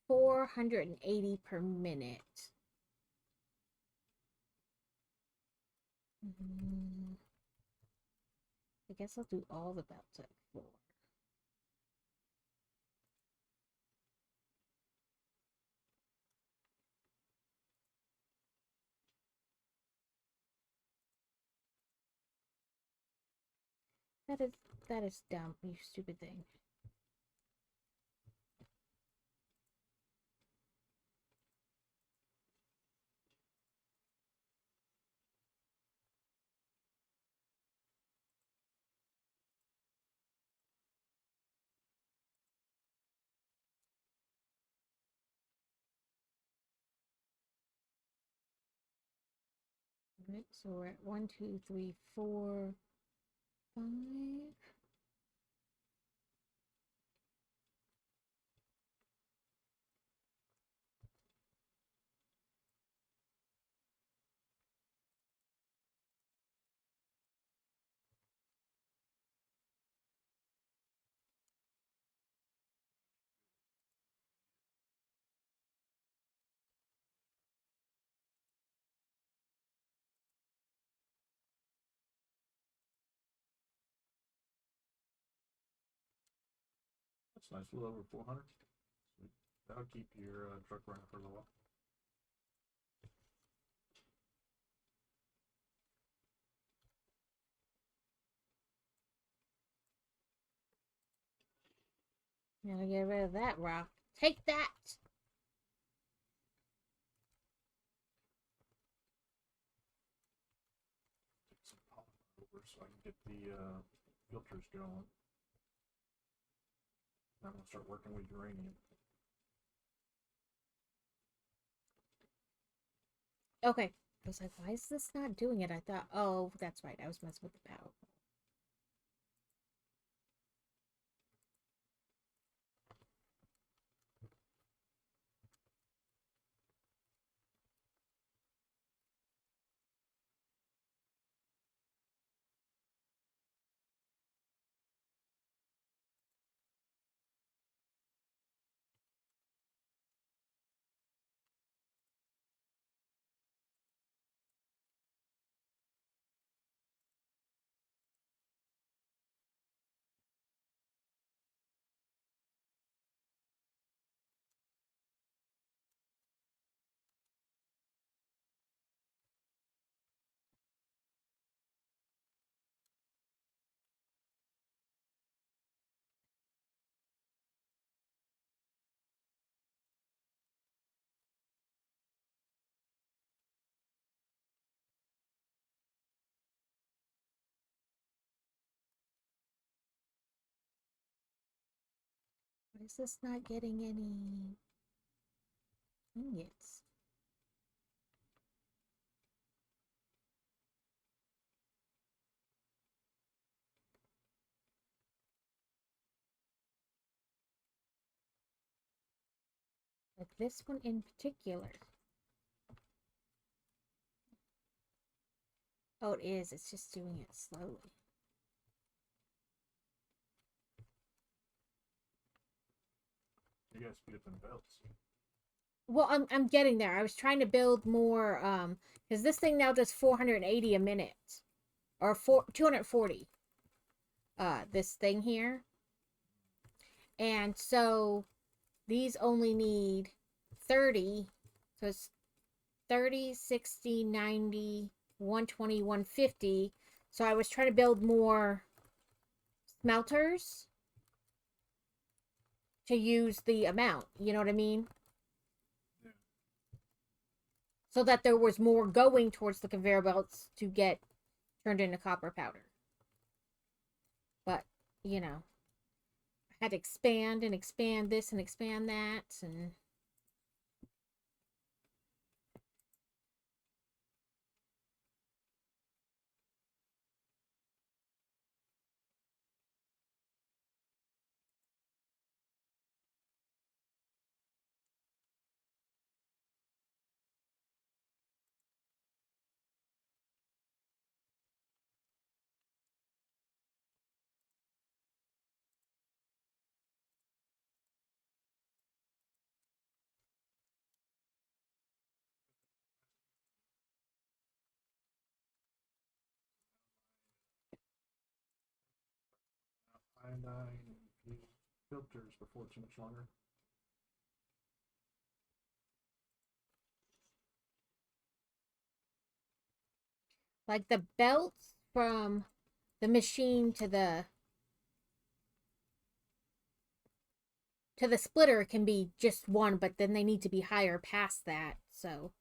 480 per minute. I guess I'll do all the belts at 4. That is dumb, you stupid thing. Alright, so we're at 1, 2, 3, 4, 5. That's nice. A little over 400. Sweet. That'll keep your truck running for a little while. Gotta get rid of that rock. Take that! Take some polymer over so I can get the filters going. I'm gonna start working with uranium. Okay. I was like, why is this not doing it? I thought, oh, that's right. I was messing with the power. is this not getting any ingots? Like this one in particular. Oh, it is. It's just doing it slowly. You gotta speed up them belts. Well, I'm getting there. I was trying to build more because this thing now does 480 a minute or 240. This thing here. And so these only need 30. So it's 30, 60, 90, 120, 150. So I was trying to build more smelters to use the amount. You know what I mean? Yeah. So that there was more going towards the conveyor belts to get turned into copper powder. But, you know, I had to expand and expand this and expand that. And Iodine infused filters before too much longer. like the belts from the machine to the splitter can be just one, but then they need to be higher past that. So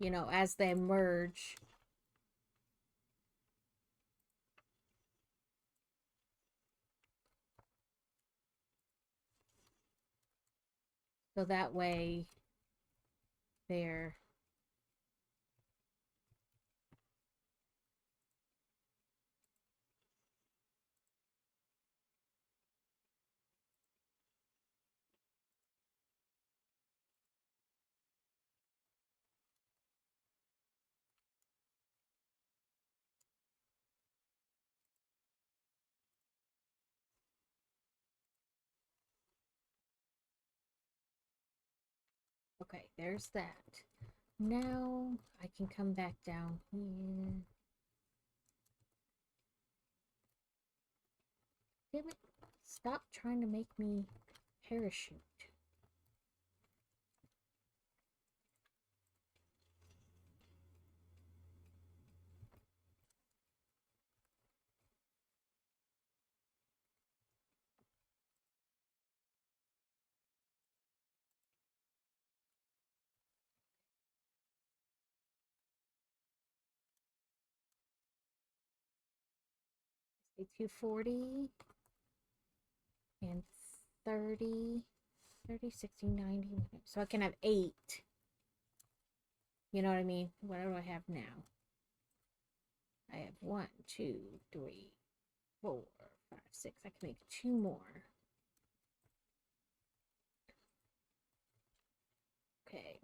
you know, as they merge. So that way they're okay, there's that. Now I can come back down here. Damn it. Stop trying to make me parachute. Say 240 and 30, 30, 60, 90. So I can have 8. You know what I mean? What do I have now? I have 1, 2, 3, 4, 5, 6. I can make 2 more. Okay.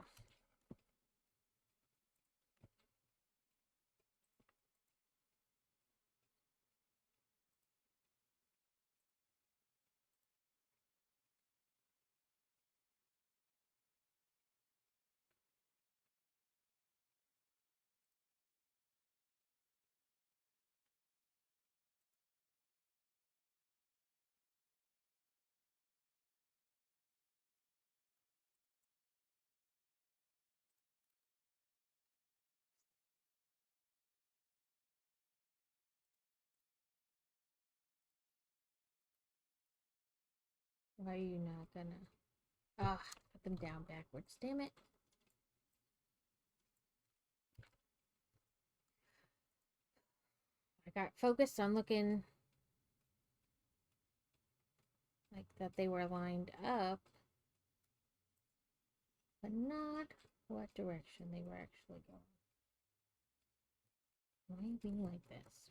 Why are you not gonna... Ah, put them down backwards. Damn it. I got focused on looking like that they were lined up, but not what direction they were actually going. Maybe like this.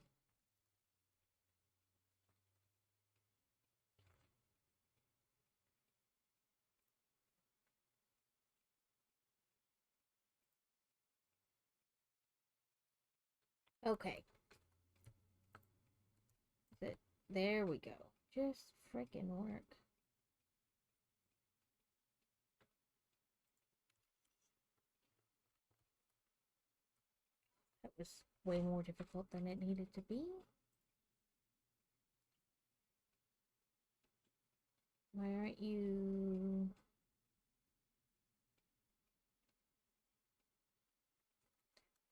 Okay. There we go. Just freaking work. That was way more difficult than it needed to be. Why aren't you...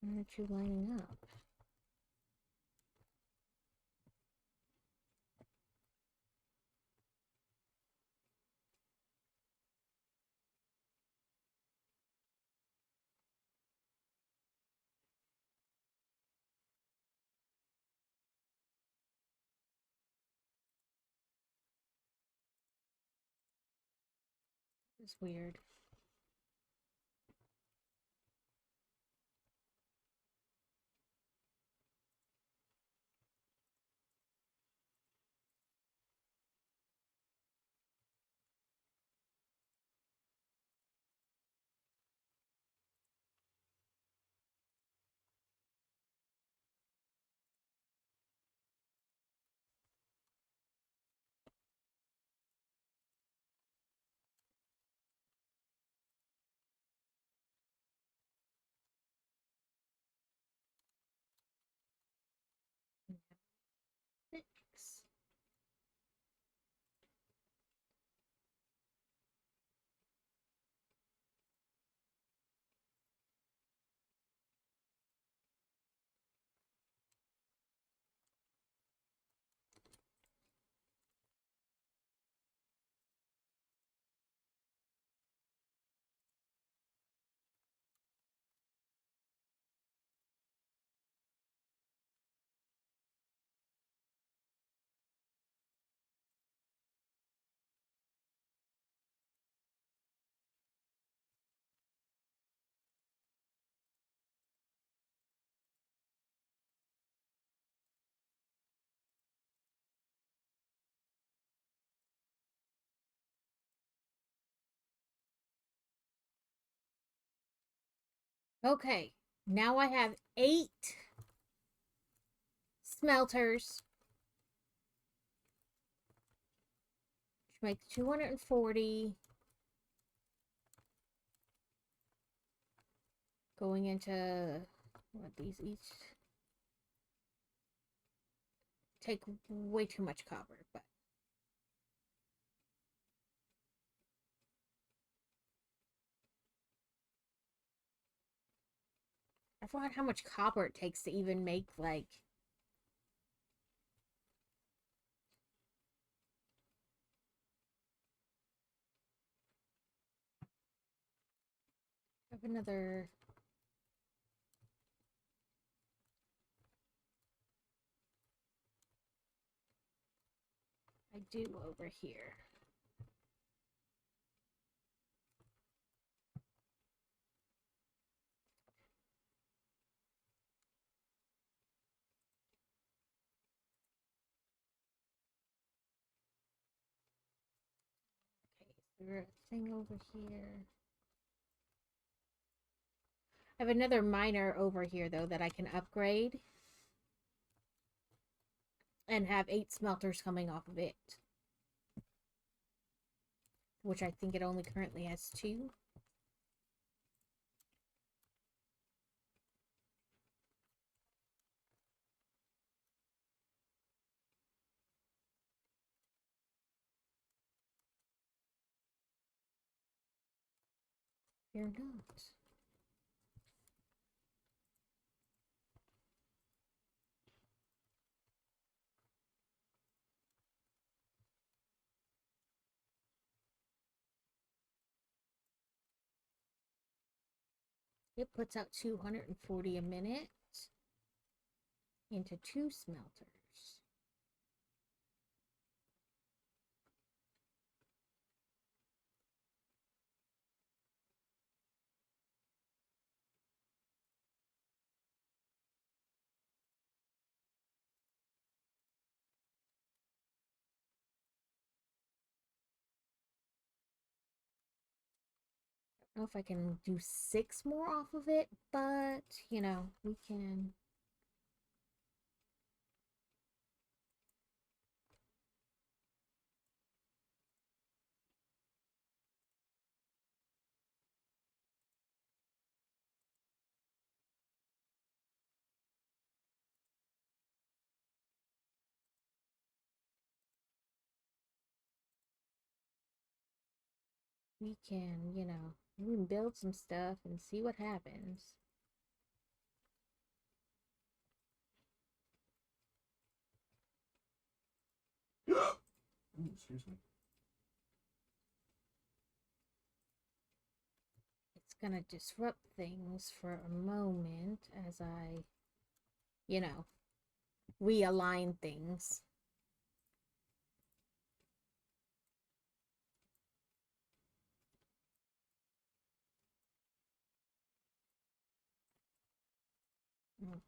Why aren't you lining up? It's weird. Fix. Okay, now I have 8 smelters, which makes 240 going into what these each take way too much copper, but I forgot how much copper it takes to even make, like... I have another... I do over here. Okay, is there a thing over here? I have another miner over here, though, that I can upgrade. And have 8 smelters coming off of it. Which I think it only currently has 2. You're not. It puts out 240 a minute into 2 smelters. I don't know if I can do 6 more off of it, but you know, we can. We can, you know, we can build some stuff and see what happens. Ooh, excuse me. It's gonna disrupt things for a moment as I, you know, realign things.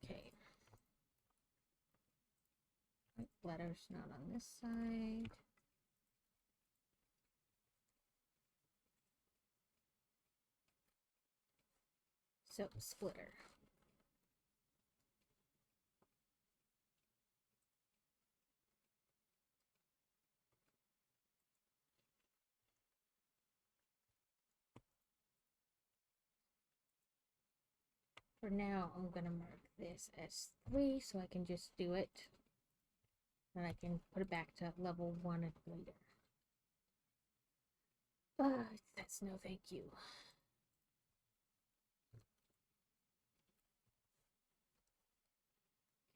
Okay. Letters not on this side. So, splitter. For now, I'm gonna mark this as 3 so I can just do it. And I can put it back to level 1 later. That's no thank you.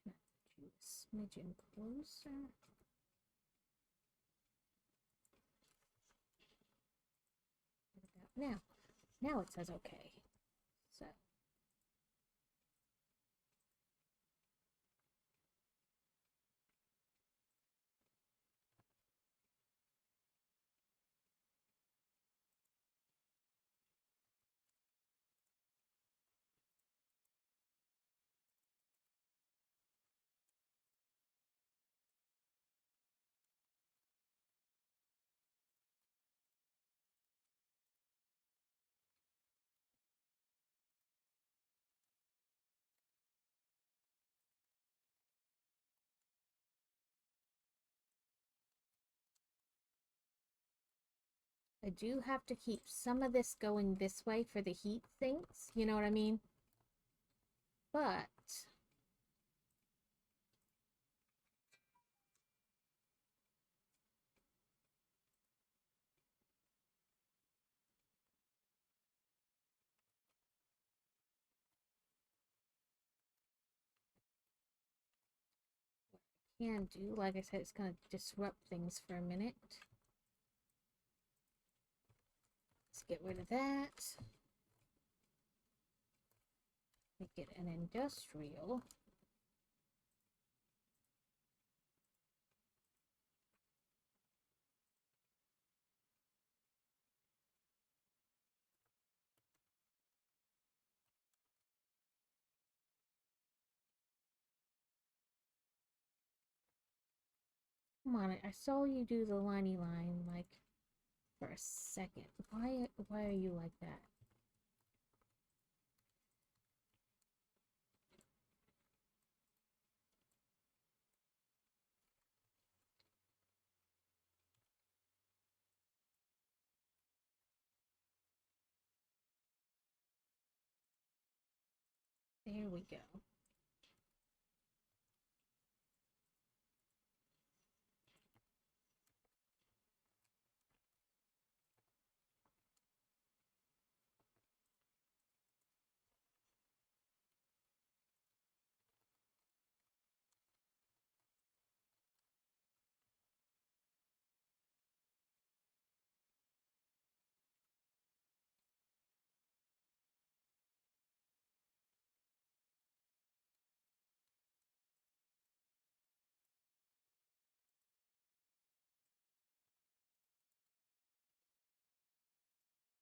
Can I put you a smidgen closer? What about now? Now it says okay. So I do have to keep some of this going this way for the heat sinks, you know what I mean? But can do, like I said, it's gonna disrupt things for a minute. Let's get rid of that. Make it an industrial. Come on, I saw you do the liney line like for a second. Why are you like that? There we go.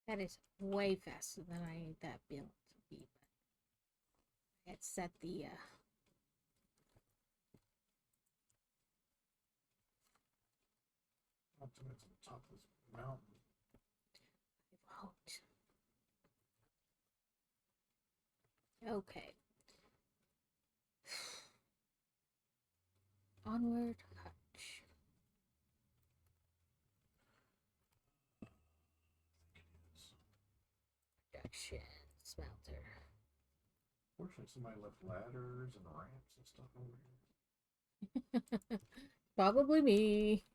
That is way faster than I need that build to be. But I had set the Not to mention the top of this mountain. I won't. Okay. Onward hutch. Production smelter. Fortunately, somebody left ladders and ramps and stuff over here. Probably me.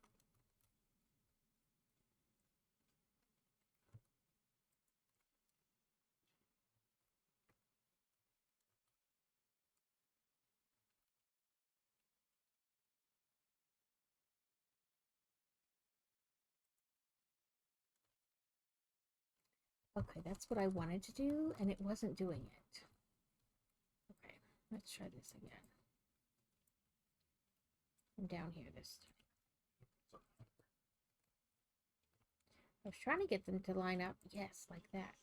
Okay, that's what I wanted to do, and it wasn't doing it. Okay, let's try this again. I'm down here this time. I was trying to get them to line up. Yes, like that.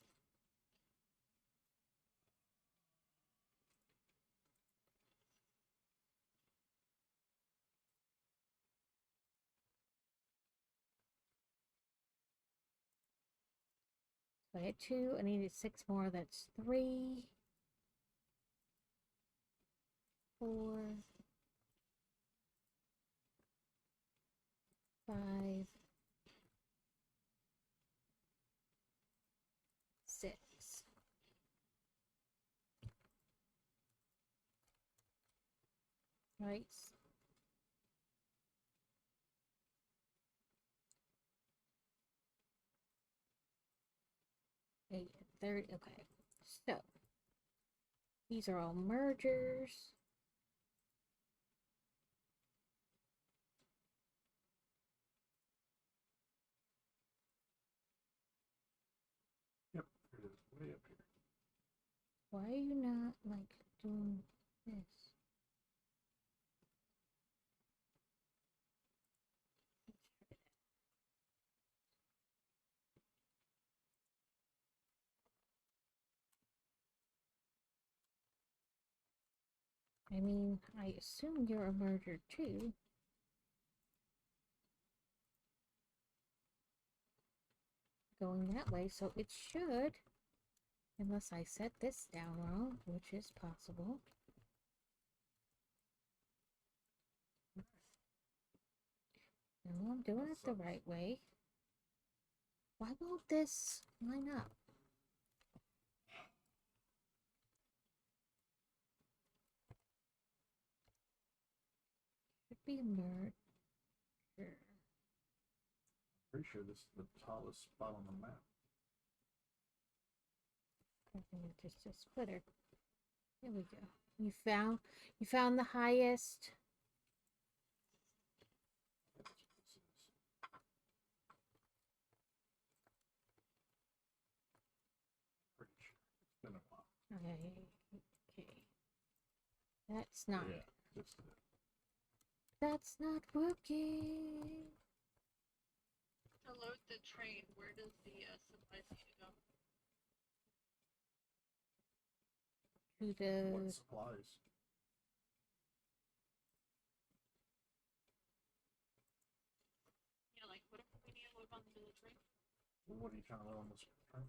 So I had 2. I needed 6 more. That's 3, 4, 5, 6. Right. 8, 30. Okay. So these are all mergers. Yep, here it is, way up here. Why are you not like doing this? I mean, I assume you're a merger too. Going that way, so it should, unless I set this down wrong, which is possible. No, I'm doing it the right way. Why won't this line up? Should be a merger. Pretty sure this is the tallest spot on the map. I think it's just a splitter. Here we go. You found the highest. That's what this is. Pretty sure. It's been a while. Okay. That's not. Yeah, just it. That's not working. To load the train, where does the supplies need to go? To the What supplies? Yeah, like whatever we need to load onto the train. What are you trying to load on this train?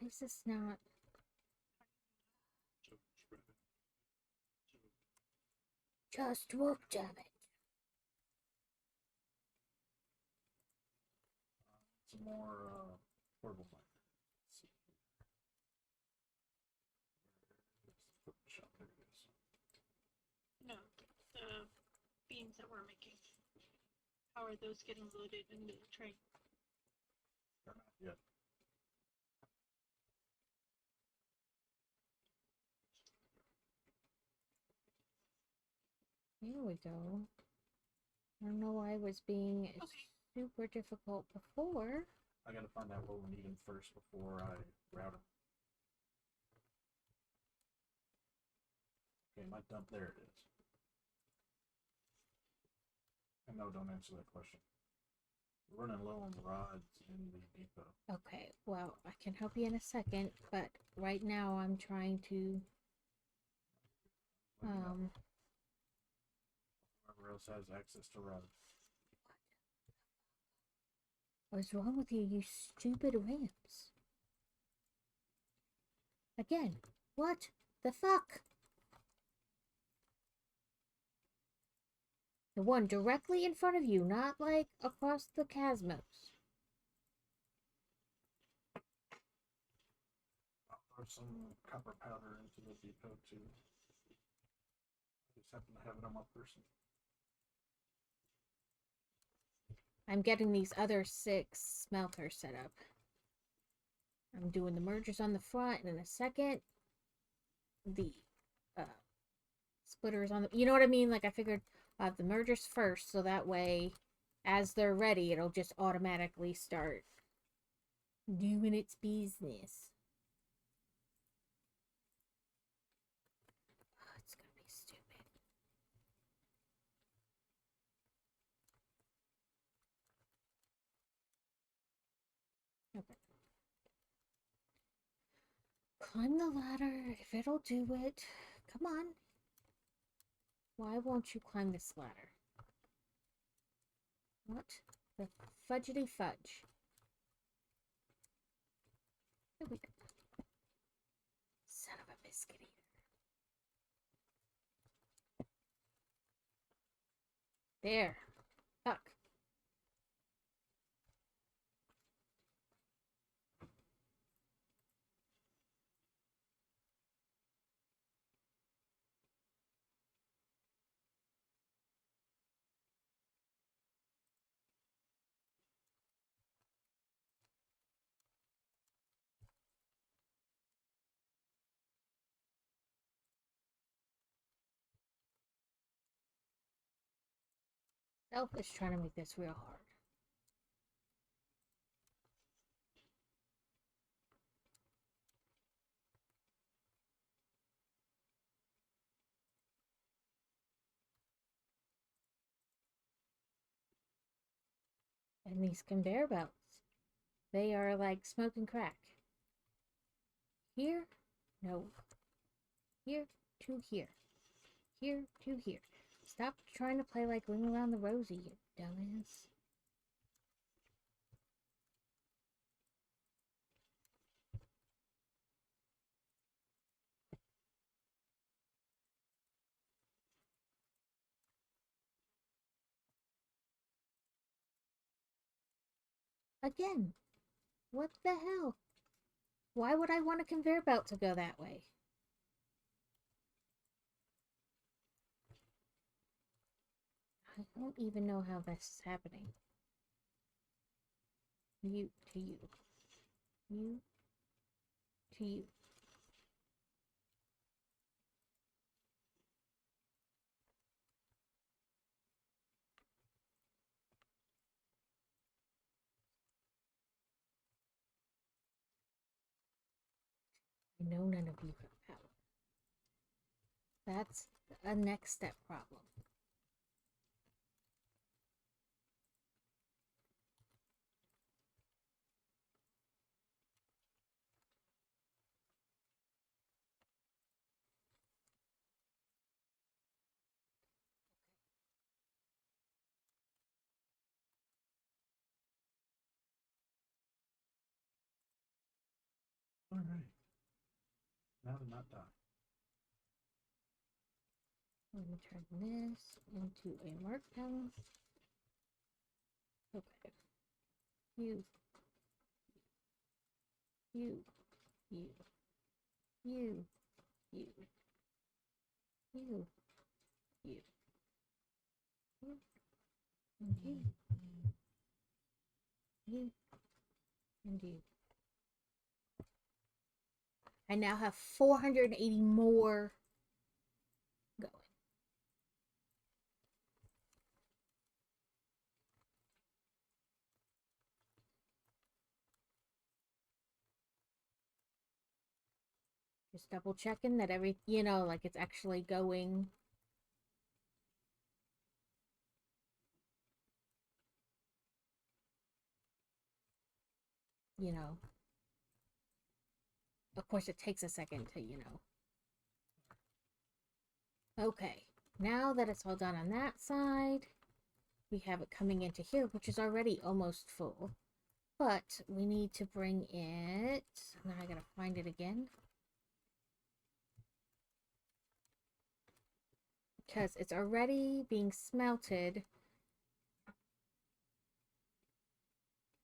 why is this not? Just work, damn it. Some more portable miner. Let's see. Where is the shop? There it is. No, the beams that we're making. How are those getting loaded into the train? They're not yet. Here we go. I don't know why it was being super difficult before. I gotta find out what we need them first before I route them. Okay, my dump, there it is. No, don't answer that question. We're running low on rods in the depot. Okay, well, I can help you in a second, but right now I'm trying to, Let me know. Whoever else has access to rods. what's wrong with you, you stupid ramps? Again, what the fuck? The one directly in front of you, not like across the cosmos. I'll throw some copper powder into the depot too. I just happen to have it on my person. I'm getting these other 6 smelters set up. I'm doing the mergers on the front, and in a second, the splitters on the... You know what I mean? Like, I figured I'll have the mergers first, so that way, as they're ready, it'll just automatically start doing its business. Oh, it's gonna be stupid. Okay. Climb the ladder if it'll do it. Come on. Why won't you climb this ladder? What the fudgety fudge? There we go. Son of a biscuit eater. There. Fuck. Self is trying to make this real hard. And these conveyor belts, they are like smoking crack. Here, no. Here to here. Here to here. Stop trying to play like Ring Around the Rosie, you dumbass. Again, what the hell? Why would I want a conveyor belt to go that way? I don't even know how this is happening. You to you. You to you. I know none of you have power. That's a next step problem. Alright. Now to not die. Let me turn this into a mark pen. Okay. You. You. You. You. You. You. You. You. And you. You. And you. I now have 480 more going. Just double checking that every, like it's actually going. you know. Of course, it takes a second to, you know. Okay, now that it's all done on that side, we have it coming into here, which is already almost full. But we need to bring it... Now I gotta find it again. Because it's already being smelted.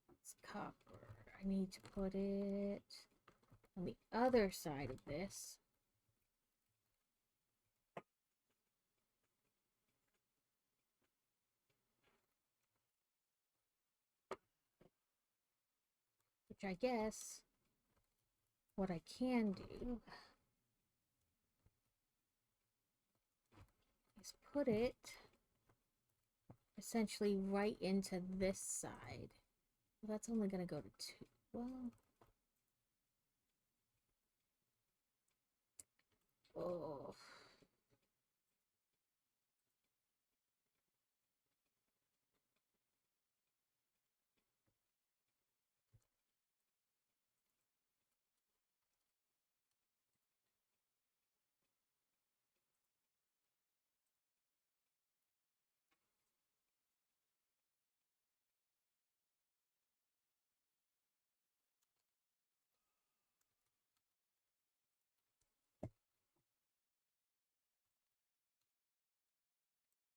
It's copper. I need to put it on the other side of this. Which I guess what I can do is put it essentially right into this side. Well, that's only going to go to 2. Well, oh.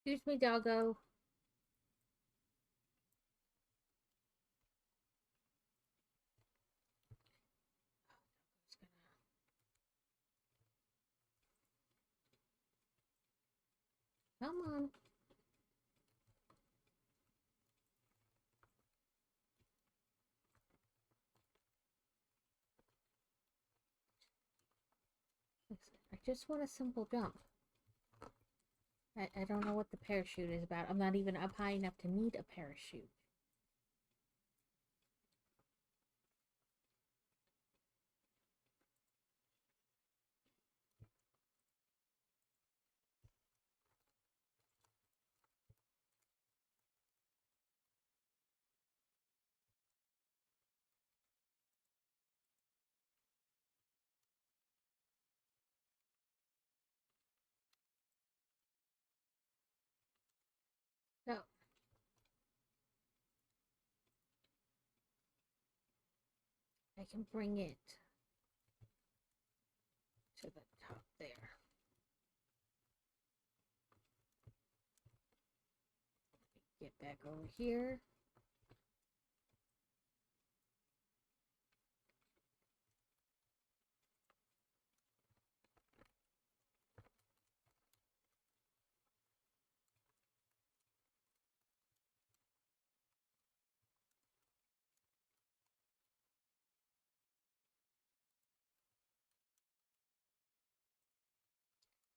Excuse me, doggo. Come on. I just want a simple jump. I don't know what the parachute is about. I'm not even up high enough to need a parachute. So, I can bring it to the top there. Get back over here.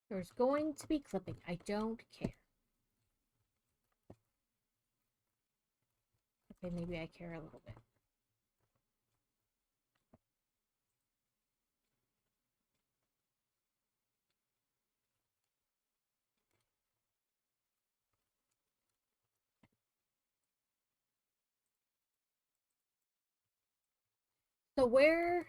There's going to be clipping. I don't care. Okay, maybe I care a little bit. So where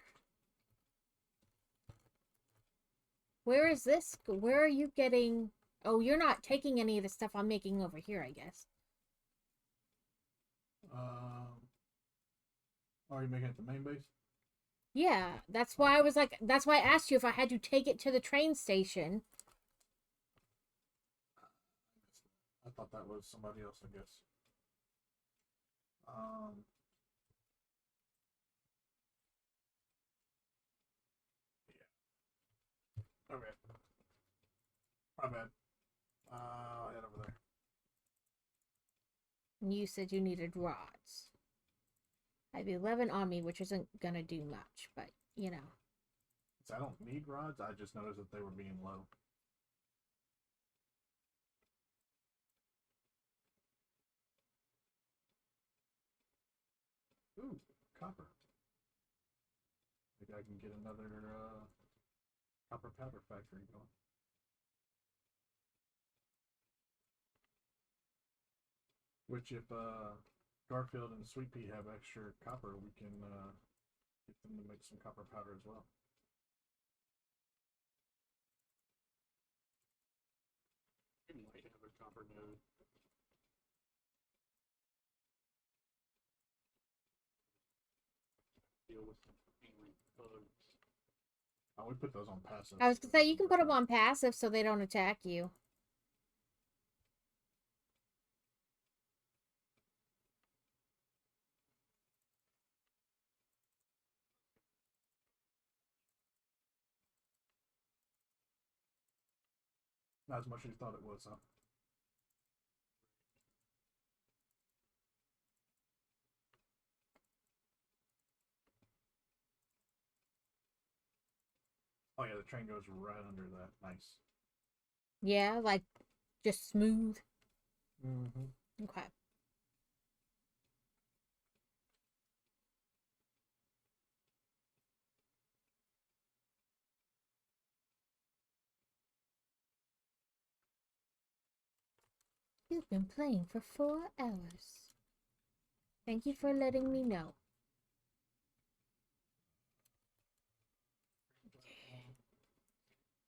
is this? Where are you getting... Oh, you're not taking any of the stuff I'm making over here, I guess. Are you making it the main base? Yeah, that's why I was like... That's why I asked you if I had to take it to the train station. I thought that was somebody else, I guess. Yeah. Okay. My bad. Head over there. And you said you needed rods. I have 11 on me, which isn't gonna do much, but, you know. So I don't need rods, I just noticed that they were being low. Ooh, copper. Maybe I can get another copper powder factory going. Which if Garfield and Sweet Pea have extra copper, we can get them to make some copper powder as well. We might have a copper node. Deal with some angry bugs. Oh, we put those on passive. I was gonna say you can put them on passive so they don't attack you. Not as much as you thought it was, huh? Oh yeah, the train goes right under that. Nice. Yeah, like just smooth. Mm-hmm. Okay. You've been playing for 4 hours. Thank you for letting me know.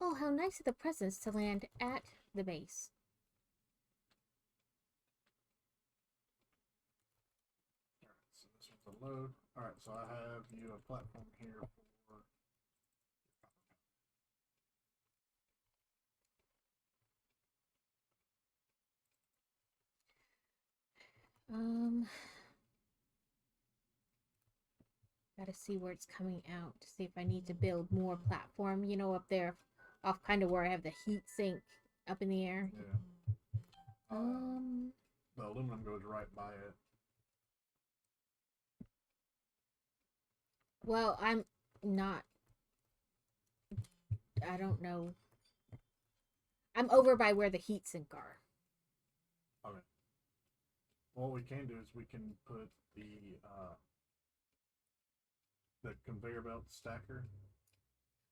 Oh, how nice of the presents to land at the base. Alright, so this one's a load. Alright, so I have you a platform here for Gotta see where it's coming out to see if I need to build more platform, you know, up there off kind of where I have the heat sink up in the air. yeah. The aluminum goes right by it. Well, I'm not. I don't know. I'm over by where the heat sink are. Okay. What we can do is we can put the conveyor belt stacker.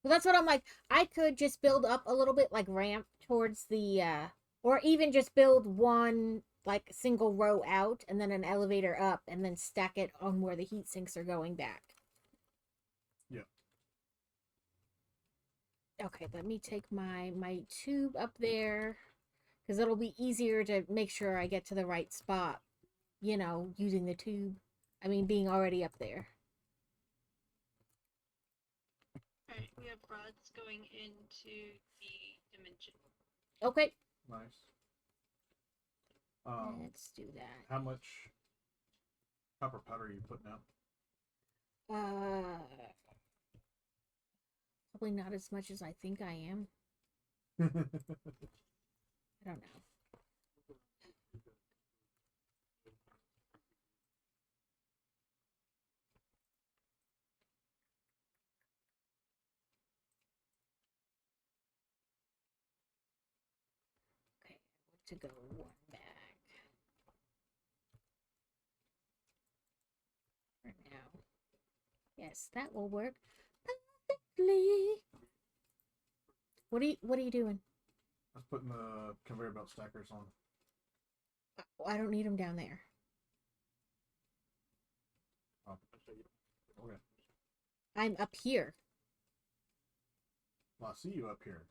Well, that's what I'm like. I could just build up a little bit, like ramp towards the, or even just build one like single row out and then an elevator up and then stack it on where the heat sinks are going back. Yeah. Okay, let me take my tube up there because it'll be easier to make sure I get to the right spot, you know, using the tube. I mean, being already up there. Alright, we have rods going into the dimension. Okay, Nice. let's do that. How much copper powder are you putting out? Probably not as much as I think I am. I don't know. Okay, I want to go one bag for now. Yes, that will work perfectly. What are you doing? I was putting the conveyor belt stackers on. I don't need them down there. Oh, okay. I'm up here. Well, I see you up here.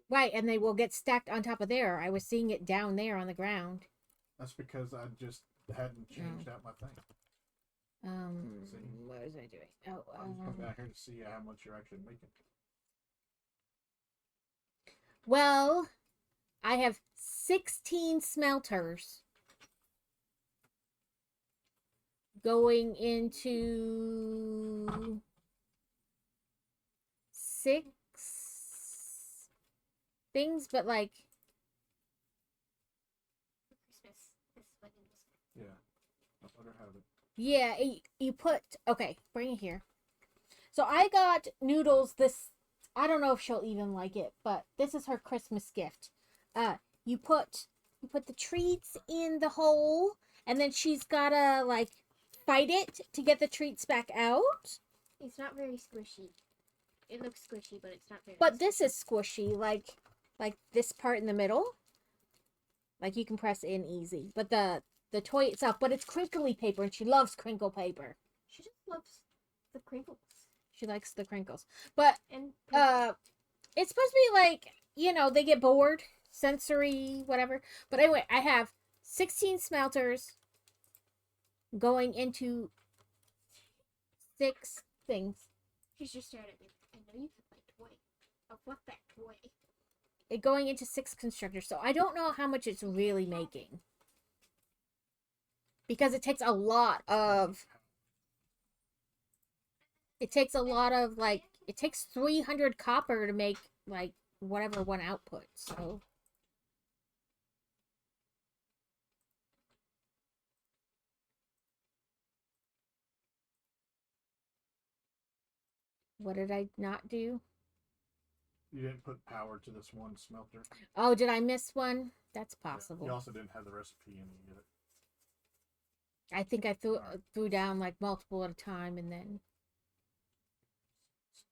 Right, and they will get stacked on top of there. I was seeing it down there on the ground. That's because I just hadn't changed out my thing. See? What was I doing? Oh, I just come down here to see how much you're actually making. well, I have 16 smelters going into 6 things, but like Christmas. This wedding was Yeah. I'll let her have it. yeah, you put okay, bring it here. So I got Noodles this. I don't know if she'll even like it, but this is her Christmas gift. You put the treats in the hole, and then she's gotta like fight it to get the treats back out. It's not very squishy. It looks squishy, but it's not very. But this is squishy, like this part in the middle. Like you can press in easy, but the the toy itself, but it's crinkly paper, and she loves crinkle paper. She just loves the crinkles. She likes the crinkles. But And it's supposed to be like, you know, they get bored, sensory, whatever. But anyway, I have 16 smelters going into 6 things. she's just staring at me. I know you have my toy. I want that toy. It going into 6 constructors. So I don't know how much it's really making. Because it takes a lot of like, it takes 300 copper to make like whatever one output. So what did I not do? You didn't put power to this one smelter. Oh, did I miss one? That's Yeah. possible. You also didn't have the recipe in it. I think I threw down like multiple at a time, and then So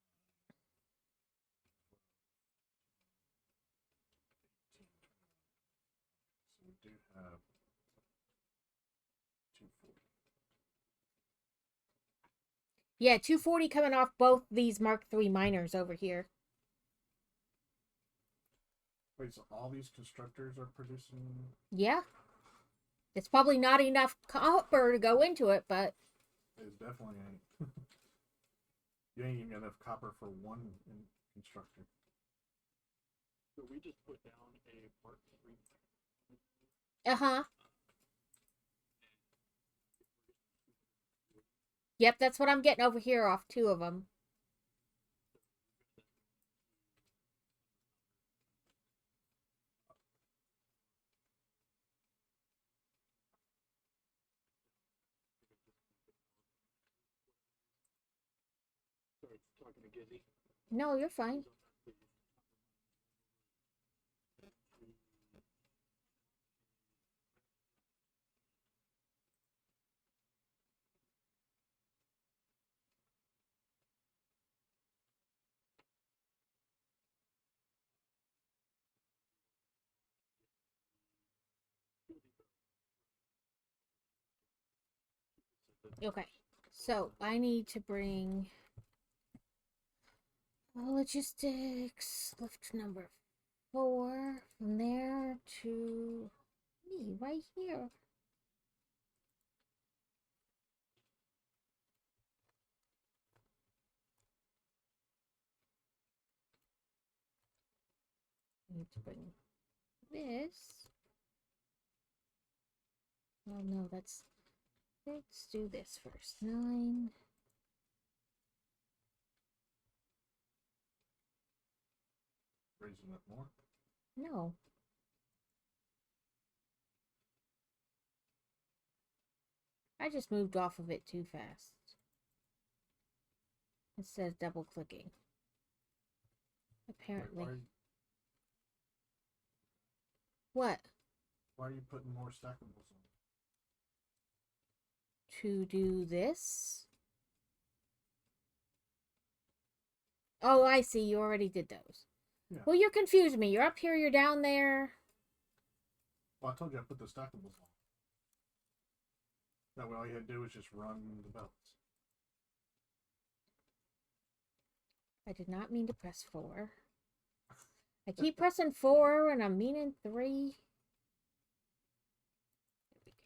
we do have 240. yeah, 240 coming off both these Mark III miners over here. Wait, so all these constructors are producing? Yeah. It's probably not enough copper to go into it, but It definitely ain't. You ain't even got enough copper for one constructor. So we just put down a Mark III. uh-huh. Yep, that's what I'm getting over here off 2 of them. Sorry, talking to Gizzy. No, you're fine. Okay. So, I need to bring logistics lift number 4 from there to me right here. I need to bring this. Oh no, let's do this first. 9. Raising it more. No. I just moved off of it too fast. It says double clicking. Apparently. Wait, What? why are you putting more stackables on? To do this? Oh, I see. You already did those. Yeah. Well, you're confusing me. You're up here, you're down there. Well, I told you I put the stackables on. That way all you had to do was just run the belts. I did not mean to press 4. I keep pressing 4 and I'm meaning 3. There we go.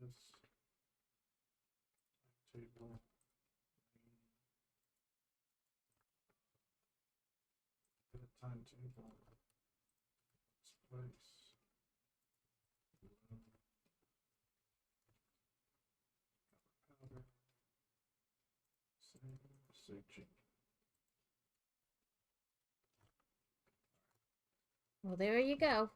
This table. Time table. Space. Powder. Save change. Well, there you go.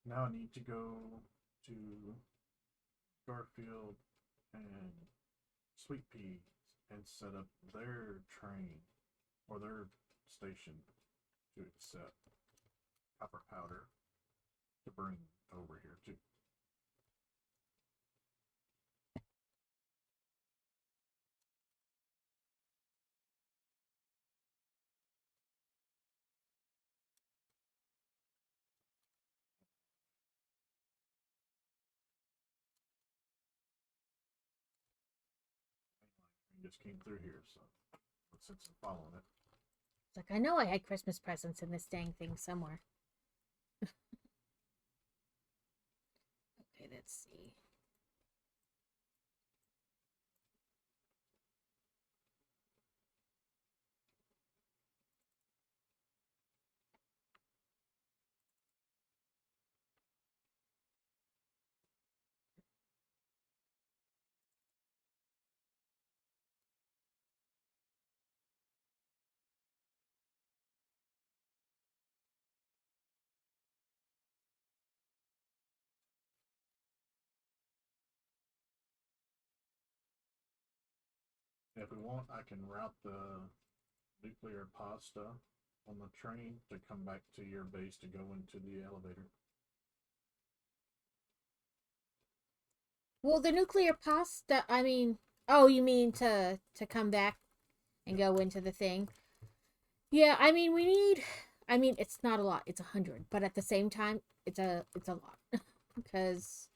Now I need to go to Garfield and Sweet Peas and set up their train or their station to accept copper powder to bring over here too. Just came through here, so since I'm following it. It's like, I know I had Christmas presents in this dang thing somewhere. Okay, let's see. If we want, I can route the nuclear pasta on the train to come back to your base to go into the elevator. Well, the nuclear pasta, I mean, oh, you mean to come back and go into the thing? Yeah, I mean, it's not a lot. It's 100, but at the same time, it's a lot because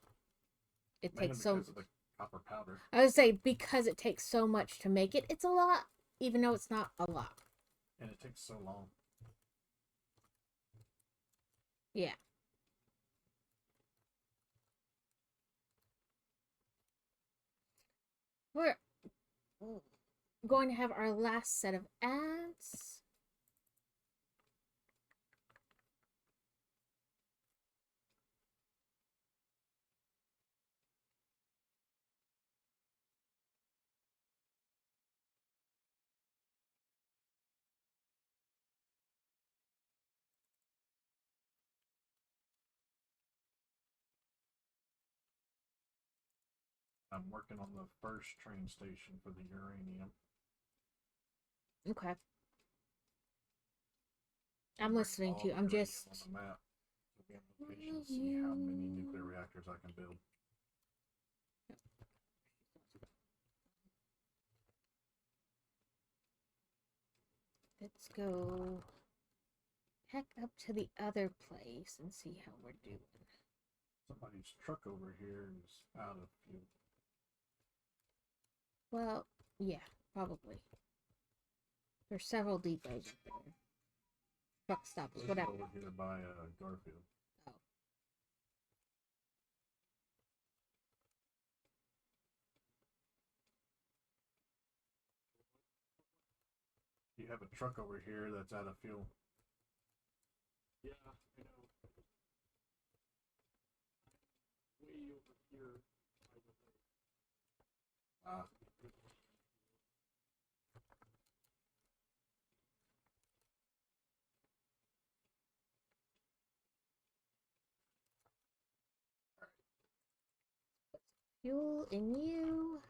it Mainly takes so. because of the copper powder. I would say because it takes so much to make it, it's a lot, even though it's not a lot. And it takes so long. Yeah. We're going to have our last set of ads. I'm working on the first train station for the uranium. Okay. I'm listening to you. I'm just on the map. So we have location to see how many nuclear reactors I can build. let's go back up to the other place and see how we're doing. Somebody's truck over here is out of fuel. Well, yeah, probably. There's several depots up there. Truck stops, This is whatever. over here by Garfield. Oh. You have a truck over here that's out of fuel. Yeah, I know. Way over here by the lake. Ah, Fuel in you.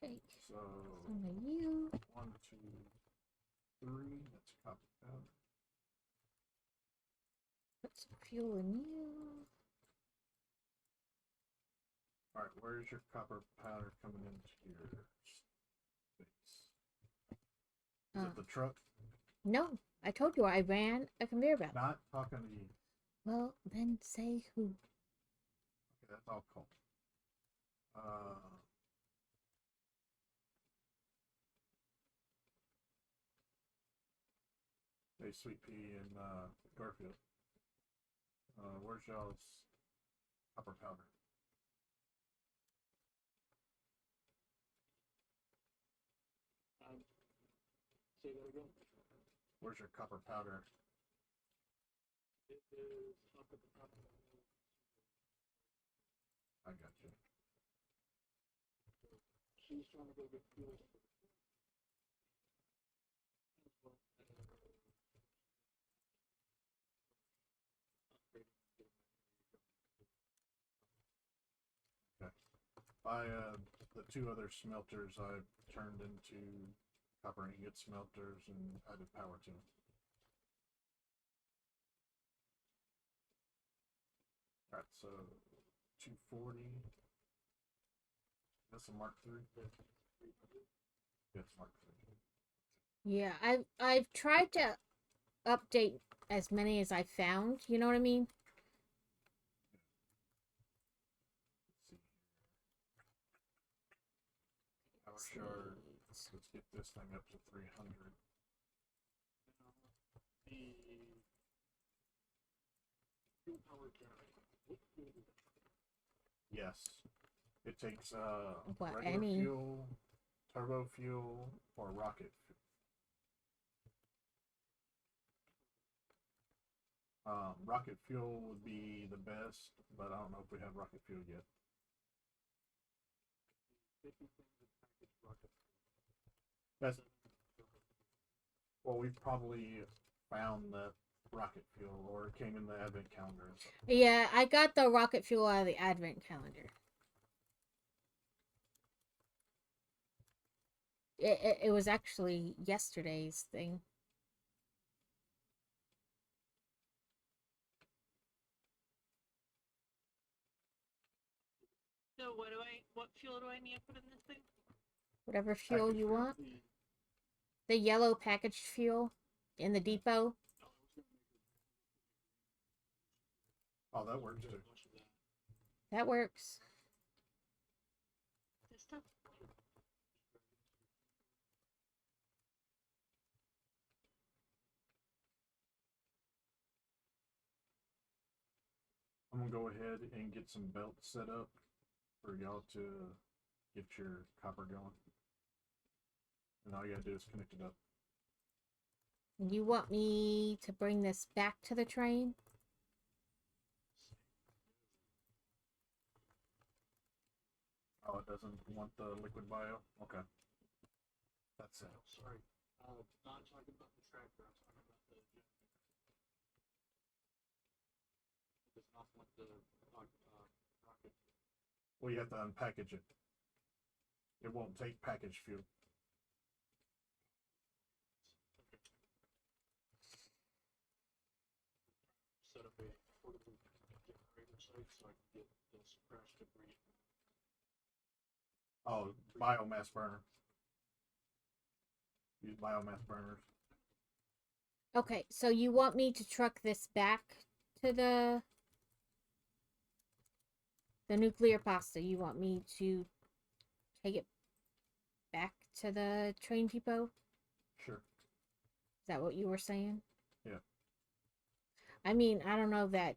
Take so some of you. 1, 2, 3. That's copper powder. Put some fuel in you. All right, where's your copper powder coming into your space? Is it the truck? No, I told you I ran a conveyor belt. Not talking to you. Well, then say who. Okay, that's all cool. Hey, Sweet Pea and Garfield. Where's y'all's copper powder? Say that again. Where's your copper powder? It is up at the top of the hill. I got you. She's trying to go get fuel. the two other smelters I turned into copper ingot smelters and added power to them. Alright, so 240. That's a Mark III. Yeah, it's Mark III. Yeah, I've tried to update as many as I found. You know what I mean? Let's see here. Power shard. Let's get this thing up to 300. The fuel power generator. What fuel is it? Yes. It takes What, regular any? fuel, turbo fuel, or rocket fuel. Rocket fuel would be the best, but I don't know if we have rocket fuel yet. 50 things that package rocket That's well, we've probably found that rocket fuel, or it came in the advent calendar. Or something. Yeah, I got the rocket fuel out of the advent calendar. It was actually yesterday's thing. So what fuel do I need to put in this thing? Whatever fuel Package you fuel. want. The yellow packaged fuel in the depot. Oh, that works too. That works. This stuff? I'm gonna go ahead and get some belts set up for y'all to get your copper going. And all you gotta do is connect it up. You want me to bring this back to the train? Oh, it doesn't want the liquid bio? Okay. That's it. Sorry, not talking about the tractor. I'm talking about the generator. It does not want the rocket. Well, you have to unpackage it. It won't take packaged fuel. Set up a portable generator site so I can get this crash debris. Oh, biomass burner. Use biomass burners. Okay, so you want me to truck this back to the nuclear pasta. You want me to take it back to the train depot? Sure. Is that what you were saying? Yeah. I mean, I don't know that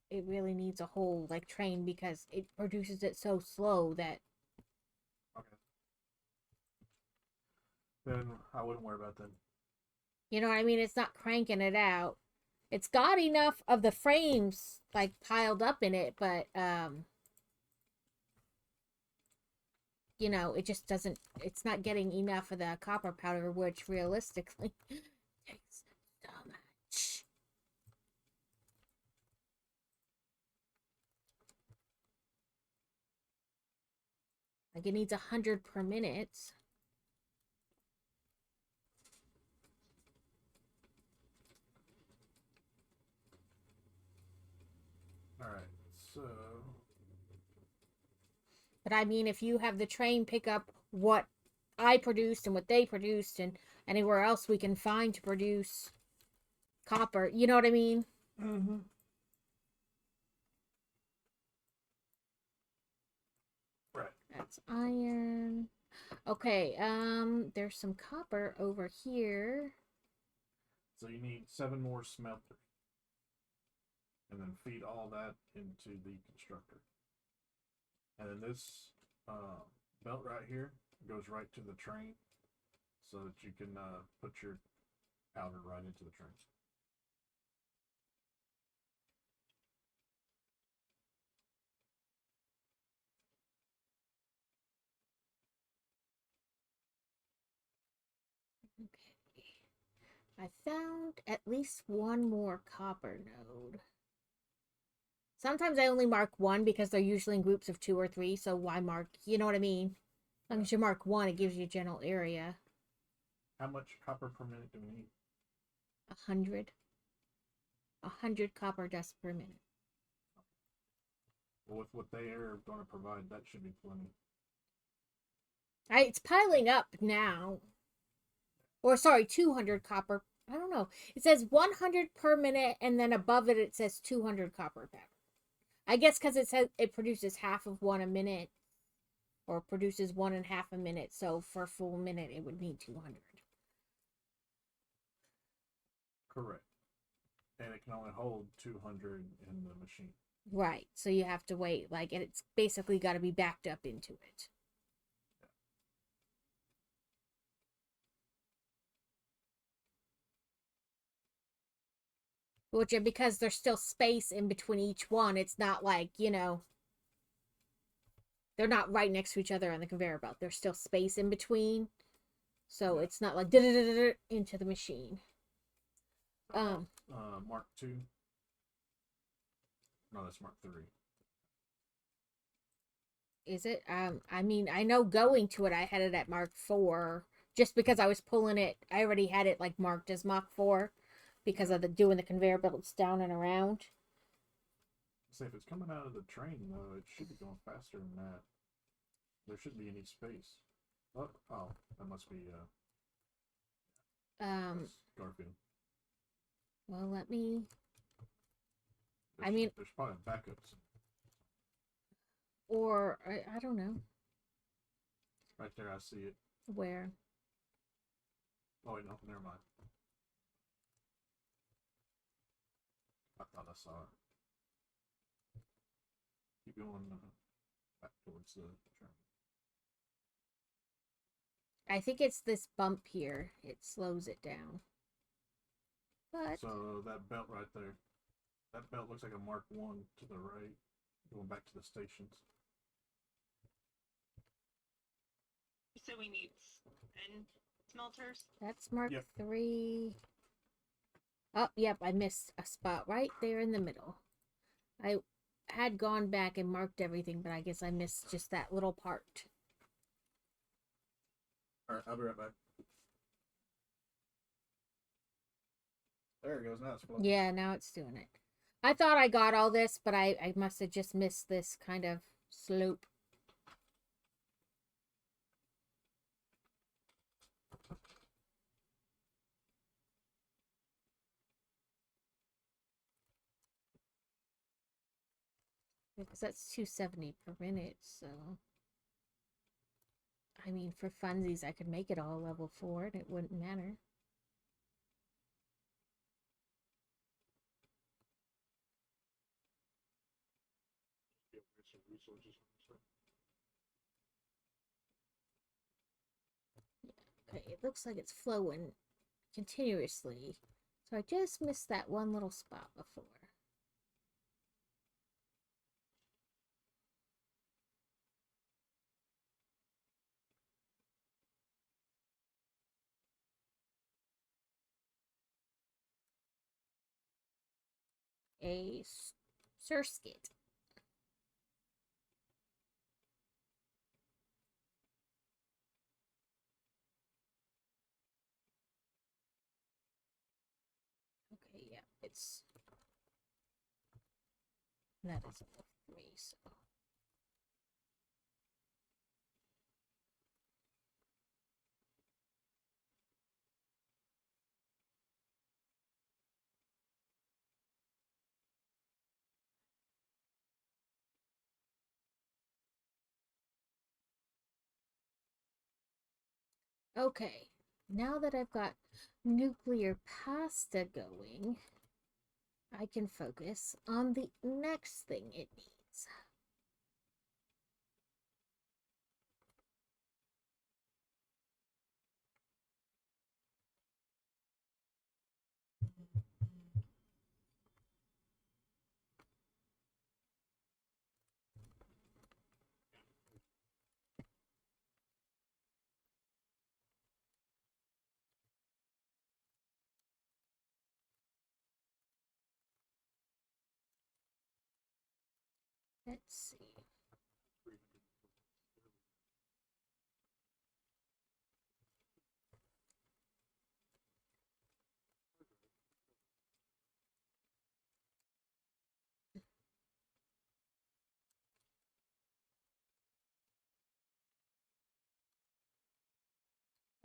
it really needs a whole like train because it produces it so slow that Okay. Then I wouldn't worry about that. you know what I mean. It's not cranking it out. It's got enough of the frames like piled up in it, but you know, it just doesn't. It's not getting enough of the copper powder, which realistically takes so much. Like it needs 100 per minute. Alright, so But I mean, if you have the train pick up what I produced and what they produced and anywhere else we can find to produce copper, you know what I mean? mm-hmm. Right. That's iron. Okay, there's some copper over here. So you need 7 more smelters. And then feed all that into the constructor. And then this belt right here goes right to the train so that you can put your powder right into the train. Okay. I found at least one more copper node. Sometimes I only mark one because they're usually in groups of 2 or 3, so why mark, you know what I mean? As long as you mark one, it gives you a general area. How much copper per minute do we need? 100. 100 copper dust per minute. Well, with what they are going to provide, that should be plenty. It's piling up now. Or sorry, 200 copper. I don't know. It says 100 per minute, and then above it, it says 200 copper per. I guess because it says it produces half of one a minute, or produces 1.5 a minute. So for a full minute, it would need 200. Correct. And it can only hold 200 in the machine. Right. So you have to wait. Like, and it's basically got to be backed up into it. Which, because there's still space in between each one, it's not like, they're not right next to each other on the conveyor belt. There's still space in between. So it's not like into the machine. Mark 2. No, that's Mark 3. Is it? I mean, I know going to it, I had it at Mark 4. Just because I was pulling it, I already had it like marked as Mark 4. Because of doing the conveyor belts down and around. Say if it's coming out of the train though, it should be going faster than that. There shouldn't be any space. Oh, that must be that's Garfield. Well, let me. There's probably backups. Or I don't know Right there, I see it. where. Oh wait, no, never mind. I thought I saw it. Keep going back towards the train. I think it's this bump here. It slows it down. But So that belt right there, that belt looks like a Mark 1 to the right, going back to the stations. So we need N smelters. that's Mark Yep. 3. Oh, yep, I missed a spot right there in the middle. I had gone back and marked everything, but I guess I missed just that little part. Alright, I'll be right back. There it goes, now it's floating. Yeah, now it's doing it. I thought I got all this, but I must have just missed this kind of slope. Because that's 270 per minute, so. I mean, for funsies, I could make it all level 4 and it wouldn't matter. Yeah, we have some resources. Okay, it looks like it's flowing continuously. So I just missed that one little spot before. A surskit. Okay, yeah, it's that is level 3, so. Okay, now that I've got nuclear pasta going, I can focus on the next thing it needs. Let's see.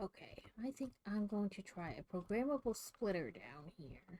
Okay, I think I'm going to try a programmable splitter down here.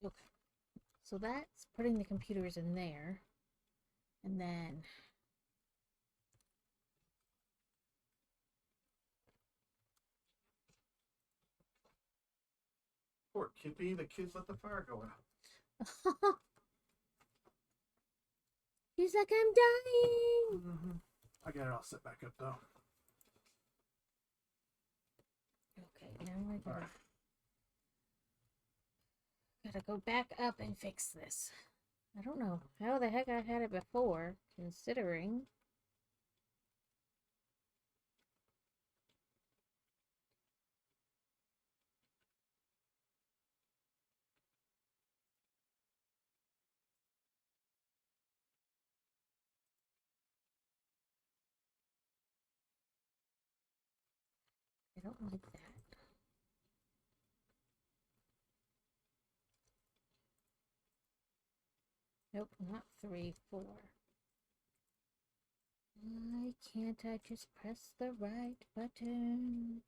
Okay, so that's putting the computers in there. And then Poor Kippy, the kids let the fire go out. he's like, I'm dying. I got it all set back up though. Okay, now I gotta, Alright. gotta go back up and fix this. I don't know how the heck I had it before, considering. I don't like that. Nope, not 3, 4. Why can't I just press the right button?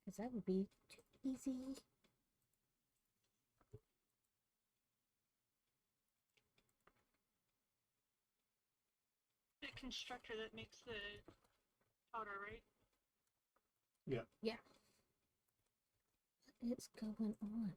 Because that would be too easy. The constructor that makes the powder, right? Yeah. What is going on?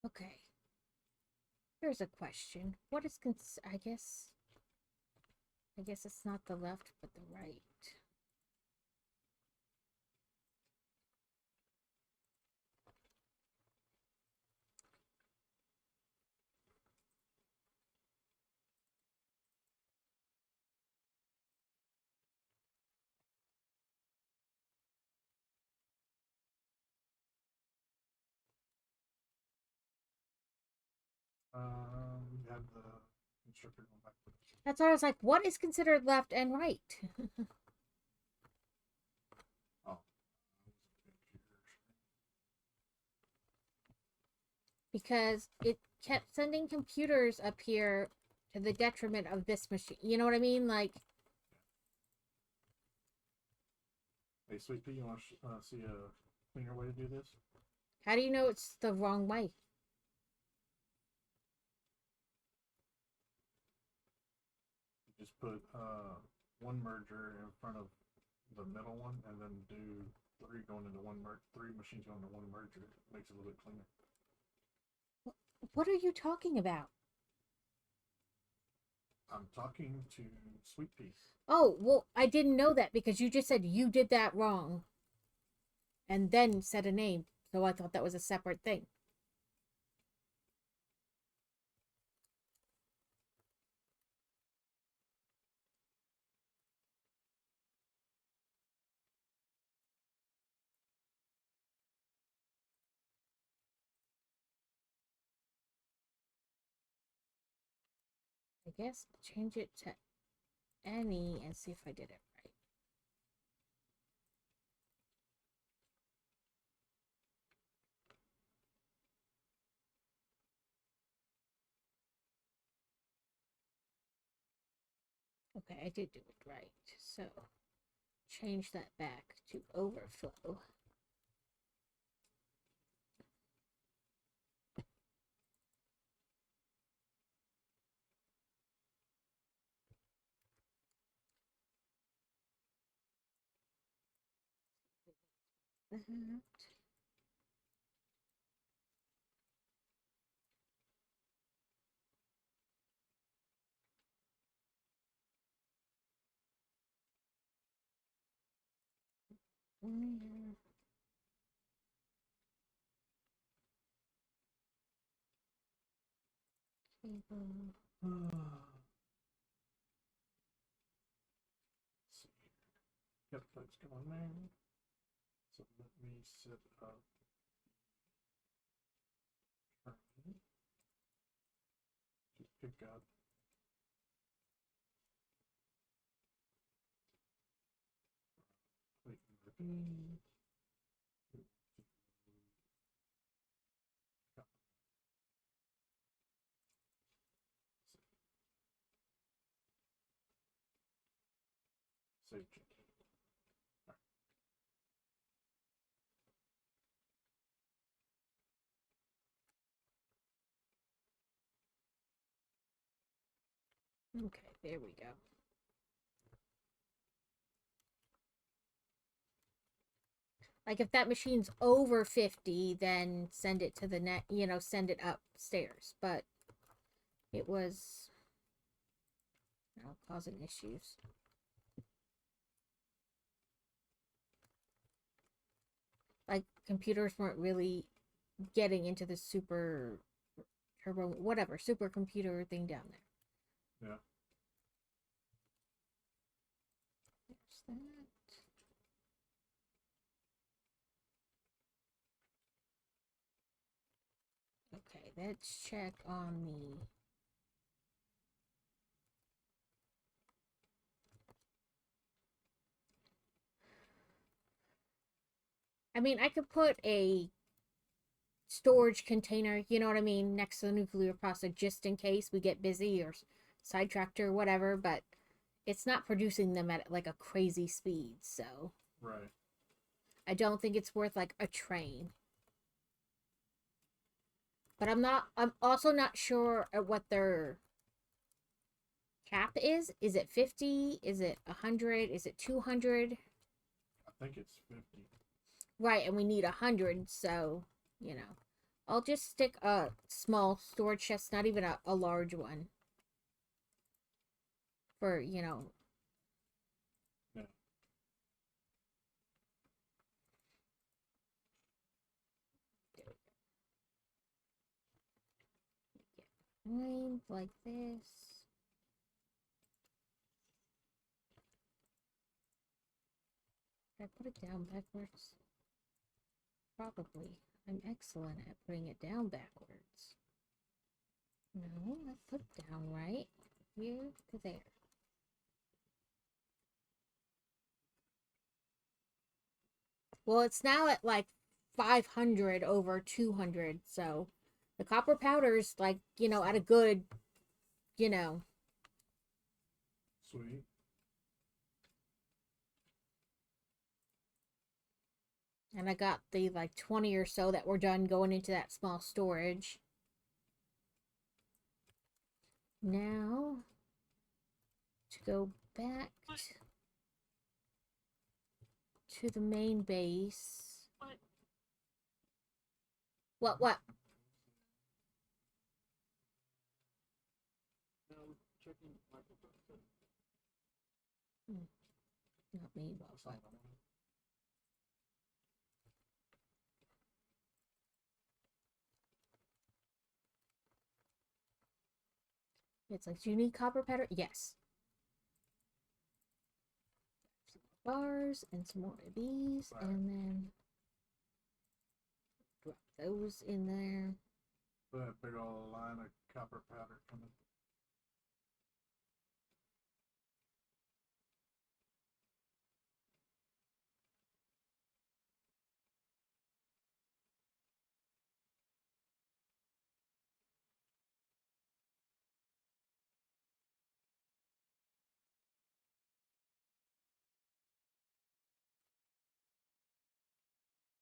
Okay. Here's a question. What is I guess it's not the left but the right. You have the instructor going back. That's why I was like, what is considered left and right? Oh. Because it kept sending computers up here to the detriment of this machine. You know what I mean? Like, Hey, Sweet Pea, you want to see a cleaner way to do this? How do you know it's the wrong way? You just put one merger in front of the middle one, and then do three going into one merge. Three machines going into one merger. It makes it a little bit cleaner. What are you talking about? I'm talking to Sweet Pea. Oh, well, I didn't know that because you just said you did that wrong. And then said a name. So I thought that was a separate thing. I guess change it to any and see if I did it right. Okay, I did do it right. So change that back to overflow. That. Mm. Cable. Let's see. Yep, that's going there. So let me set up. Just pick up. Wait, maybe. Save change. Okay, there we go. Like if that machine's over 50, then send it to the net, send it upstairs. But it was causing issues. Like computers weren't really getting into the super turbo, whatever, supercomputer thing down there. Yeah. There's that. Okay, let's check on the I mean, I could put a storage container, you know what I mean, next to the nuclear processor just in case we get busy or sidetracked or whatever, but it's not producing them at like a crazy speed, so Right. I don't think it's worth like a train. But I'm also not sure at what their cap is. Is it 50? Is it 100? Is it 200? I think it's 50. Right, and we need 100, so, I'll just stick a small storage chest, not even a large one. For, Yeah. Line like this. Did I put it down backwards? Probably. I'm excellent at putting it down backwards. No, I put it down right. Here to there. Well, it's now at like 500 over 200, so the copper powder's like, at a good, Sweet. And I got the like 20 or so that were done going into that small storage. Now, to go back to the main base. What? Now, checking microphone. Not me, but That's what? not what I wanted. It's like, do you need copper powder? Yes. Some bars and some more of these, Right. and then drop those in there. Put a big old line of copper powder coming.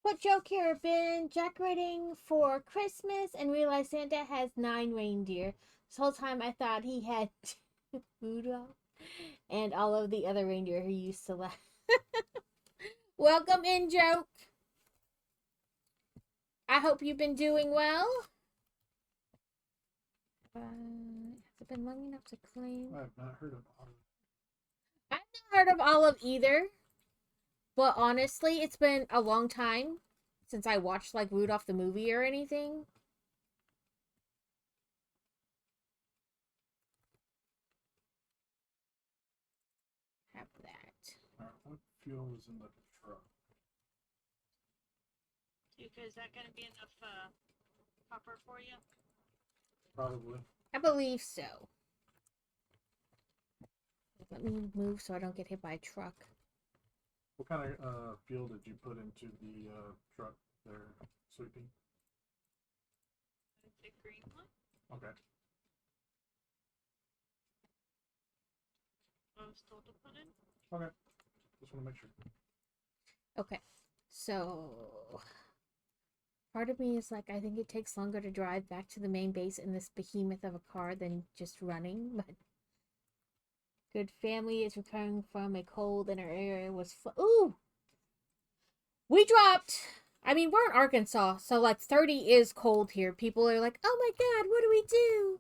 What joke here? Been decorating for Christmas and realized Santa has 9 reindeer. This whole time I thought he had Rudolph and all of the other reindeer he used to laugh. Welcome in, joke. I hope you've been doing well. Has it been long enough to claim? I have not heard of Olive. I've not heard of Olive either. But honestly, it's been a long time since I watched like Rudolph the movie or anything. Have that. Alright, what fuel is in the truck? Is that gonna be enough copper for you? Probably. I believe so. Let me move so I don't get hit by a truck. What kind of fuel did you put into the truck there, Sweepy? The green one? Okay. I was told to put in. Okay. Just want to make sure. Okay. So part of me is like, I think it takes longer to drive back to the main base in this behemoth of a car than just running, but good family is recovering from a cold and our area was ooh! We dropped. I mean, we're in Arkansas, so like 30 is cold here. People are like, oh my god, what do we do?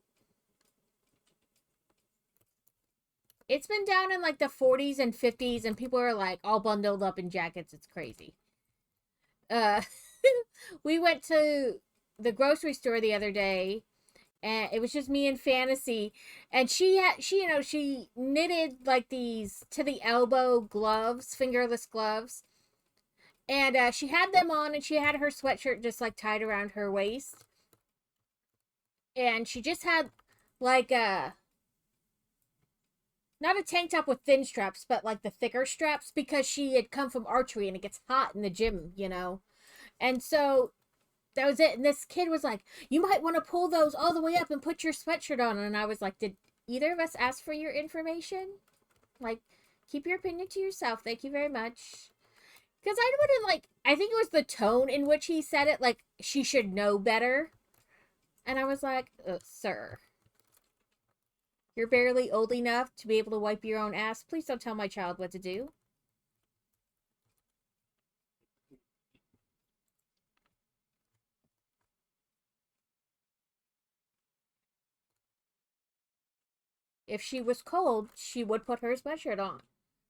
It's been down in like the 40s and 50s, and people are like all bundled up in jackets. It's crazy. We went to the grocery store the other day, and it was just me and Fantasy, and she knitted like these to the elbow gloves, fingerless gloves, and she had them on, and she had her sweatshirt just like tied around her waist, and she just had like not a tank top with thin straps, but like the thicker straps, because she had come from archery and it gets hot in the gym, and so that was it. And this kid was like, you might want to pull those all the way up and put your sweatshirt on. And I was like, did either of us ask for your information? Like, keep your opinion to yourself. Thank you very much. Because I wouldn't I think it was the tone in which he said it, like, she should know better. And I was like, sir, you're barely old enough to be able to wipe your own ass. Please don't tell my child what to do. If she was cold, she would put her sweatshirt on.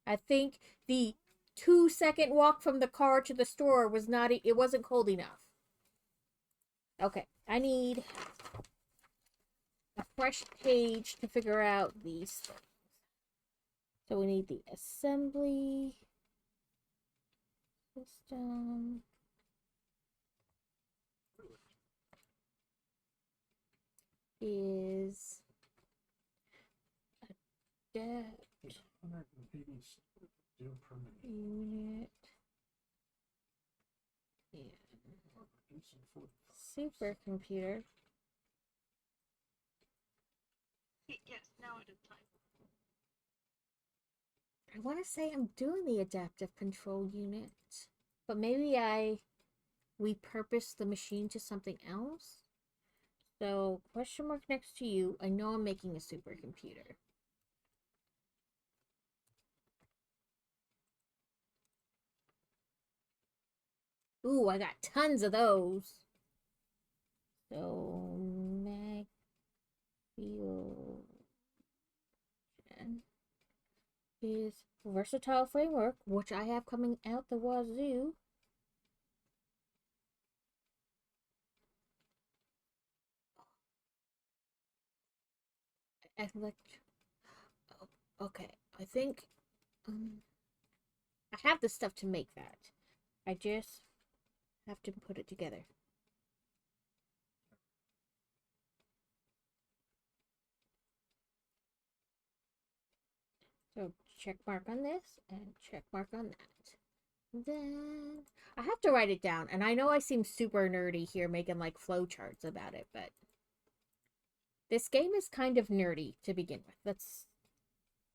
I think the 2-second walk from the car to the store was not, it wasn't cold enough. Okay, I need a fresh page to figure out these things. So we need the assembly system. Is adapt There's 180 steel per minute. unit and supercomputer. Yes, now it is time. I want to say I'm doing the adaptive control unit. But maybe I repurpose the machine to something else. So, question mark next to you. I know I'm making a supercomputer. Ooh, I got tons of those. So, mag fusion is versatile framework, which I have coming out the wazoo. Oh, okay, I think I have the stuff to make that. I just have to put it together. So check mark on this and check mark on that. Then I have to write it down, and I know I seem super nerdy here making like flowcharts about it, but this game is kind of nerdy to begin with.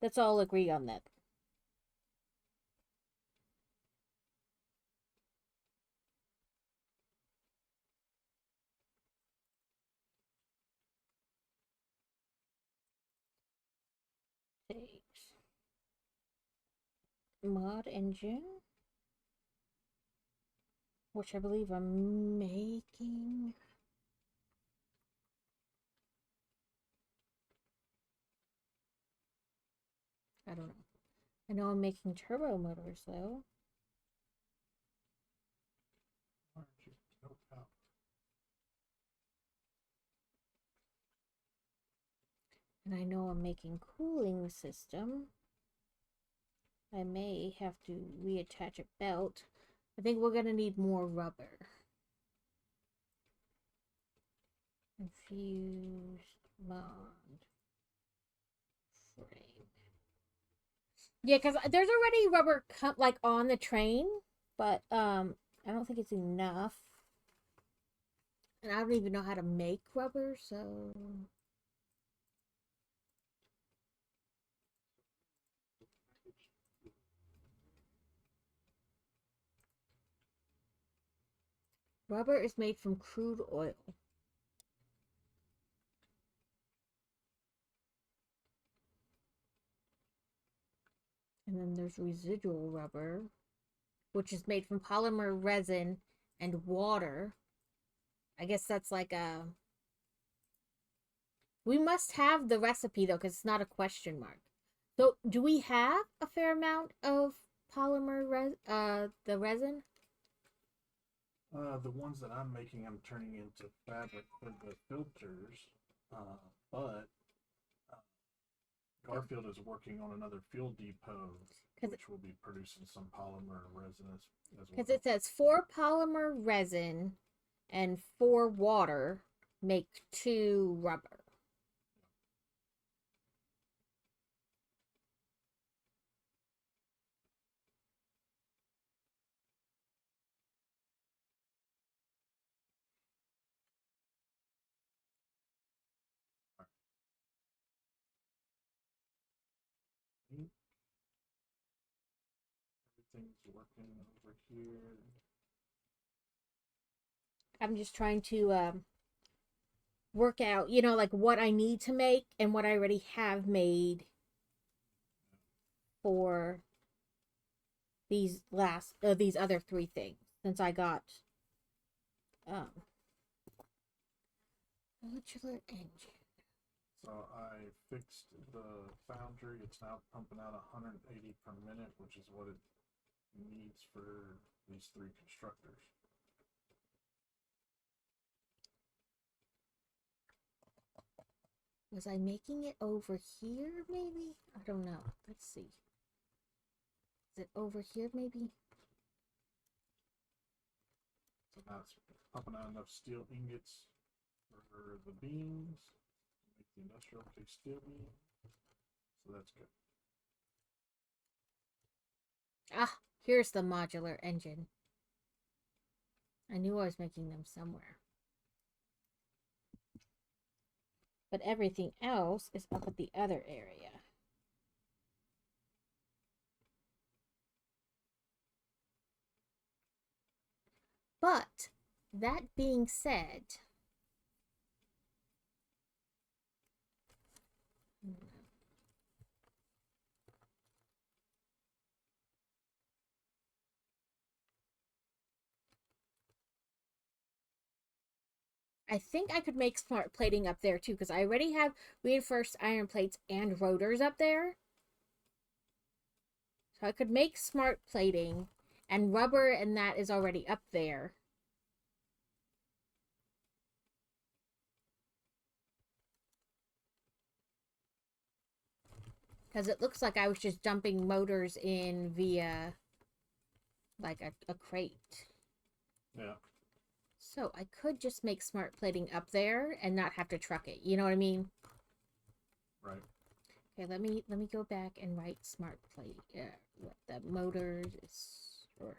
Let's all agree on that. Saves. Mod engine, which I believe I'm making. I don't know. I know I'm making turbo motors though. Why aren't you? No power. And I know I'm making cooling system. I may have to reattach a belt. I think we're gonna need more rubber. Infused mod frame. Yeah, because there's already rubber like on the train, but I don't think it's enough. And I don't even know how to make rubber, so rubber is made from crude oil. And then there's residual rubber, which is made from polymer resin and water. I guess that's like a... We must have the recipe though, because it's not a question mark. So, do we have a fair amount of polymer the resin? The ones that I'm making, I'm turning into fabric for the filters. But Garfield is working on another fuel depot, which will be producing some polymer resin as well. Because it says 4 polymer resin and 4 water make 2 rubber. Everything's working over here. I'm just trying to work out, you know, like what I need to make and what I already have made for these other 3 things, since I got modular engine. So I fixed the foundry. It's now pumping out 180 per minute, which is what it needs for these 3 constructors. Was I making it over here, maybe? I don't know. Let's see. Is it over here, maybe? So now it's pumping out enough steel ingots for the beams to make the industrial case steel beam. So that's good. Ah, here's the modular engine. I knew I was making them somewhere. But everything else is up at the other area. But that being said, I think I could make smart plating up there too, because I already have reinforced iron plates and rotors up there. So I could make smart plating, and rubber and that is already up there. Because it looks like I was just dumping motors in via like a crate. Yeah. So I could just make smart plating up there and not have to truck it. You know what I mean? Right. Okay, let me go back and write smart plate. What the motors is, or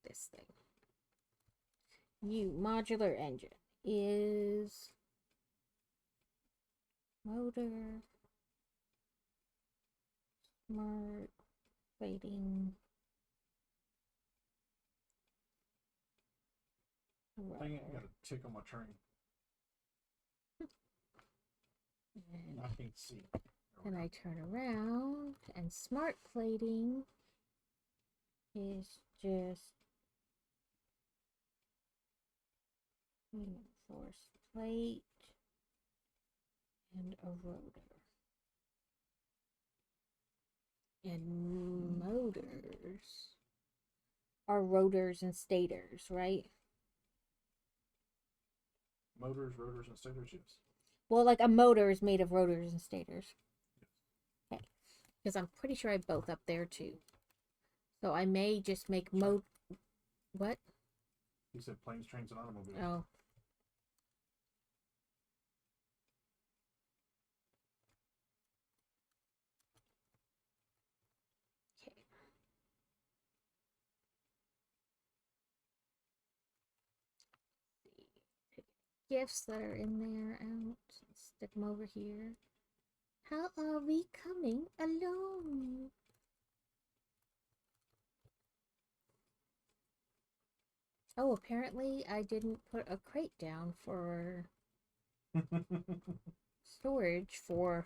this thing. Modular engine is motor smart plating. Dang it, I got a tick on my train. And I can't see. then I turn around, and smart plating is just reinforced plate and a rotor. And motors are rotors and stators, right? Motors, rotors, and stators, yes. Well, like a motor is made of rotors and stators. Okay. Because I'm pretty sure I have both up there too. So I may just make What? He said planes, trains, and automobiles. Oh. Okay. Take gifts that are in there out. Stick them over here. How are we coming along? Oh, apparently I didn't put a crate down for storage for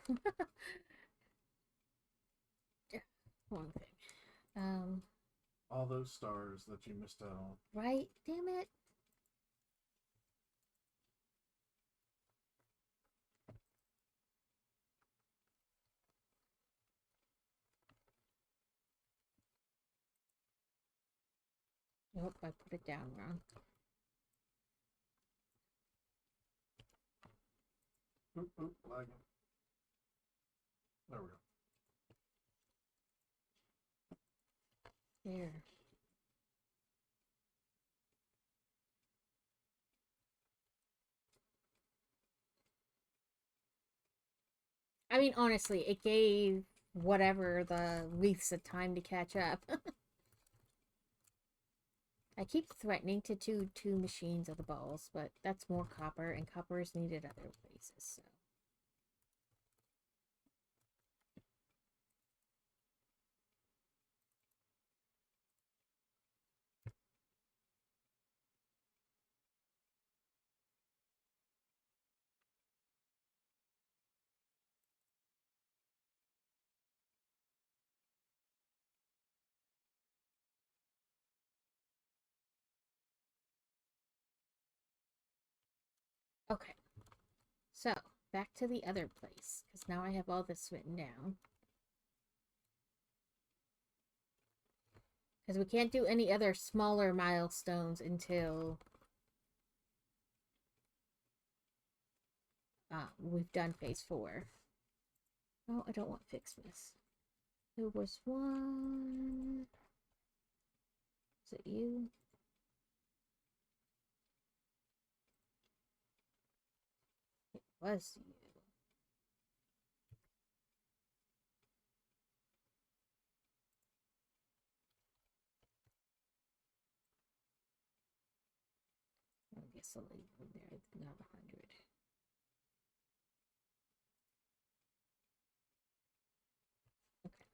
one thing. All those stars that you missed out on. Right? Damn it. Nope, I put it down wrong. Oop, oop, lagging. There we go. There. I mean, honestly, it gave whatever the wreaths a time to catch up. I keep threatening to do 2 machines of the balls, but that's more copper, and copper is needed other places, so. Okay. So, back to the other place, because now I have all this written down. Because we can't do any other smaller milestones until we've done phase 4. Oh, I don't want Fixmas. There was one. Is it you? It was you. I guess I'll leave them there. Not 100. Okay.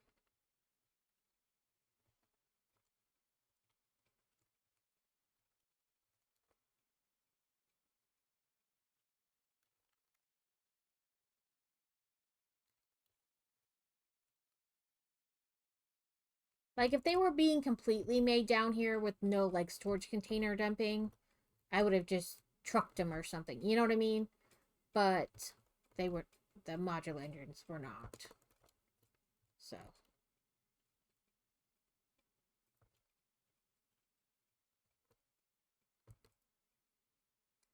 Like, if they were being completely made down here with no, like, storage container dumping, I would have just trucked them or something. You know what I mean? But they were, the modular engines were not. So.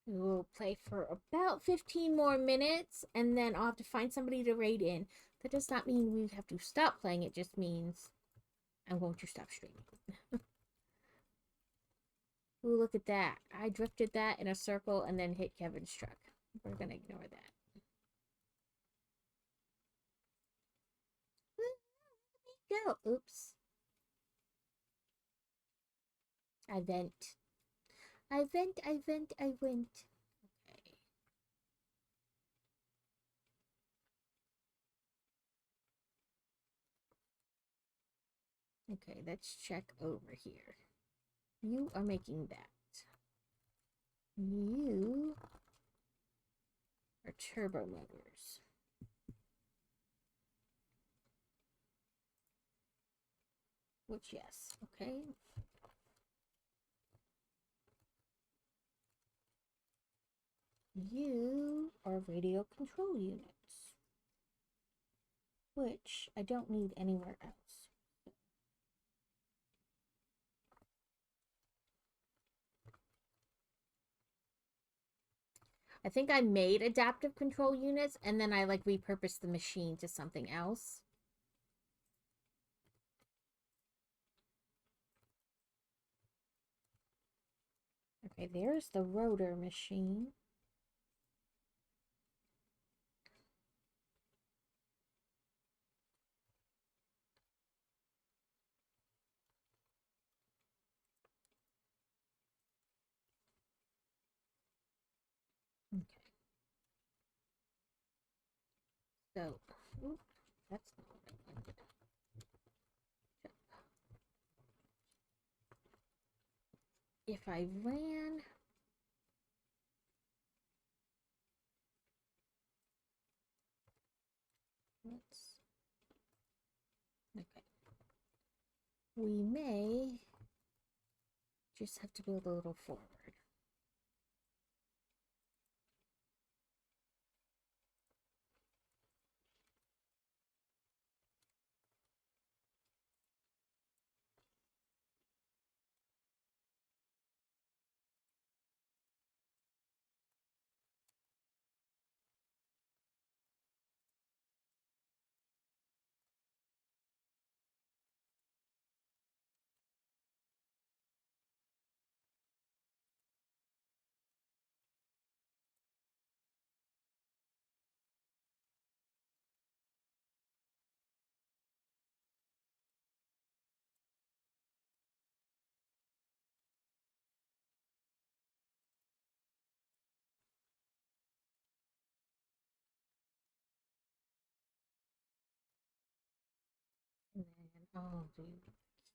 We'll play for about 15 more minutes, and then I'll have to find somebody to raid in. That does not mean we have to stop playing, it just means I'm going to stop streaming. Ooh, look at that. I drifted that in a circle and then hit Kevin's truck. We're gonna ignore that. Go. Oops. I went. I went. Okay. Okay, let's check over here. You are making that. You are turbo motors. Which, yes. Okay. You are radio control units. Which I don't need anywhere else. I think I made adaptive control units and then I like repurposed the machine to something else. Okay, there's the rotor machine. Okay. So, oops, that's not what I wanted. If I ran... Let's... Okay. We may just have to build a little forward. And then I'll do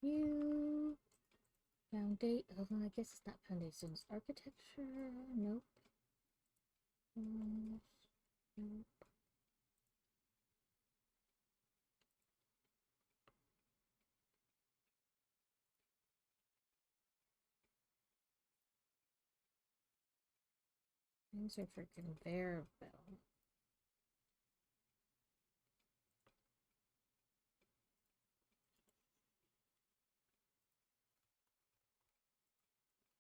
Q. Foundation. Oh, I guess it's not foundations. Architecture. Nope. Nope. Things are for conveyor belt.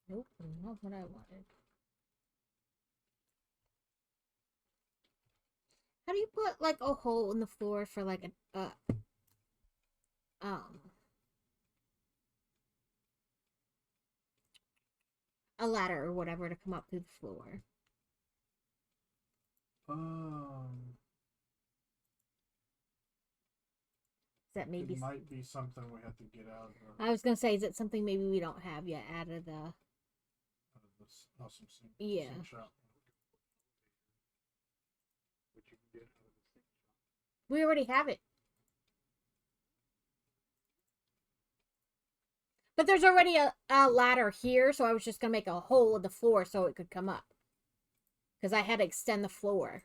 Nope, not what I wanted. How do you put like a hole in the floor for like a ladder or whatever to come up through the floor? Is that maybe It might be something we have to get out of, I was gonna say, is it something maybe we don't have yet out of the this awesome sink, Yeah. sink shop. Which you can get out of the sink shop. we already have it. But there's already a ladder here, so I was just gonna make a hole in the floor so it could come up. Because I had to extend the floor.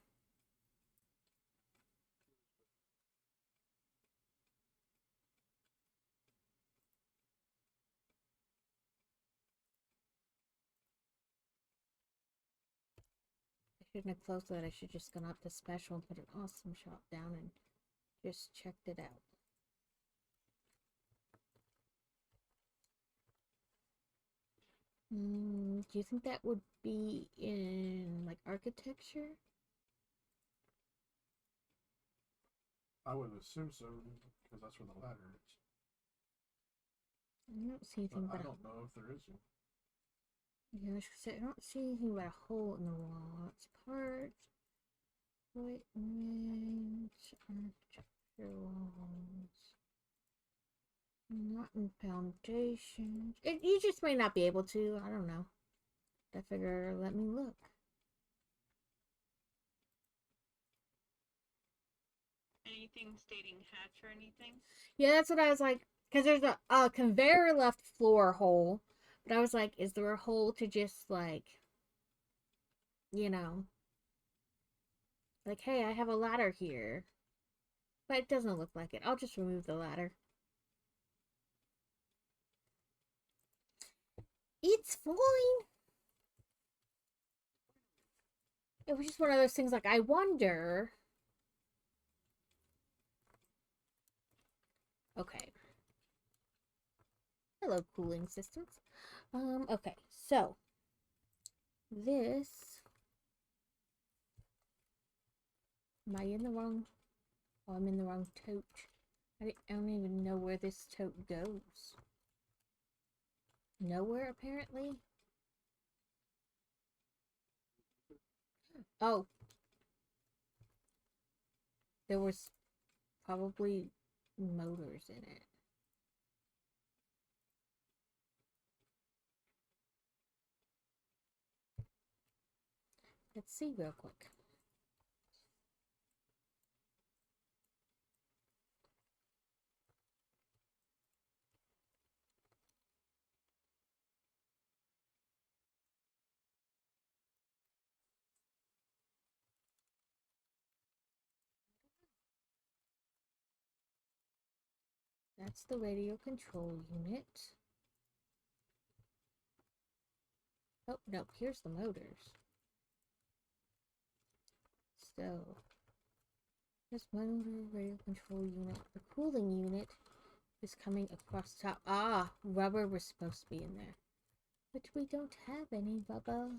Shouldn't have closed that. I should just gone up to special and put an awesome shop down and just checked it out. Do you think that would be in like architecture? I would assume so, because that's where the ladder is. I don't see anything But but I a don't know if there is one. yeah, I was gonna say I don't see anything but a hole in the wall. It's parts, equipment, architecture walls. Not in foundations. You just may not be able to. I don't know. I figure, let me look. Anything stating hatch or anything? Yeah, that's what I was like. Because there's a conveyor left floor hole. But I was like, is there a hole to just like, you know, like, hey, I have a ladder here. But it doesn't look like it. I'll just remove the ladder. It's fine. It was just one of those things like, I wonder. Okay. Hello, cooling systems. Okay, so this. Am I in the wrong? Oh, I'm in the wrong tote. I don't even know where this tote goes. Nowhere, apparently. Oh. There was probably motors in it. Let's see real quick. That's the radio control unit. Oh, no, here's the motors. So, this motor radio control unit. The cooling unit is coming across top. Ah, rubber was supposed to be in there. But we don't have any rubber.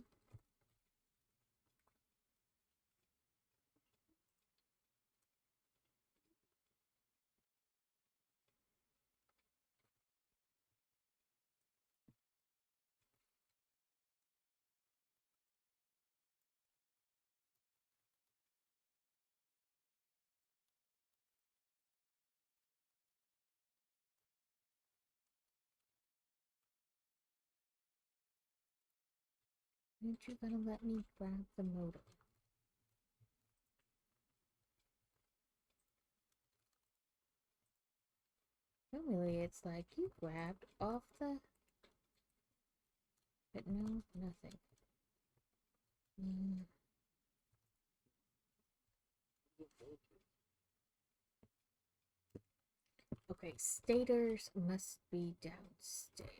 Aren't you gonna let me grab the motor? Normally it's like you grabbed off the... But no, nothing. Okay, stators must be downstairs.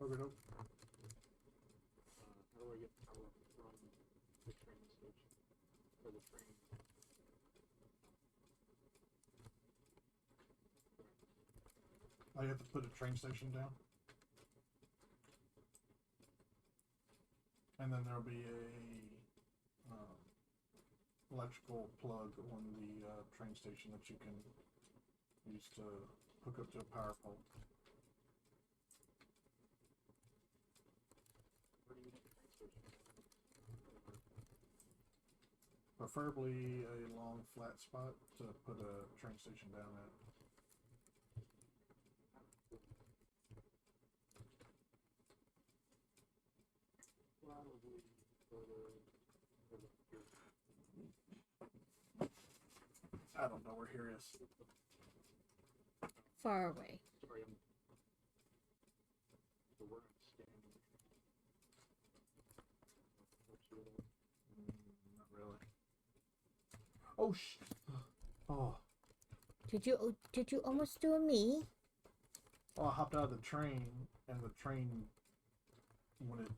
Okay, nope. How do I get power from the train station? Or the train? I have to put a train station down. And then there'll be a electrical plug on the train station that you can use to hook up to a power pole. Where do you get the train station? Preferably a long flat spot to put a train station down at. Probably further here. I don't know where here is. Far away. Sorry, I'm the word I'm standing. Not really. Oh shit! Oh, Did you almost do a me? well, I hopped out of the train, and the train, when it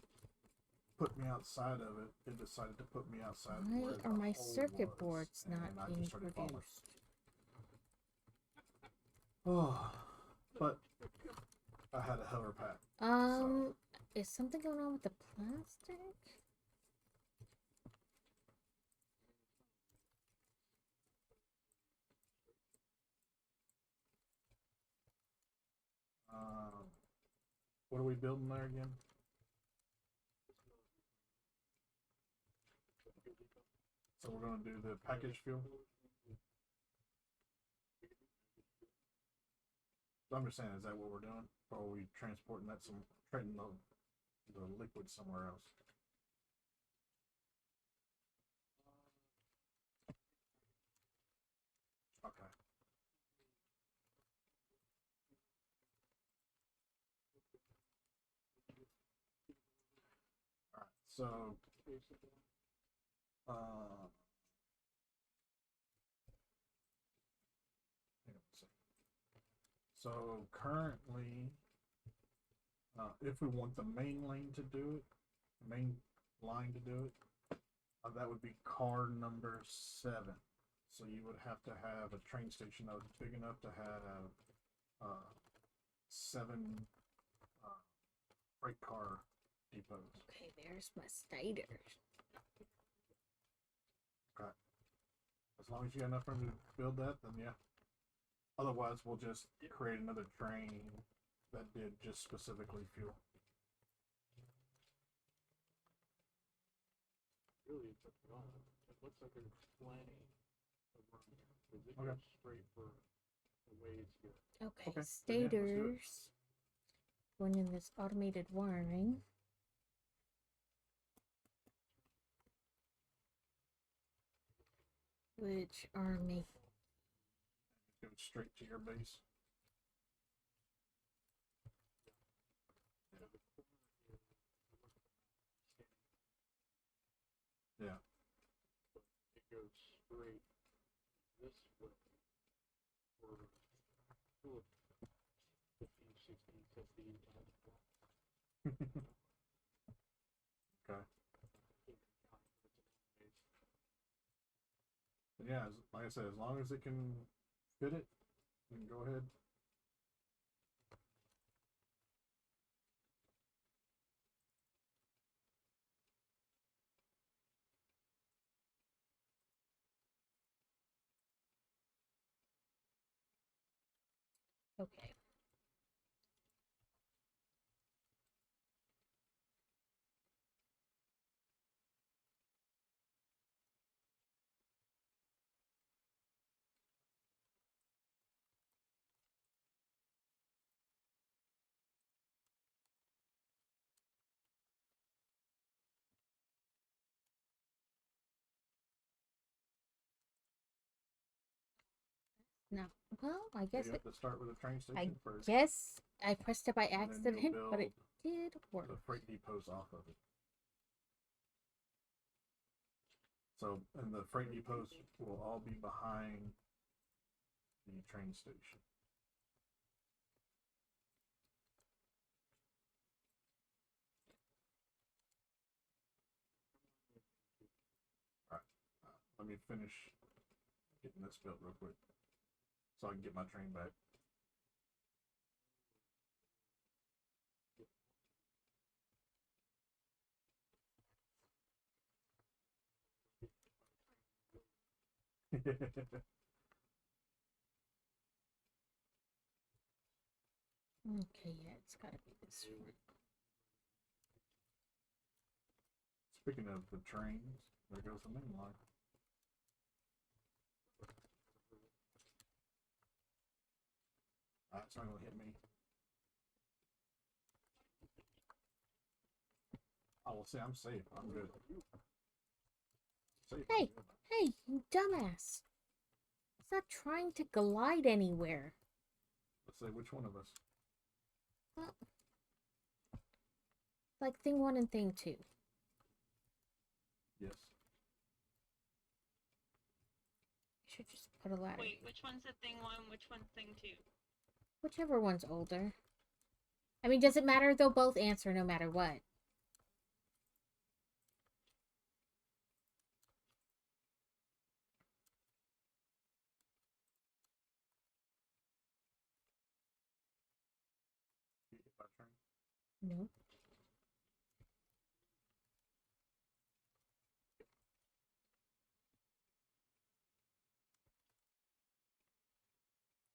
put me outside of it, it decided to put me outside. Why where are the my hole circuit was, boards not and I being just started falling. produced? Oh, but I had a hover pack. Is something going on with the plastic? What are we building there again? So we're gonna do the package fuel. So I'm just saying, is that what we're doing, or are we transporting that trading the liquid somewhere else? Okay. All right. So, hang on a second. So currently, if we want the main lane to do it, main line to do it, that would be car number 7. So you would have to have a train station that was big enough to have 7 freight car depots. Okay, there's my spider. Okay. As long as you got enough room to build that, then yeah. Otherwise, we'll just create another train that did just specifically fuel. Really, it's up to y'all. It looks like there's plenty of room here. Because it Okay. goes straight for the way it's here. Okay, Okay, then yeah, let's do it. stators. Going in this automated wiring. Which are making. Go straight to your base. So the corner is, if you look at the map, Yeah. but it goes straight this way for 50, 60, 50 times a block. Okay. But yeah, like I said, as long as it can fit it, we can go ahead. Okay. Now, well, I So guess you have to start with a train I station first. guess I pressed it by and then accident, you'll but it build did work. the freight depots off of it. So, and the freight depots will all be behind the train station. All right. Let me finish getting this built real quick so I can get my train back. Okay, yeah, it's gotta be this one. Speaking of the trains, there goes the main line. It's not gonna hit me. I will say I'm safe. I'm good. Safe. I'm Hey, good. hey, you dumbass. It's not trying to glide anywhere. Let's say which one of us. Well, like thing 1 and thing 2. Yes. Should just put a ladder. Wait, which one's the thing 1? Which one's thing 2? Whichever one's older. I mean, does it matter? They'll both answer no matter what. You hit my turn. No.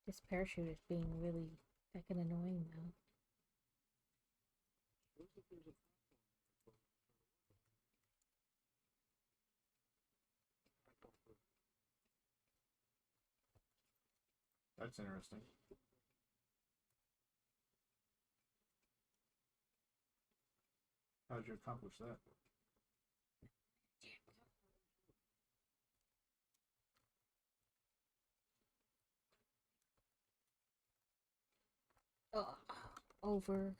This parachute is being really fucking annoying though. That's interesting. How'd you accomplish that? Ugh. Over.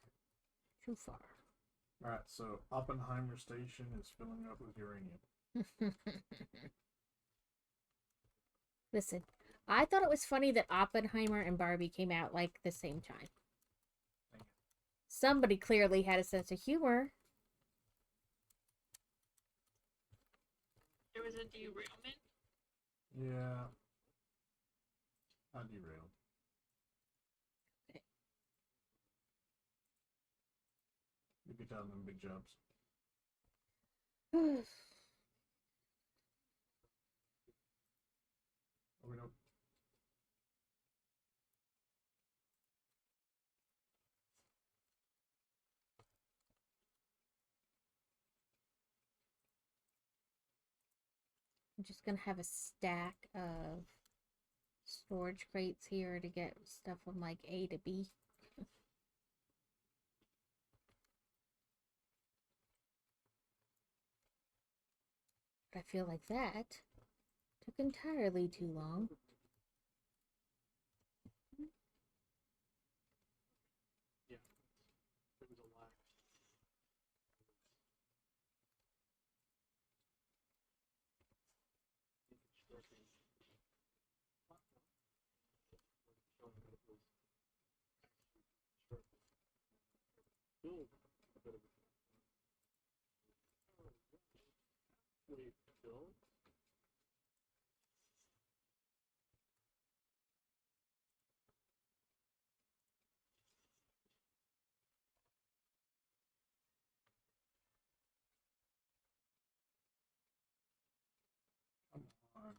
Too far. Alright, so Oppenheimer Station is filling up with uranium. Listen, I thought it was funny that Oppenheimer and Barbie came out like the same time. Thank you. Somebody clearly had a sense of humor. There was a derailment. Yeah. I derailed. You could tell them big jobs. Oh, we don't. I'm just gonna have a stack of storage crates here to get stuff from like A to B. But I feel like that took entirely too long. Yeah. There was a lack. Deconstructing platform. Showing that it was actually constructed. Build a bit of a halfway built. Come on.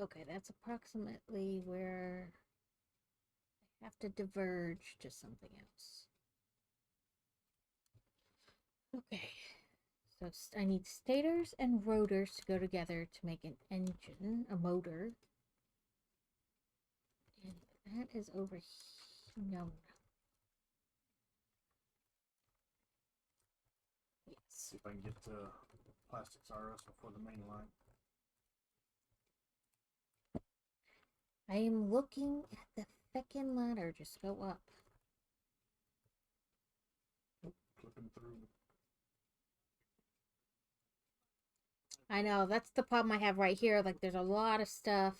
Okay, that's approximately where I have to diverge to something else. Okay, so I need stators and rotors to go together to make an engine, a motor. And that is over here. No. Yes. see if I can get to Plastics R Us before the main line. I am looking at the feckin' ladder. Just go up. Flipping through. I know, that's the problem I have right here. Like, there's a lot of stuff.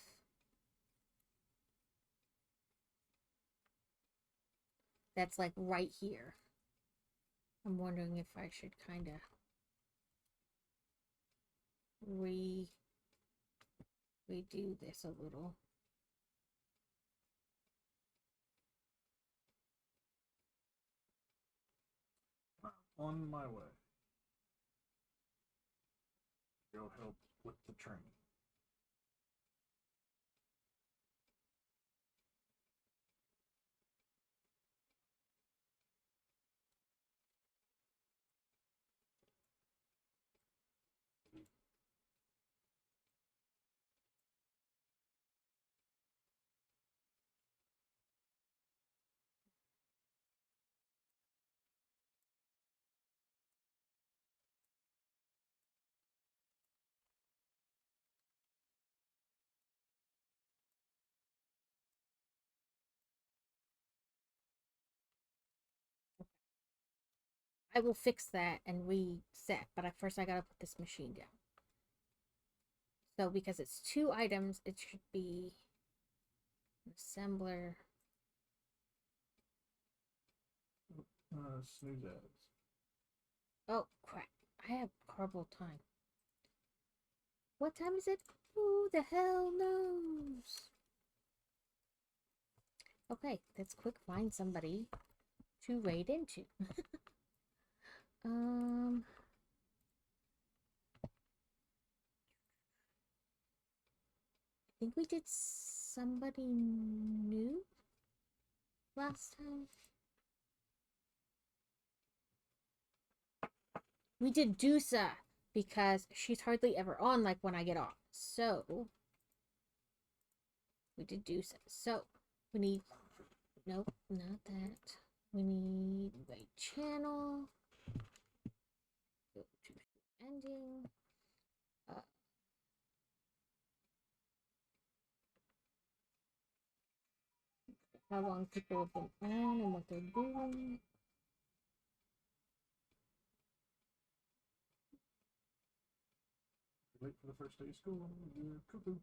That's like right here. I'm wondering if I should kind of redo this a little. On my way. Go help with the train. I will fix that and reset, but at first I gotta put this machine down. So because it's 2 items, it should be an assembler. Snooze ads. Oh crap! I have horrible time. What time is it? Who the hell knows? Okay, let's quick find somebody to raid into. I think we did somebody new last time. We did Dusa because she's hardly ever on like when I get off. So we did Dusa. So we need, nope, not that. We need right channel. Go to ending. How long people have been on and what they're doing. Late for the first day of school. You're cuckoo.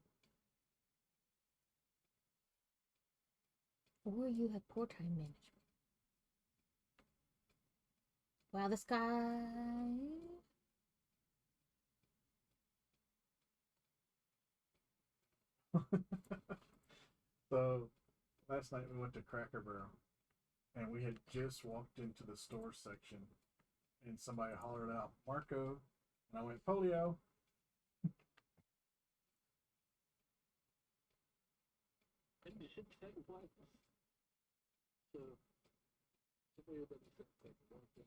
Or you have poor time management. Wow, this guy. So last night we went to Cracker Barrel and we had just walked into the store section and somebody hollered out Marco and I went polio. And you should take a black one. So, somebody that should take a black one.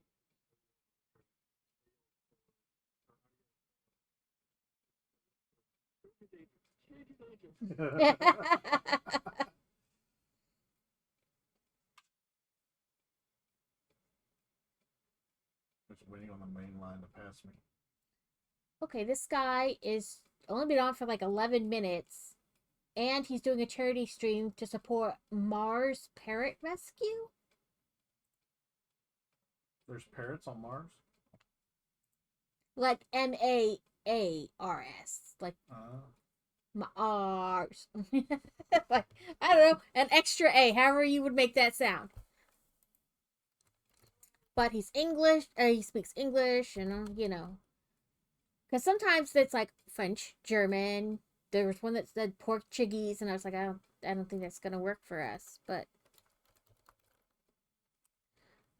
Just waiting on the main line to pass me. Okay, this guy is only been on for like 11 minutes. And he's doing a charity stream to support Mars Parrot Rescue. There's parrots on Mars? Like MAARS. Like Mars. Like, I don't know, an extra A, however you would make that sound. But he's English, he speaks English, and you know. Because sometimes it's like French, German. There was one that said Portuguese, and I was like, I don't think that's gonna work for us. But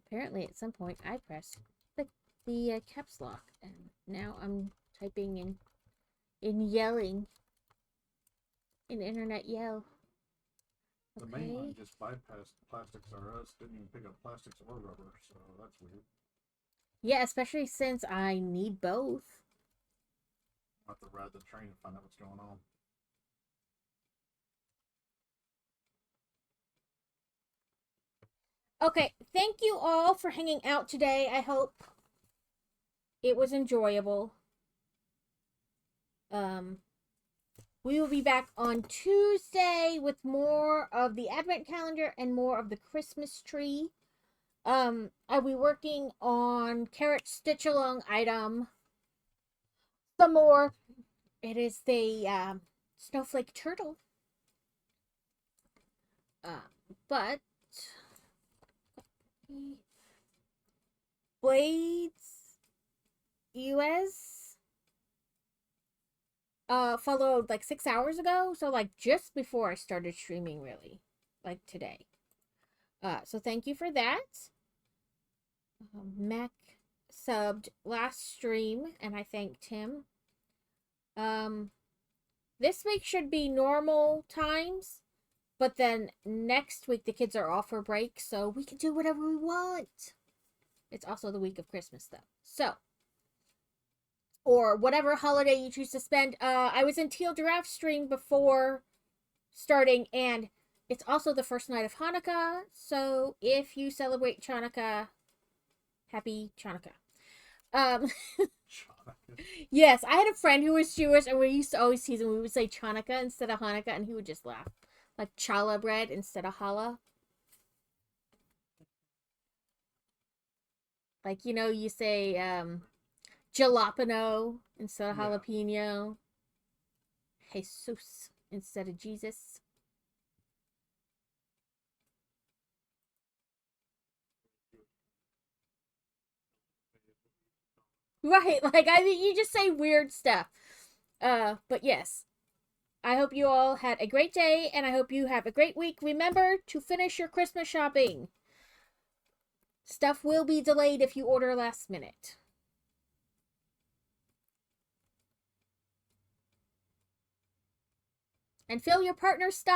apparently, at some point, I pressed the caps lock, and now I'm typing in yelling, in internet yell. The Okay. main line just bypassed Plastics R Us, didn't even pick up plastics or rubber, so that's weird. Yeah, especially since I need both. I'll have to ride the train and find out what's going on. Okay, thank you all for hanging out today. I hope It was enjoyable. We will be back on Tuesday with more of the Advent calendar and more of the Christmas tree. I'll be working on Carrot Stitch Along item. Some more. It is the snowflake turtle. But Blades US followed like 6 hours ago, so like just before I started streaming, really, like today. So thank you for that. Mac subbed last stream and I thanked him. This week should be normal times, but then next week the kids are off for break, so we can do whatever we want. It's also the week of Christmas though. So, or whatever holiday you choose to spend. I was in Teal Giraffe stream before starting, and it's also the first night of Hanukkah, so if you celebrate Chanukah, happy Chanukah. Yes, I had a friend who was Jewish, and we used to always tease him. We would say Chanukah instead of Hanukkah, and he would just laugh. Like challah bread instead of challah. Like, you know, you say jalapeno instead of jalapeno. Jesus instead of Jesus. Right, like I mean, you just say weird stuff. But yes, I hope you all had a great day, and I hope you have a great week. Remember to finish your Christmas shopping. Stuff will be delayed if you order last minute. And fill your partner's stuff.